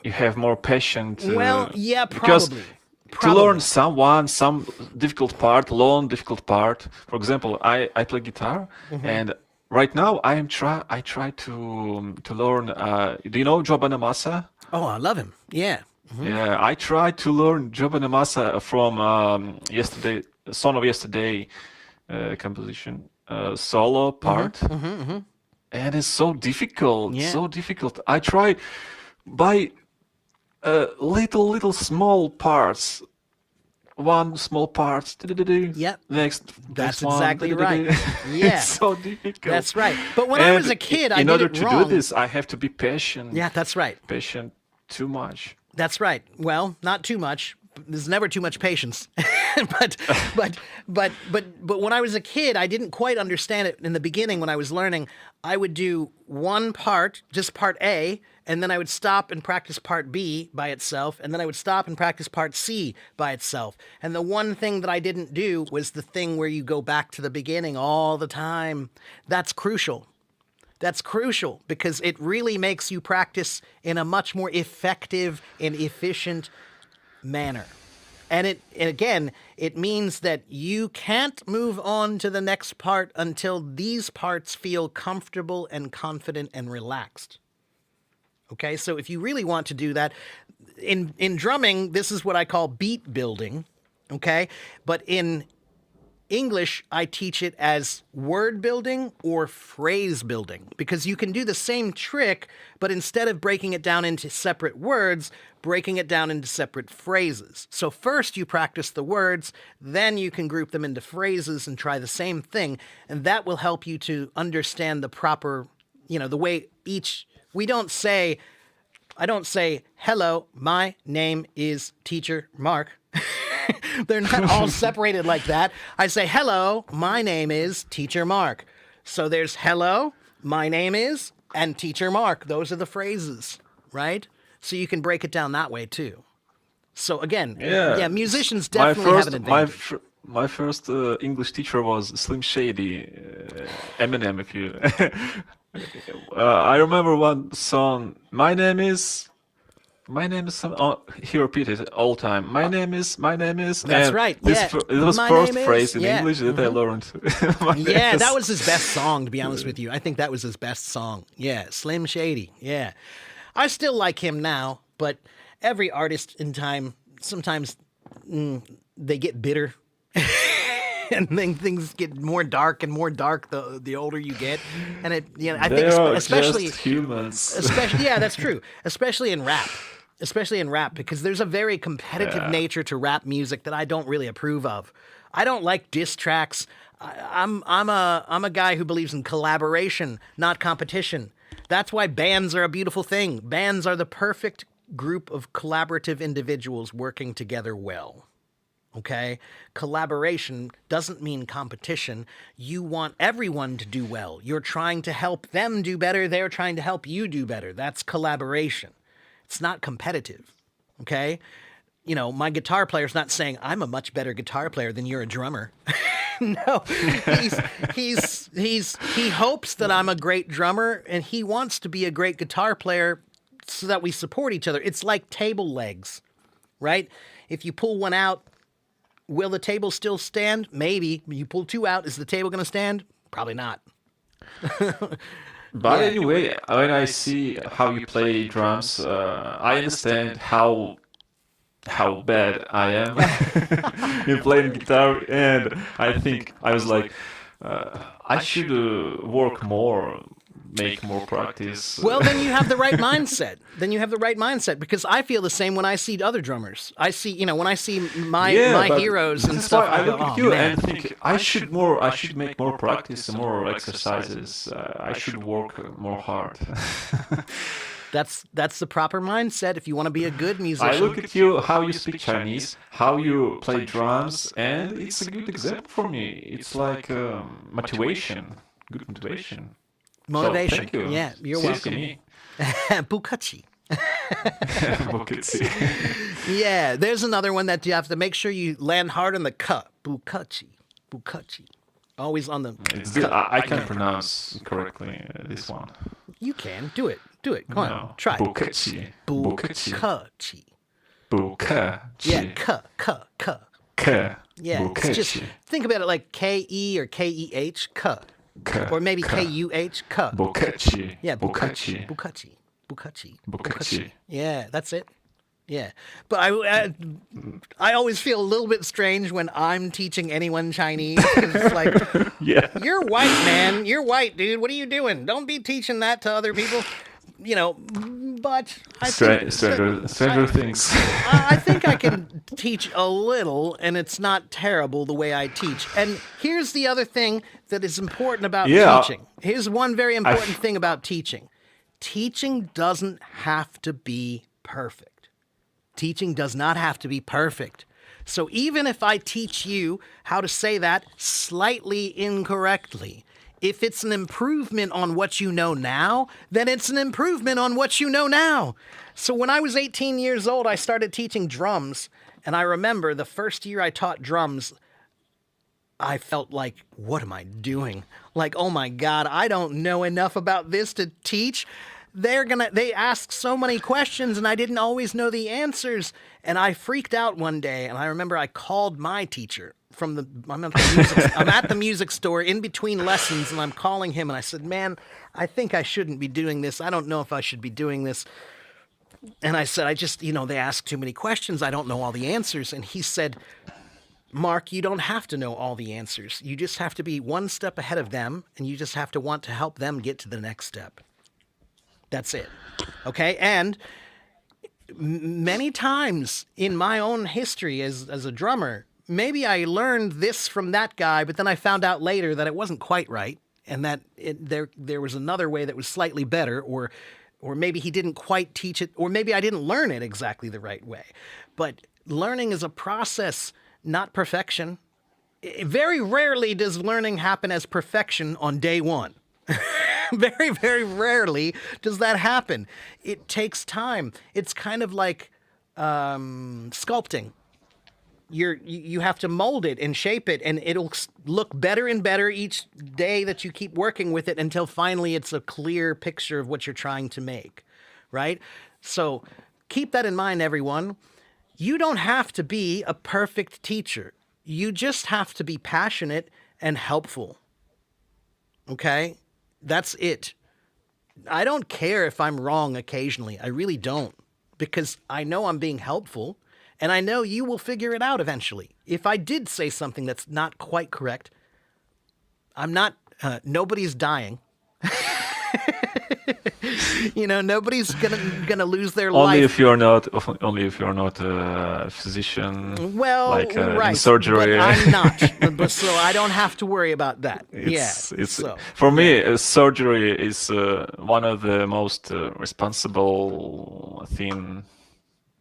You have more passion to, Well, yeah, because probably. to learn some difficult part, For example, I play guitar, and right now I try to learn. Do you know Joe Bonamassa? Oh, I love him. Yeah. Yeah, I tried to learn Joe Bonamassa from yesterday, Song of Yesterday composition solo part, and it's so difficult, Yeah. so difficult. I tried by little small parts. One small part. Yep. Next. That's one, exactly right. Yeah. It's so difficult. That's right. But when I was a kid, I in did order it to wrong. do this, I have to be patient. Yeah, that's right. Patient too much. That's right. Well, not too much. There's never too much patience. but when I was a kid, I didn't quite understand it in the beginning. When I was learning, I would do one part, just part A, and then I would stop and practice part B by itself, and then I would stop and practice part C by itself. And the one thing that I didn't do was the thing where you go back to the beginning all the time. That's crucial. That's crucial because it really makes you practice in a much more effective and efficient manner. And again, it means that you can't move on to the next part until these parts feel comfortable and confident and relaxed. Okay, so if you really want to do that, in drumming, this is what I call beat building. Okay, but in English, I teach it as word building or phrase building because you can do the same trick, but instead of breaking it down into separate words, breaking it down into separate phrases. So first you practice the words, then you can group them into phrases and try the same thing, and that will help you to understand the proper, the way I don't say, hello, my name is Teacher Mark. They're not all separated like that. I say, hello, my name is Teacher Mark. So there's hello, my name is, and Teacher Mark. Those are the phrases, right? So you can break it down that way too. So again, Yeah. musicians My definitely have first an my advantage. fir- my first English teacher was Slim Shady, Eminem. If you, I remember one song. My name is some. Oh, he repeated it all time. My name is, That's and right. this Yeah. it was My first name is. phrase in Yeah. English that I learned. My name Yeah, that is- was his best song, to be honest with you. I think that was his best song. Yeah, Slim Shady. Yeah. I still like him now, but every artist in time, sometimes they get bitter. And then things get more dark and more dark the older you get. And I They think are especially just humans. yeah, that's true. Especially in rap. Especially in rap, because there's a very competitive nature to rap music that I don't really approve of. I don't like diss tracks. I'm a guy who believes in collaboration, not competition. That's why bands are a beautiful thing. Bands are the perfect group of collaborative individuals working together well. Okay? Collaboration doesn't mean competition. You want everyone to do well. You're trying to help them do better. They're trying to help you do better. That's collaboration. It's not competitive. Okay? My guitar player's not saying I'm a much better guitar player than you're a drummer. No, he hopes that I'm a great drummer and he wants to be a great guitar player so that we support each other. It's like table legs, right? If you pull one out, will the table still stand? Maybe. You pull two out, is the table going to stand? Probably not. But Yeah. anyway, when I see how you play drums, I understand how bad I am in playing guitar, and I think I was like, I should work more, make more practice. Well, then you have the right mindset. Because I feel the same when I see other drummers. I see, when I see my but heroes and that's stuff. why I go, look at "Oh, you man." and think I should make more practice and more exercises. I should work more hard. That's the proper mindset if you want to be a good I musician. look at you, how you speak Chinese, how you play drums, and it's a good example for me. It's like motivation, good motivation. Motivation. So, thank you. Yeah, you're Seriously, welcome. Bukachi. Bukatsi. Yeah, there's another one that you have to make sure you land hard on the ka. Bukachi. Always on the I can pronounce correctly this one. You can. Do it. Come on. No. Try. Bukatsi. Bukatsi. Bukachi. Bukatsi. Yeah, ka. Ka. Yeah, it's just Bukatsi. think about it like K-E or K-E-H, ka. Ka. Or maybe Ka. K-U-H, ka. Bukatsi. Yeah, Bukatsi. Bukachi. Yeah, that's it. Yeah, but I always feel a little bit strange when I'm teaching anyone Chinese. 'Cause it's like, Yeah. you're white, man. You're white, dude. What are you doing? Don't be teaching that to other people. But I think Stranger Things. I think I can teach a little, and it's not terrible the way I teach. And here's the other thing that is important about Yeah. teaching. Here's one very important thing about teaching. Teaching doesn't have to be perfect. Teaching does not have to be perfect. So even if I teach you how to say that slightly incorrectly, if it's an improvement on what you know now, then it's an improvement on what you know now. So when I was 18 years old, I started teaching drums. And I remember the first year I taught drums, I felt like, what am I doing? Like, oh my God, I don't know enough about this to teach. They ask so many questions and I didn't always know the answers. And I freaked out one day. And I remember I called my teacher I'm at the music store in between lessons and I'm calling him and I said, man, I think I shouldn't be doing this. I don't know if I should be doing this. And I said, they ask too many questions. I don't know all the answers. And he said, Mark, you don't have to know all the answers. You just have to be one step ahead of them, and you just have to want to help them get to the next step. That's it. Okay? And many times in my own history as a drummer, maybe I learned this from that guy, but then I found out later that it wasn't quite right, and that there was another way that was slightly better, or maybe he didn't quite teach it, or maybe I didn't learn it exactly the right way. But learning is a process, not perfection. Very rarely does learning happen as perfection on day one. Very, very rarely does that happen. It takes time. It's kind of like sculpting. You have to mold it and shape it, and it'll look better and better each day that you keep working with it until finally it's a clear picture of what you're trying to make, right? So keep that in mind, everyone. You don't have to be a perfect teacher. You just have to be passionate and helpful. Okay? That's it. I don't care if I'm wrong occasionally. I really don't. Because I know I'm being helpful, and I know you will figure it out eventually. If I did say something that's not quite correct, I'm not, nobody's dying. Nobody's gonna lose their Only life. if you're not a physician, Well, like right, in surgery. but I'm not, so I don't have to worry about that. It's so for me, surgery is one of the most responsible thing,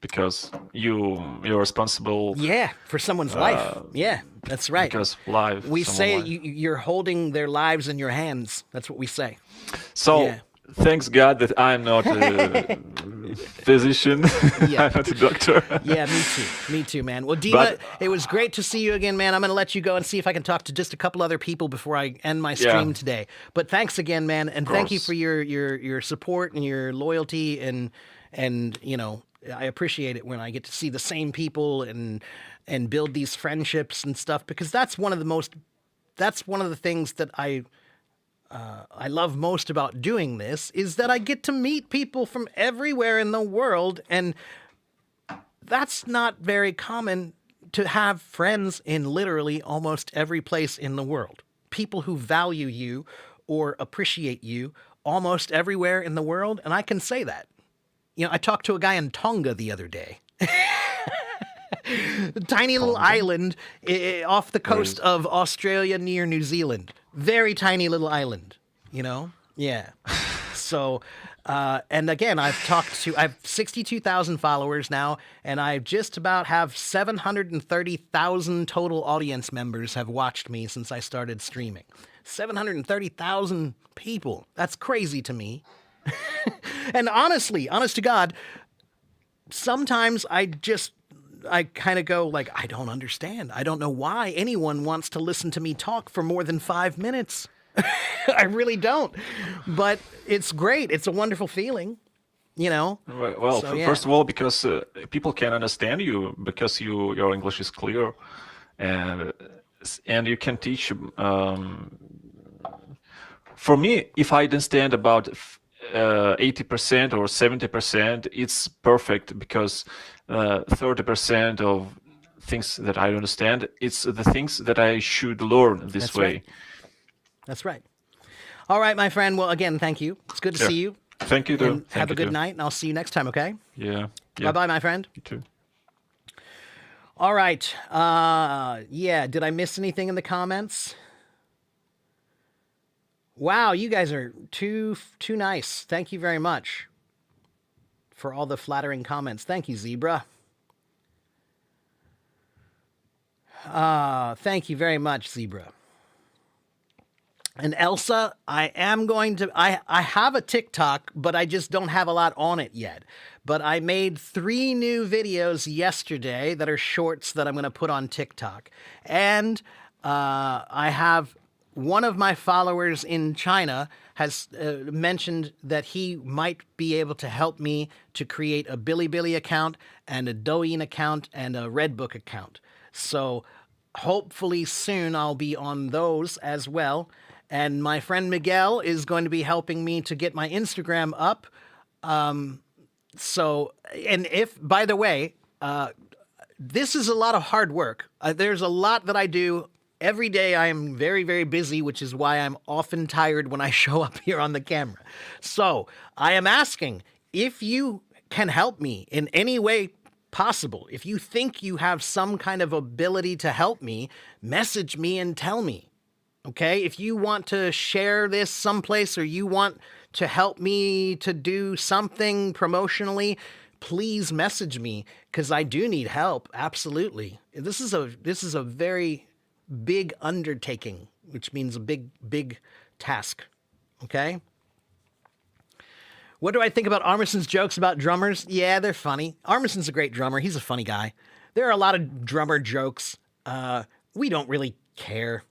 because you're responsible. yeah, for someone's life. Yeah, that's right. Because life. We say life. you're holding their lives in your hands. That's what we say. So. Yeah. Thanks God that I'm not a physician. Yeah. I'm not a doctor. Yeah, me too, man. Well, Dima, it was great to see you again, man. I'm going to let you go and see if I can talk to just a couple other people before I end my stream today. But thanks again, man, and thank you for your support and your loyalty, and I appreciate it when I get to see the same people and build these friendships and stuff, because that's one of the things that I love most about doing this, is that I get to meet people from everywhere in the world, and that's not very common, to have friends in literally almost every place in the world. People who value you or appreciate you almost everywhere in the world, and I can say that. I talked to a guy in Tonga the other day. A tiny little island off the coast of Australia near New Zealand. Very tiny little island, Yeah. So, and again, I have 62,000 followers now, and I just about have 730,000 total audience members have watched me since I started streaming. 730,000 people. That's crazy to me. And honestly, honest to God, sometimes I kind of go like, I don't understand. I don't know why anyone wants to listen to me talk for more than 5 minutes. I really don't. But it's great. It's a wonderful feeling, Well, So, yeah. first of all, because people can understand you, because your English is clear, and you can teach. For me, if I understand about 80% or 70%, it's perfect, because 30% of things that I understand, it's the things that I should learn this That's way. right. That's right. All right, my friend. Well, again, thank you. It's good to Sure. see you. Thank you, too. And have a good night, and I'll see you next time, okay? Yeah. Bye-bye, my friend. You too. All right. Did I miss anything in the comments? Wow, you guys are too nice. Thank you very much for all the flattering comments. Thank you, Zebra. Thank you very much, Zebra. And Elsa, I have a TikTok, but I just don't have a lot on it yet. But I made 3 new videos yesterday that are shorts that I'm going to put on TikTok. And I have one of my followers in China has mentioned that he might be able to help me to create a Bilibili account and a Douyin account and a Redbook account. So hopefully soon I'll be on those as well. And my friend Miguel is going to be helping me to get my Instagram up. By the way, this is a lot of hard work. There's a lot that I do. Every day I am very, very busy, which is why I'm often tired when I show up here on the camera. So I am asking if you can help me in any way possible. If you think you have some kind of ability to help me, message me and tell me. Okay? If you want to share this someplace or you want to help me to do something promotionally, please message me because I do need help. Absolutely. This is a very big undertaking, which means a big task. Okay? What do I think about Armison's jokes about drummers? Yeah, they're funny. Armison's a great drummer. He's a funny guy. There are a lot of drummer jokes. We don't really care.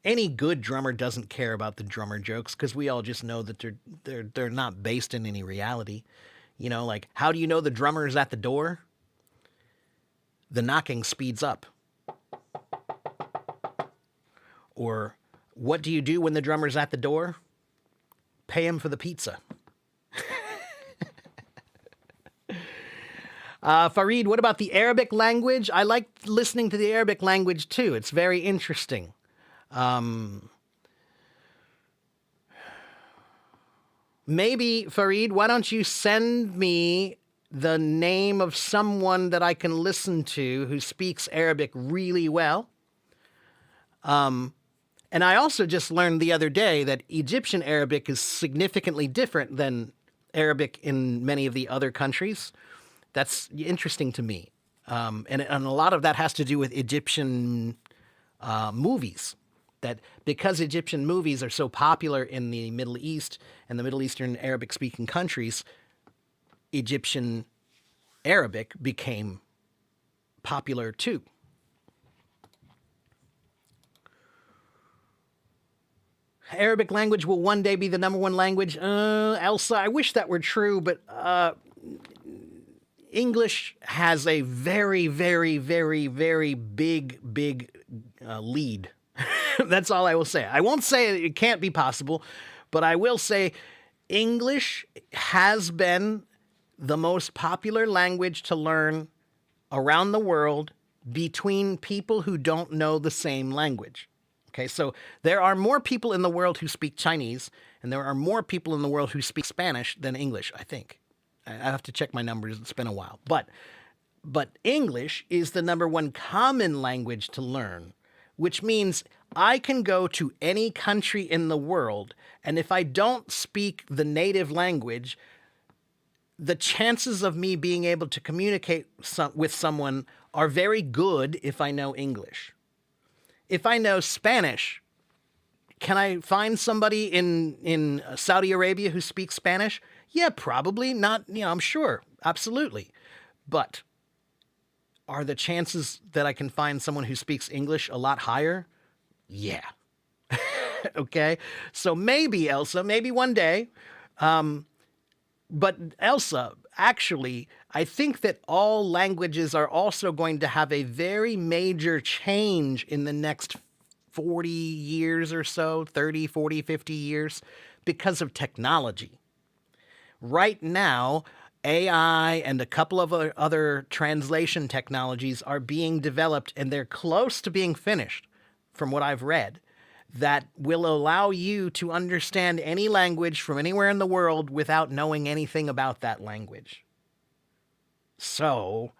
Any good drummer doesn't care about the drummer jokes because we all just know that they're not based in any reality. You know, like, how do you know the drummer is at the door? The knocking speeds up. Or, what do you do when the drummer's at the door? Pay him for the pizza. Fareed, what about the Arabic language? I like listening to the Arabic language too. It's very interesting. Maybe, Fareed, why don't you send me the name of someone that I can listen to who speaks Arabic really well? And I also just learned the other day that Egyptian Arabic is significantly different than Arabic in many of the other countries. That's interesting to me. And a lot of that has to do with Egyptian movies. That because Egyptian movies are so popular in the Middle East and the Middle Eastern Arabic-speaking countries, Egyptian Arabic became popular too. Arabic language will one day be the number one language. Elsa, I wish that were true, but English has a very, very, very, very big lead. That's all I will say. I won't say it can't be possible, but I will say English has been the most popular language to learn around the world between people who don't know the same language. Okay, so there are more people in the world who speak Chinese, and there are more people in the world who speak Spanish than English, I think. I have to check my numbers. It's been a while. But English is the number one common language to learn, which means I can go to any country in the world, and if I don't speak the native language, the chances of me being able to communicate with someone are very good if I know English. If I know Spanish, can I find somebody in Saudi Arabia who speaks Spanish? Yeah, probably. Not, I'm sure. Absolutely. But are the chances that I can find someone who speaks English a lot higher? Yeah. Okay? So maybe, Elsa, maybe one day. But Elsa, actually, I think that all languages are also going to have a very major change in the next 40 years or so, 30, 40, 50 years, because of technology. Right now, AI and a couple of other translation technologies are being developed, and they're close to being finished, from what I've read, that will allow you to understand any language from anywhere in the world without knowing anything about that language. So,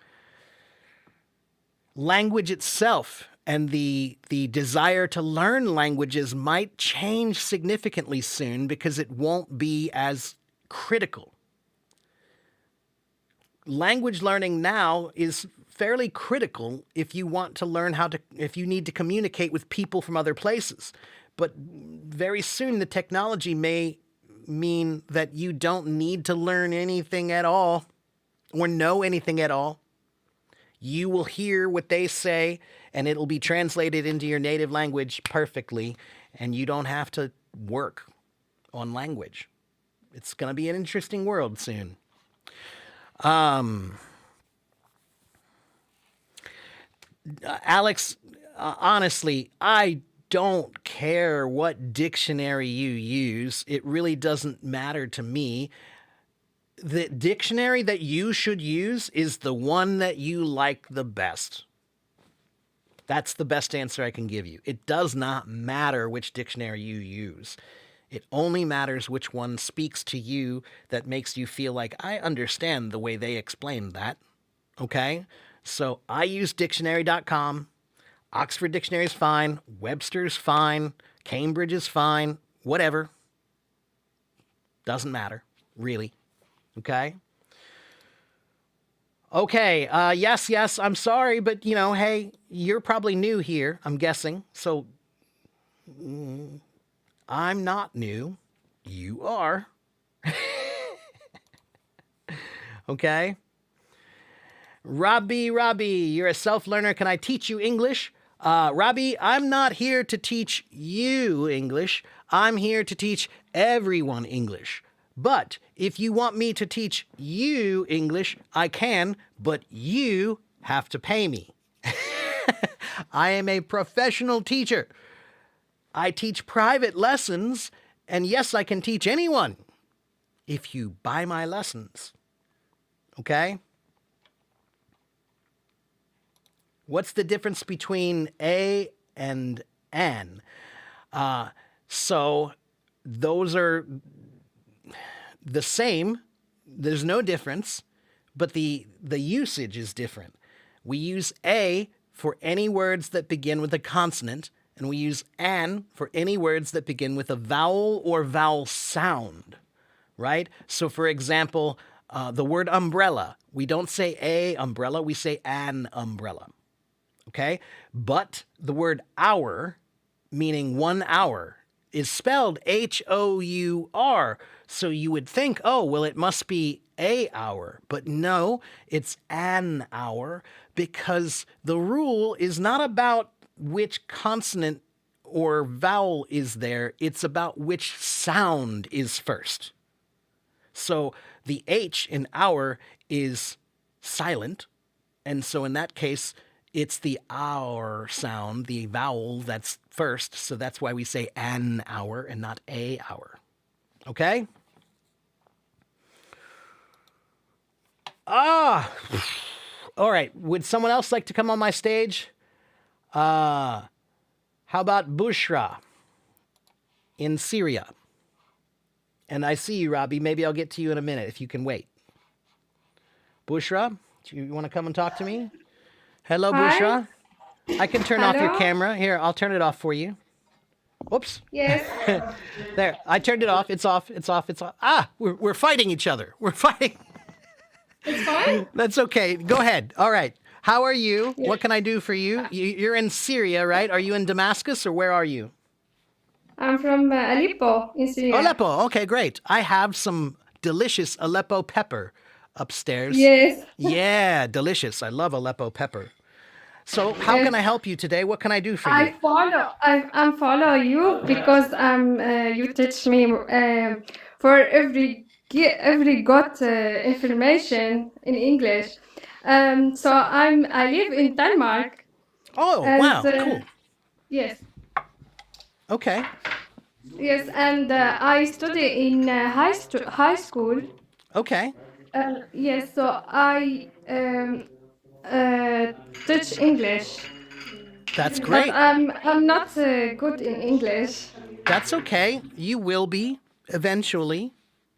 language itself and the desire to learn languages might change significantly soon because it won't be as critical. Language learning now is fairly critical if you want to learn if you need to communicate with people from other places. But very soon the technology may mean that you don't need to learn anything at all or know anything at all. You will hear what they say and it'll be translated into your native language perfectly, and you don't have to work on language. It's going to be an interesting world soon. Alex, honestly, I don't care what dictionary you use. It really doesn't matter to me. the dictionary that you should use is the one that you like the best. That's the best answer I can give you. It does not matter which dictionary you use. It only matters which one speaks to you that makes you feel like I understand the way they explained that. Okay? So I use dictionary.com. Oxford Dictionary is fine. Webster's fine. Cambridge is fine. Whatever. Doesn't matter, really. Okay? Okay, yes, I'm sorry, but, hey, you're probably new here, I'm guessing. So, I'm not new. You are. Okay? Robbie, you're a self-learner. Can I teach you English? Robbie, I'm not here to teach you English. I'm here to teach everyone English. But if you want me to teach you English, I can, but you have to pay me. I am a professional teacher. I teach private lessons, and yes, I can teach anyone if you buy my lessons. Okay? What's the difference between a and an? So those are the same. There's no difference, but the usage is different. We use a for any words that begin with a consonant, and we use an for any words that begin with a vowel or vowel sound, right? So for example, the word umbrella, we don't say a umbrella, we say an umbrella. Okay? But the word hour, meaning 1 hour, is spelled H-O-U-R. So you would think, oh, well, it must be a hour. But no, it's an hour, because the rule is not about which consonant or vowel is there. It's about which sound is first. So the H in hour is silent. And so in that case, it's the hour sound, the vowel that's first. So that's why we say an hour and not a hour. Okay? All right. Would someone else like to come on my stage? How about Bushra in Syria? And I see you, Robbie. Maybe I'll get to you in a minute if you can wait. Bushra, do you want to come and talk to me? Hello, Hi. Bushra. I can turn off your Hello? camera. Here, I'll turn it off for you. Oops. Yes. There, I turned it off. It's off. It's off. It's off. Ah, we're fighting each other. We're fighting. It's fine. That's okay. Go ahead. All right. How are you? What can I do for you? You're in Syria, right? Are you in Damascus or where are you? I'm from Aleppo in Syria. Aleppo. Okay, great. I have some delicious Aleppo pepper upstairs. Yes. Yeah, delicious. I love Aleppo pepper. So, how can I help you today? What can I do for you? I follow you because you teach me for every got information in English. So I live in Denmark. Oh, And, wow. Cool. Yes. Okay. Yes, and I study in high school. Okay. Yes, so I teach English, That's but great. I'm not good in English. That's okay. You will be eventually.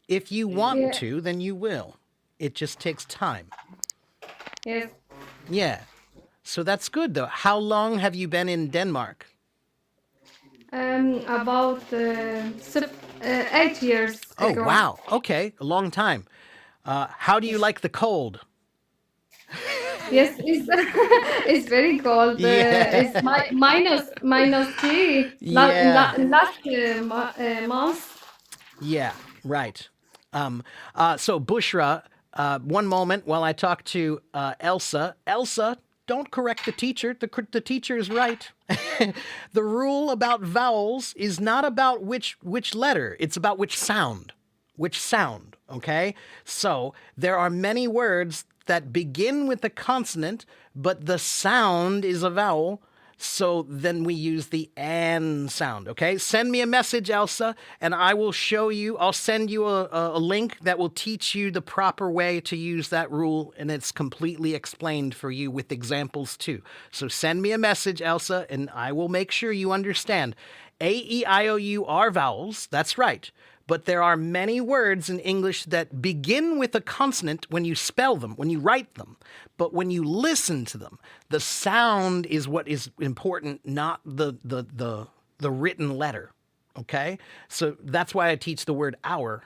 If you want Yeah. to, then you will. It just takes time. Yes, Yeah. So that's good, though. How long have you been in Denmark? about 8 years Oh, ago. wow. Okay. A long time. How do you like the cold? Yes, it's it's very cold. Yeah. It's -3 Yeah. last month. Yeah, right. So Bushra, one moment while I talk to Elsa. Elsa, don't correct the teacher. The teacher is right. The rule about vowels is not about which letter. It's about which sound. Which sound, okay? So there are many words that begin with a consonant, but the sound is a vowel. So then we use the N sound, okay? Send me a message, Elsa, and I will show you. I'll send you a link that will teach you the proper way to use that rule, and it's completely explained for you with examples too. So send me a message, Elsa, and I will make sure you understand. A, E, I, O, U are vowels, that's right. But there are many words in English that begin with a consonant when you spell them, when you write them. But when you listen to them, the sound is what is important, not the written letter. Okay? So that's why I teach the word hour.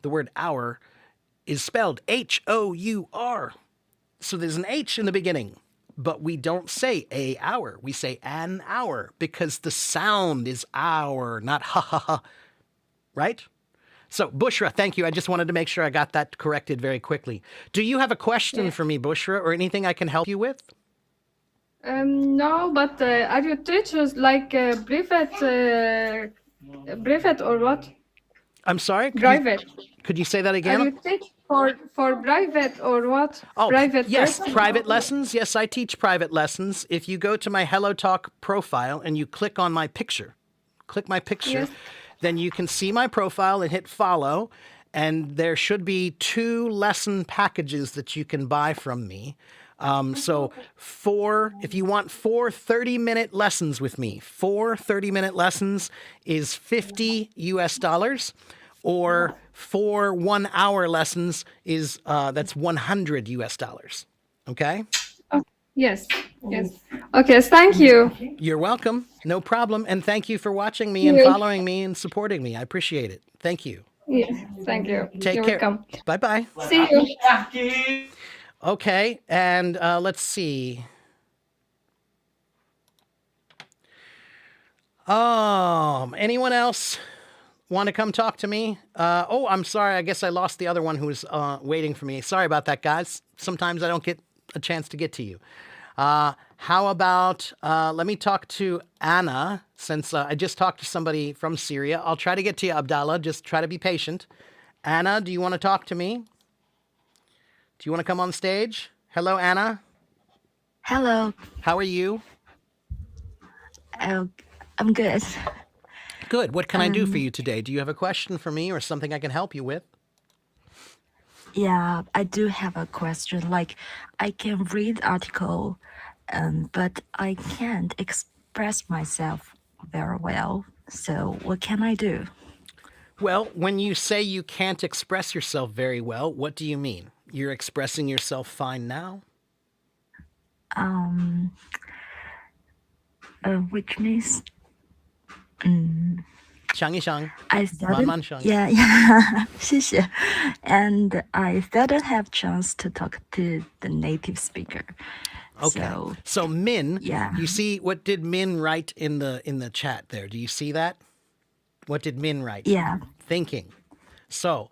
The word hour is spelled H-O-U-R. So there's an H in the beginning. But we don't say a hour. We say an hour because the sound is hour, not ha ha ha. Right? So, Bushra, thank you. I just wanted to make sure I got that corrected very quickly. Do you have a question for me, Bushra, or anything I can help you with? No, but are you teachers like private or what? I'm sorry? Private. Could you say that Are again? you teach for private or what? Oh, Private yes, person? private lessons. Yes, I teach private lessons. If you go to my Hello Talk profile and you click on my picture, Yes. then you can see my profile and hit follow. And there should be 2 lesson packages that you can buy from me. So if you want 4 30-minute lessons with me, 4 30-minute lessons is $50 US, or 4 1-hour lessons is that's $100 US. Okay? Yes. Okay, thank you. You're welcome. No problem. And thank you for watching me and Yes. following me and supporting me. I appreciate it. Thank you. Yes, thank you. Take You're care. welcome. Bye-bye. See you. Okay, and let's see. Anyone else want to come talk to me? I'm sorry. I guess I lost the other one who was waiting for me. Sorry about that, guys. Sometimes I don't get a chance to get to you. How about let me talk to Anna, since I just talked to somebody from Syria. I'll try to get to you, Abdallah. Just try to be patient. Anna, do you want to talk to me? Do you want to come on stage? Hello, Anna. Hello, How are you? I'm good. Good. What can I do for you today? Do you have a question for me or something I can help you with? Yeah, I do have a question. Like, I can read article, but I can't express myself very well. So, what can I do? Well, when you say you can't express yourself very well, what do you mean? You're expressing yourself fine now? Which means Shang Shang. I started. 慢慢上。 Yeah, 谢谢. And I didn't have chance to talk to the native speaker. Okay. So Min, Yeah. you see what did Min write in the chat there? Do you see that? What did Min write? Yeah. Thinking. So,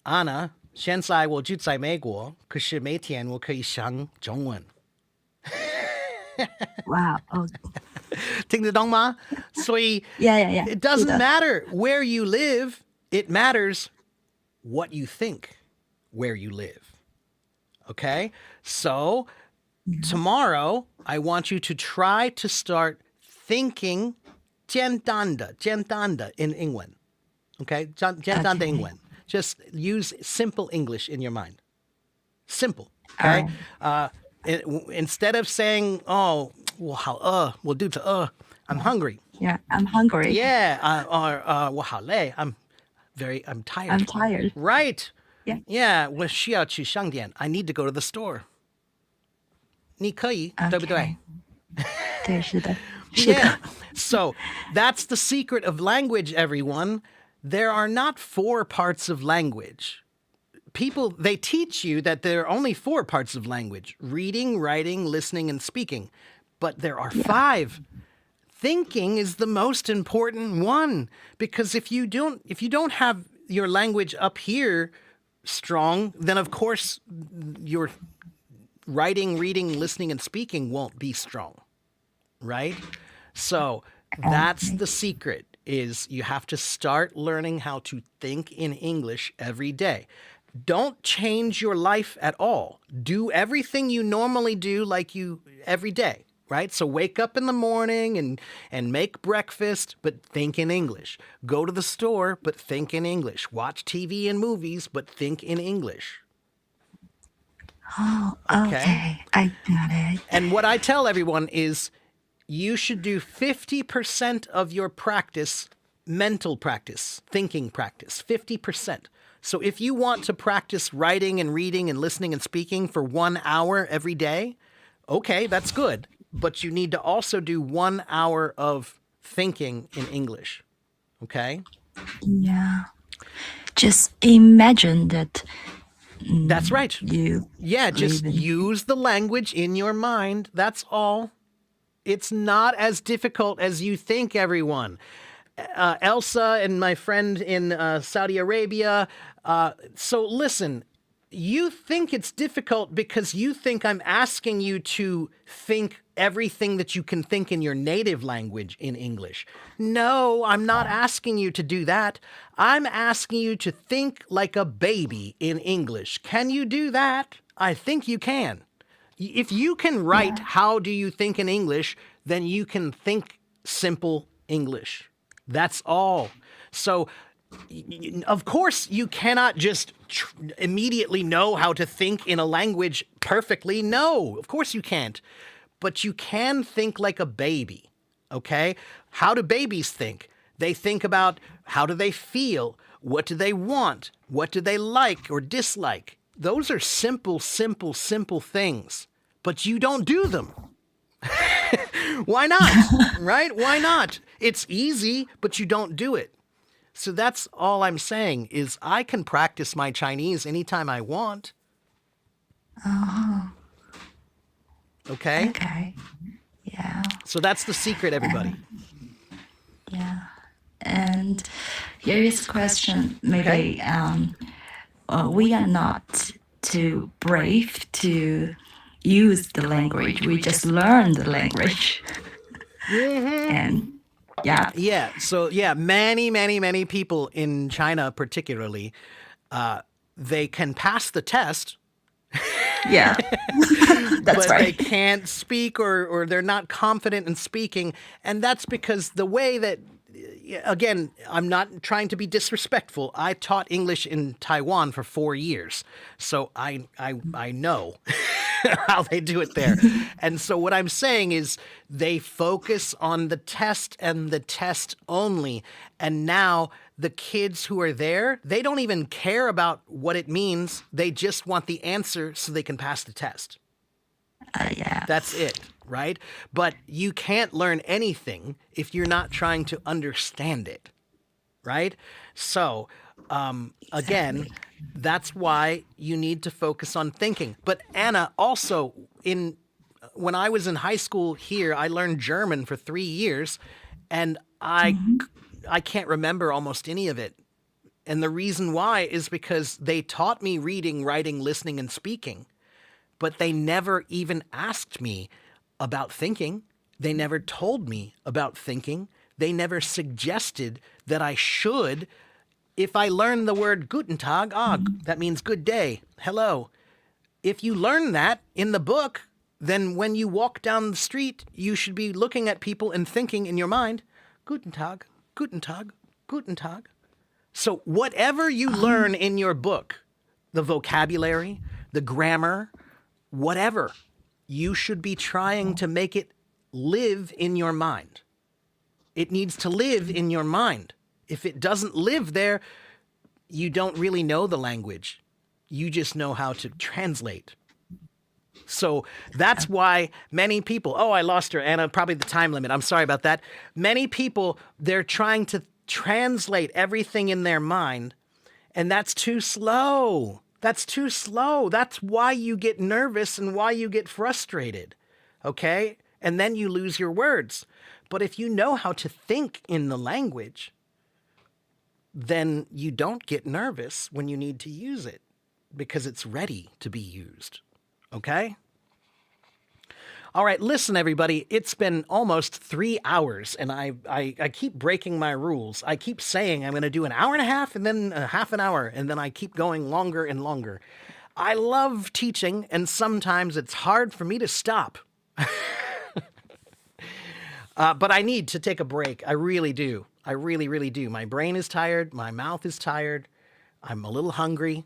Anna, 现在我住在美国，可是每天我可以讲中文。 Wow. Oh, 听得懂吗？所以 yeah. it doesn't 是的。 matter where you live. It matters what you think where you live. Okay? So, tomorrow, I want you to try to start thinking 简单的 in 英文. Okay? 简单的英文. Just use simple English in your mind. Simple. Okay? Instead of saying, oh, well, we'll do to, I'm hungry. Yeah, I'm hungry. Yeah, or 我好累, I'm tired. I'm tired. Right. Yeah. Yeah, 我需要去商店. I need to go to the store. 你可以, 对不对? 对，是的，是的。 Yeah. So that's the secret of language, everyone. There are not 4 parts of language. People, they teach you that there are only 4 parts of language: reading, writing, listening, and speaking. But there are 5. Thinking is the most important one, because if you don't have your language up here strong, then of course your writing, reading, listening, and speaking won't be strong, right? So that's the secret, is you have to start learning how to think in English every day. Don't change your life at all. Do everything you normally do like you every day. right? So wake up in the morning and make breakfast, but think in English. Go to the store, but think in English. Watch TV and movies, but think in English. Oh, Okay. okay. I got it. And what I tell everyone is you should do 50% of your practice, mental practice, thinking practice, 50%. So if you want to practice writing and reading and listening and speaking for 1 hour every day, okay, that's good. But you need to also do 1 hour of thinking in English. Okay? Yeah. Just imagine that That's right. you Yeah, just live in- use the language in your mind. That's all. It's not as difficult as you think, everyone. Elsa and my friend in Saudi Arabia. So listen, you think it's difficult because you think I'm asking you to think everything that you can think in your native language in English. No, I'm not asking you to do that. I'm asking you to think like a baby in English. Can you do that? I think you can. If you can write how do you think in English, then you can think simple English. That's all. So, of course, you cannot just immediately know how to think in a language perfectly. No, of course you can't. But you can think like a baby, okay? How do babies think? They think about how do they feel? What do they want? What do they like or dislike? Those are simple, simple, simple things. But you don't do them. Why not? Right? Why not? It's easy, but you don't do it. So that's all I'm saying is I can practice my Chinese anytime I want. Okay? Okay. Yeah. So that's the secret, everybody. Yeah. And here is a question. Maybe we are not too brave to use the language. We just learn the language. And yeah. Yeah. So, yeah, many, many, many people in China, particularly, they can pass the test, Yeah. That's but they right. can't speak or they're not confident in speaking. And that's because the way that, again, I'm not trying to be disrespectful. I taught English in Taiwan for 4 years. So I know how they do it there. And so what I'm saying is they focus on the test and the test only. And now the kids who are there, they don't even care about what it means. They just want the answer so they can pass the test. Yeah. That's it, right? But you can't learn anything if you're not trying to understand it, right? So, again, that's why you need to focus on thinking. But Anna, also, when I was in high school here, I learned German for 3 years, and I can't remember almost any of it. And the reason why is because they taught me reading, writing, listening, and speaking, but they never even asked me about thinking. They never told me about thinking. They never suggested that I should. If I learn the word Guten Tag, that means good day, hello. If you learn that in the book, then when you walk down the street, you should be looking at people and thinking in your mind, Guten Tag, Guten Tag, Guten Tag. So whatever you learn in your book, the vocabulary, the grammar, whatever, you should be trying to make it live in your mind. It needs to live in your mind. If it doesn't live there, you don't really know the language. You just know how to translate. So that's why many people, I lost her, Anna, probably the time limit. I'm sorry about that. Many people, they're trying to translate everything in their mind, and that's too slow. That's too slow. That's why you get nervous and why you get frustrated, okay? And then you lose your words. But if you know how to think in the language, then you don't get nervous when you need to use it because it's ready to be used, okay? All right, listen, everybody. It's been almost 3 hours, and I keep breaking my rules. I keep saying I'm going to do an hour and a half and then a half an hour, and then I keep going longer and longer. I love teaching, and sometimes it's hard for me to stop. But I need to take a break. I really do. I really, really do. My brain is tired. My mouth is tired. I'm a little hungry.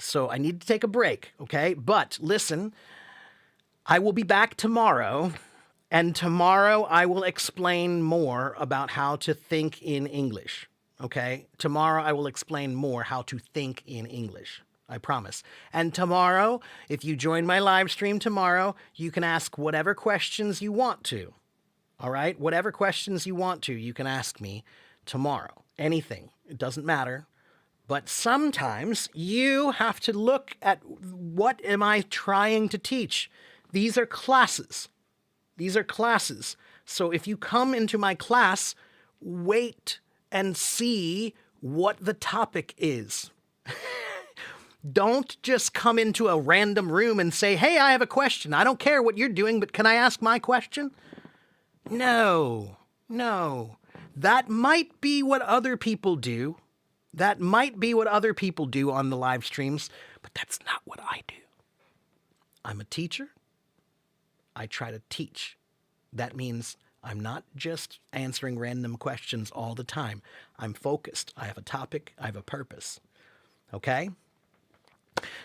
So I need to take a break, okay? But listen, I will be back tomorrow. And tomorrow I will explain more about how to think in English, okay? Tomorrow I will explain more how to think in English. I promise. And tomorrow, if you join my live stream tomorrow, you can ask whatever questions you want to. All right? Whatever questions you want to, you can ask me tomorrow. Anything. It doesn't matter. But sometimes you have to look at what am I trying to teach? These are classes. These are classes. So if you come into my class, wait and see what the topic is. Don't just come into a random room and say, hey, I have a question. I don't care what you're doing, but can I ask my question? No. That might be what other people do. That might be what other people do on the live streams, but that's not what I do. I'm a teacher. I try to teach. That means I'm not just answering random questions all the time. I'm focused. I have a topic. I have a purpose. Okay?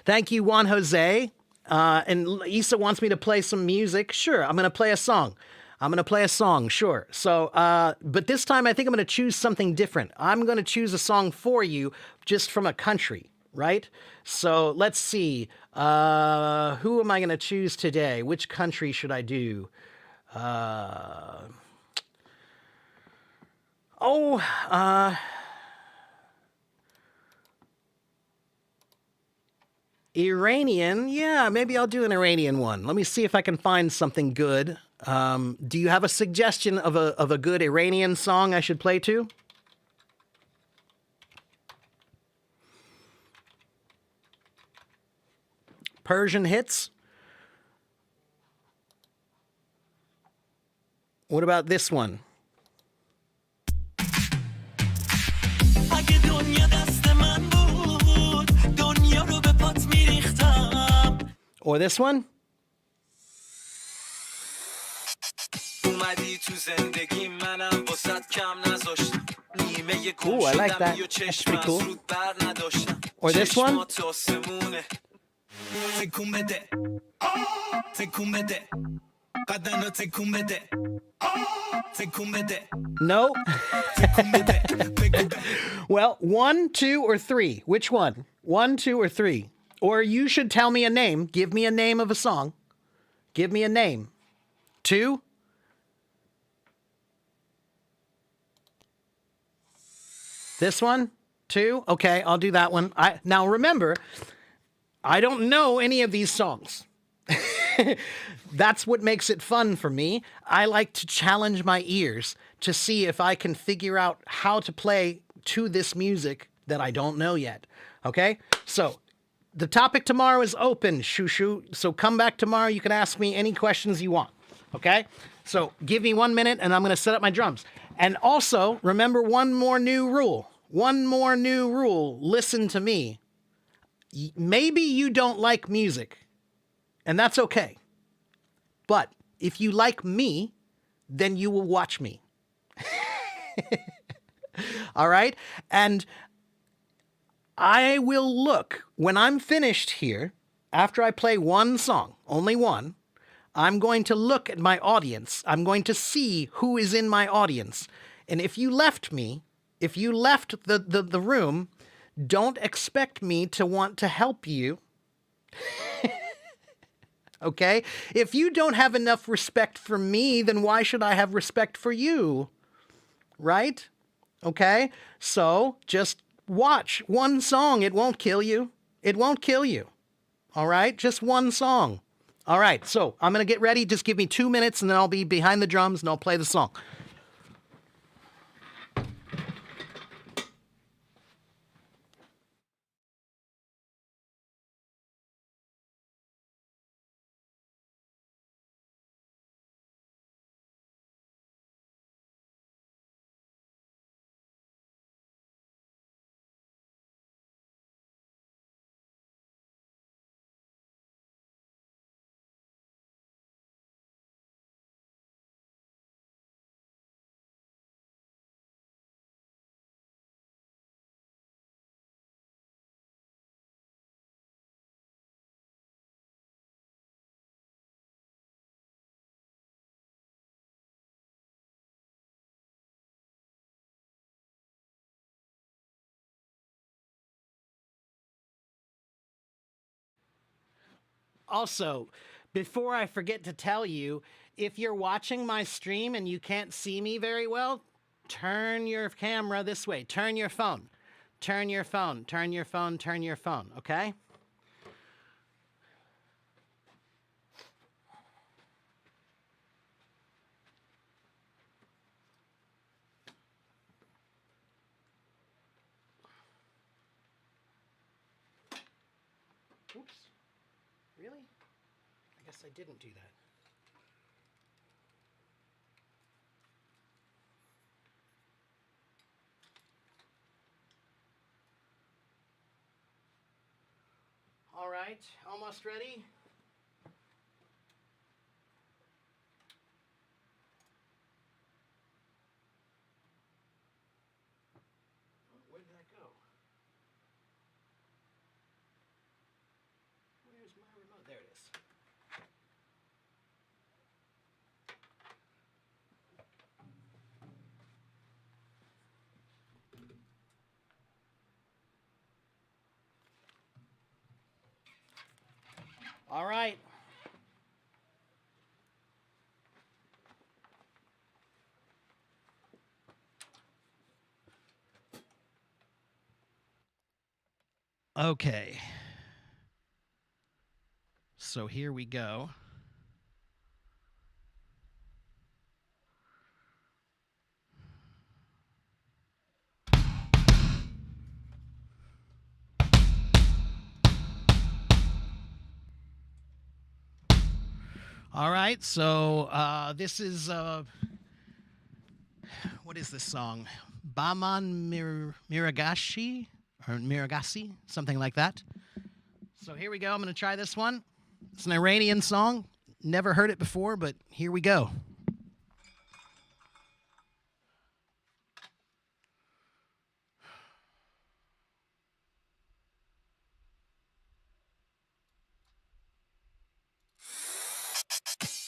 Thank you, Juan Jose. And Isa wants me to play some music. Sure, I'm going to play a song. Sure. So, but this time I think I'm going to choose something different. I'm going to choose a song for you just from a country, right? So let's see. Who am I going to choose today? Which country should I do? Iranian. Yeah, maybe I'll do an Iranian one. Let me see if I can find something good. Do you have a suggestion of a good Iranian song I should play to? Persian hits? What about this one? Or this one? Ooh, I like that. That's pretty cool. Or this one? No? Well, 1, 2, or 3. Which one? 1, 2, or 3. Or you should tell me a name. Give me a name of a song. Give me a name. 2? This one? 2? Okay, I'll do that one. Now remember, I don't know any of these songs. That's what makes it fun for me. I like to challenge my ears to see if I can figure out how to play to this music that I don't know yet. Okay? So, the topic tomorrow is open, Shushu. So come back tomorrow. You can ask me any questions you want. Okay? So give me 1 minute and I'm going to set up my drums. And also, remember one more new rule. Listen to me. Maybe you don't like music, and that's okay. But if you like me, then you will watch me. All right? And I will look, when I'm finished here, after I play one song, only one, I'm going to look at my audience. I'm going to see who is in my audience. And if you left me, if you left the room, don't expect me to want to help you. Okay? If you don't have enough respect for me, then why should I have respect for you? Right? Okay? So just watch one song. It won't kill you. It won't kill you. All right? Just one song. All right. So I'm going to get ready. Just give me 2 minutes and then I'll be behind the drums and I'll play the song. Also, before I forget to tell you, if you're watching my stream and you can't see me very well, turn your camera this way. Turn your phone. Turn your phone. Turn your phone. Turn your phone. Okay? Oops. Really? I guess I didn't do that. All right, almost ready. Where did that go? Where's my remote? There it is. All right. Okay. So here we go. All right, so this is what is this song? Baman Miragashi or Miragasi, something like that. So here we go. I'm going to try this one. It's an Iranian song. Never heard it before, but here we go.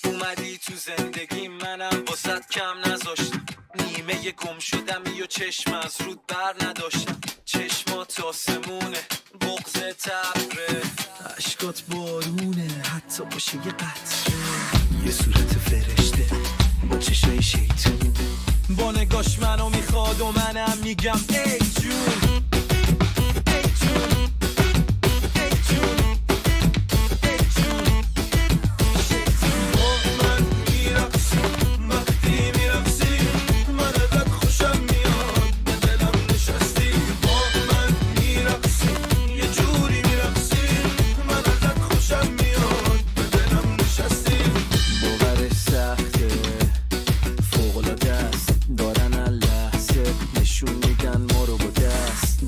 اومدی تو زندگی منم واسط کم نذاشتم نیمه گم شدم و چشم از رود بر نداشتم چشمات آسمونه بغض تبره عشقات بارونه حتی باشه یه قطره یه صورت فرشته با چشای شیطون با نگاش منو میخواد و منم میگم ای جون ای جون ای جون ای جون نشون میدن ما رو با دست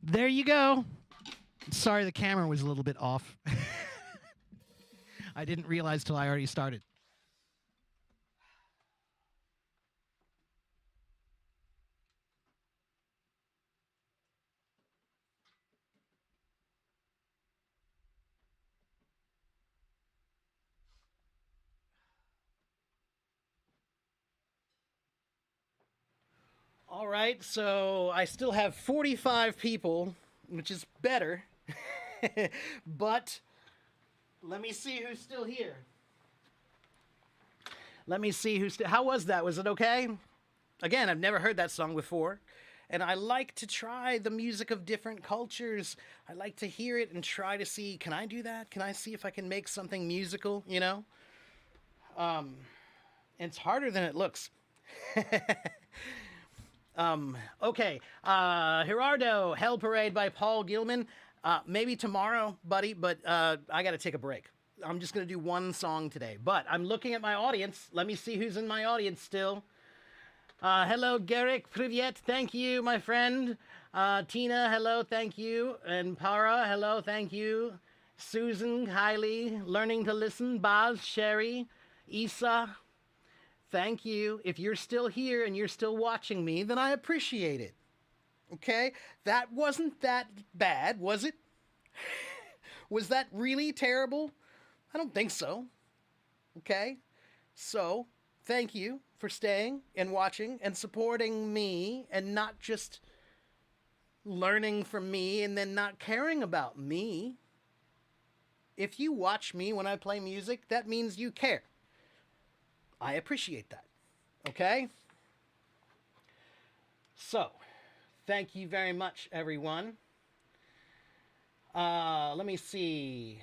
There you go. Sorry, the camera was a little bit off. I didn't realize till I already started. All right, so I still have 45 people, which is better. But let me see who's still here. Let me see who's still. How was that? Was it okay? Again, I've never heard that song before. And I like to try the music of different cultures. I like to hear it and try to see, can I do that? Can I see if I can make something musical, you know? And it's harder than it looks. Okay. Gerardo, Hell Parade by Paul Gilman. Maybe tomorrow, buddy, but I got to take a break. I'm just going to do one song today. But I'm looking at my audience. Let me see who's in my audience still. Hello, Garrick. Privyet. Thank you, my friend. Tina, hello. Thank you. And Para, hello. Thank you. Susan, Kylie, Learning to Listen. Baz, Sherry, Isa. Thank you. If you're still here and you're still watching me, then I appreciate it. Okay? That wasn't that bad, was it? Was that really terrible? I don't think so. Okay? So, thank you for staying and watching and supporting me and not just learning from me and then not caring about me. If you watch me when I play music, that means you care. I appreciate that. Okay? So, thank you very much, everyone. Let me see.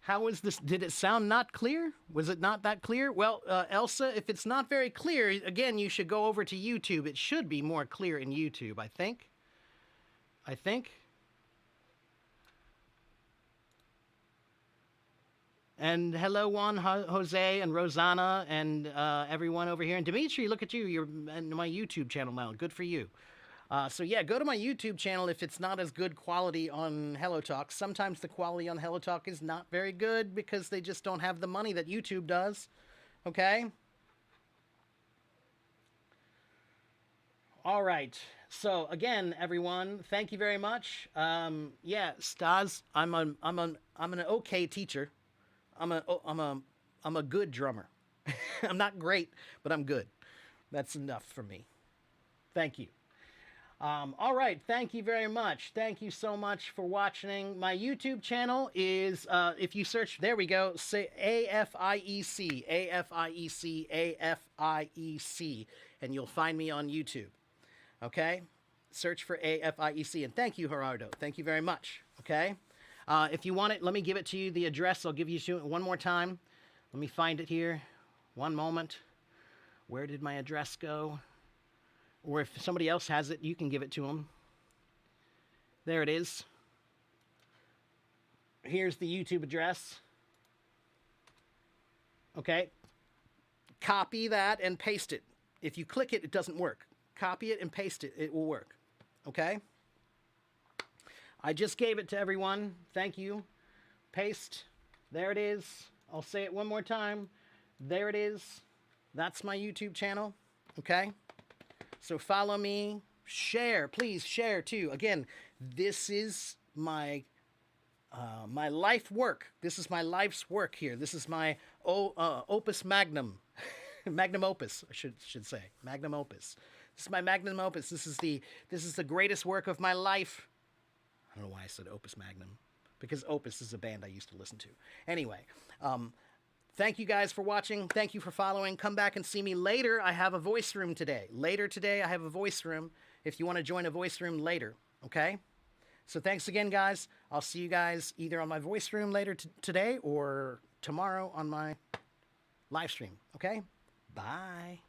How was this? Did it sound not clear? Was it not that clear? Well, Elsa, if it's not very clear, again, you should go over to YouTube. It should be more clear in YouTube, I think. And hello, Juan, Jose, and Rosanna, and everyone over here. And Dimitri, look at you. You're in my YouTube channel now. Good for you. So yeah, go to my YouTube channel if it's not as good quality on Hello Talk. Sometimes the quality on Hello Talk is not very good because they just don't have the money that YouTube does. Okay? All right. So again, everyone, thank you very much. Yeah, Stas, I'm an okay teacher. I'm a good drummer. I'm not great, but I'm good. That's enough for me. Thank you. All right. Thank you very much. Thank you so much for watching. My YouTube channel is, if you search, there we go, say AFIEC, AFIEC, AFIEC, and you'll find me on YouTube. Okay? Search for AFIEC. And thank you, Gerardo. Thank you very much. Okay? If you want it, let me give it to you. The address, I'll give you to it one more time. Let me find it here. One moment. Where did my address go? Or if somebody else has it, you can give it to them. There it is. Here's the YouTube address. Okay. Copy that and paste it. If you click it, it doesn't work. Copy it and paste it. It will work. Okay? I just gave it to everyone. Thank you. Paste. There it is. I'll say it one more time. There it is. That's my YouTube channel. Okay? So follow me. Share. Please share too. Again, this is my my life work. This is my life's work here. This is my opus magnum. Magnum opus, I should say. Magnum opus. This is my magnum opus. This is the greatest work of my life. I don't know why I said Opus Magnum, because Opus is a band I used to listen to. Anyway, thank you guys for watching. Thank you for following. Come back and see me later. I have a voice room today. Later today, I have a voice room if you want to join a voice room later, okay? So thanks again, guys. I'll see you guys either on my voice room later today or tomorrow on my live stream, okay? Bye.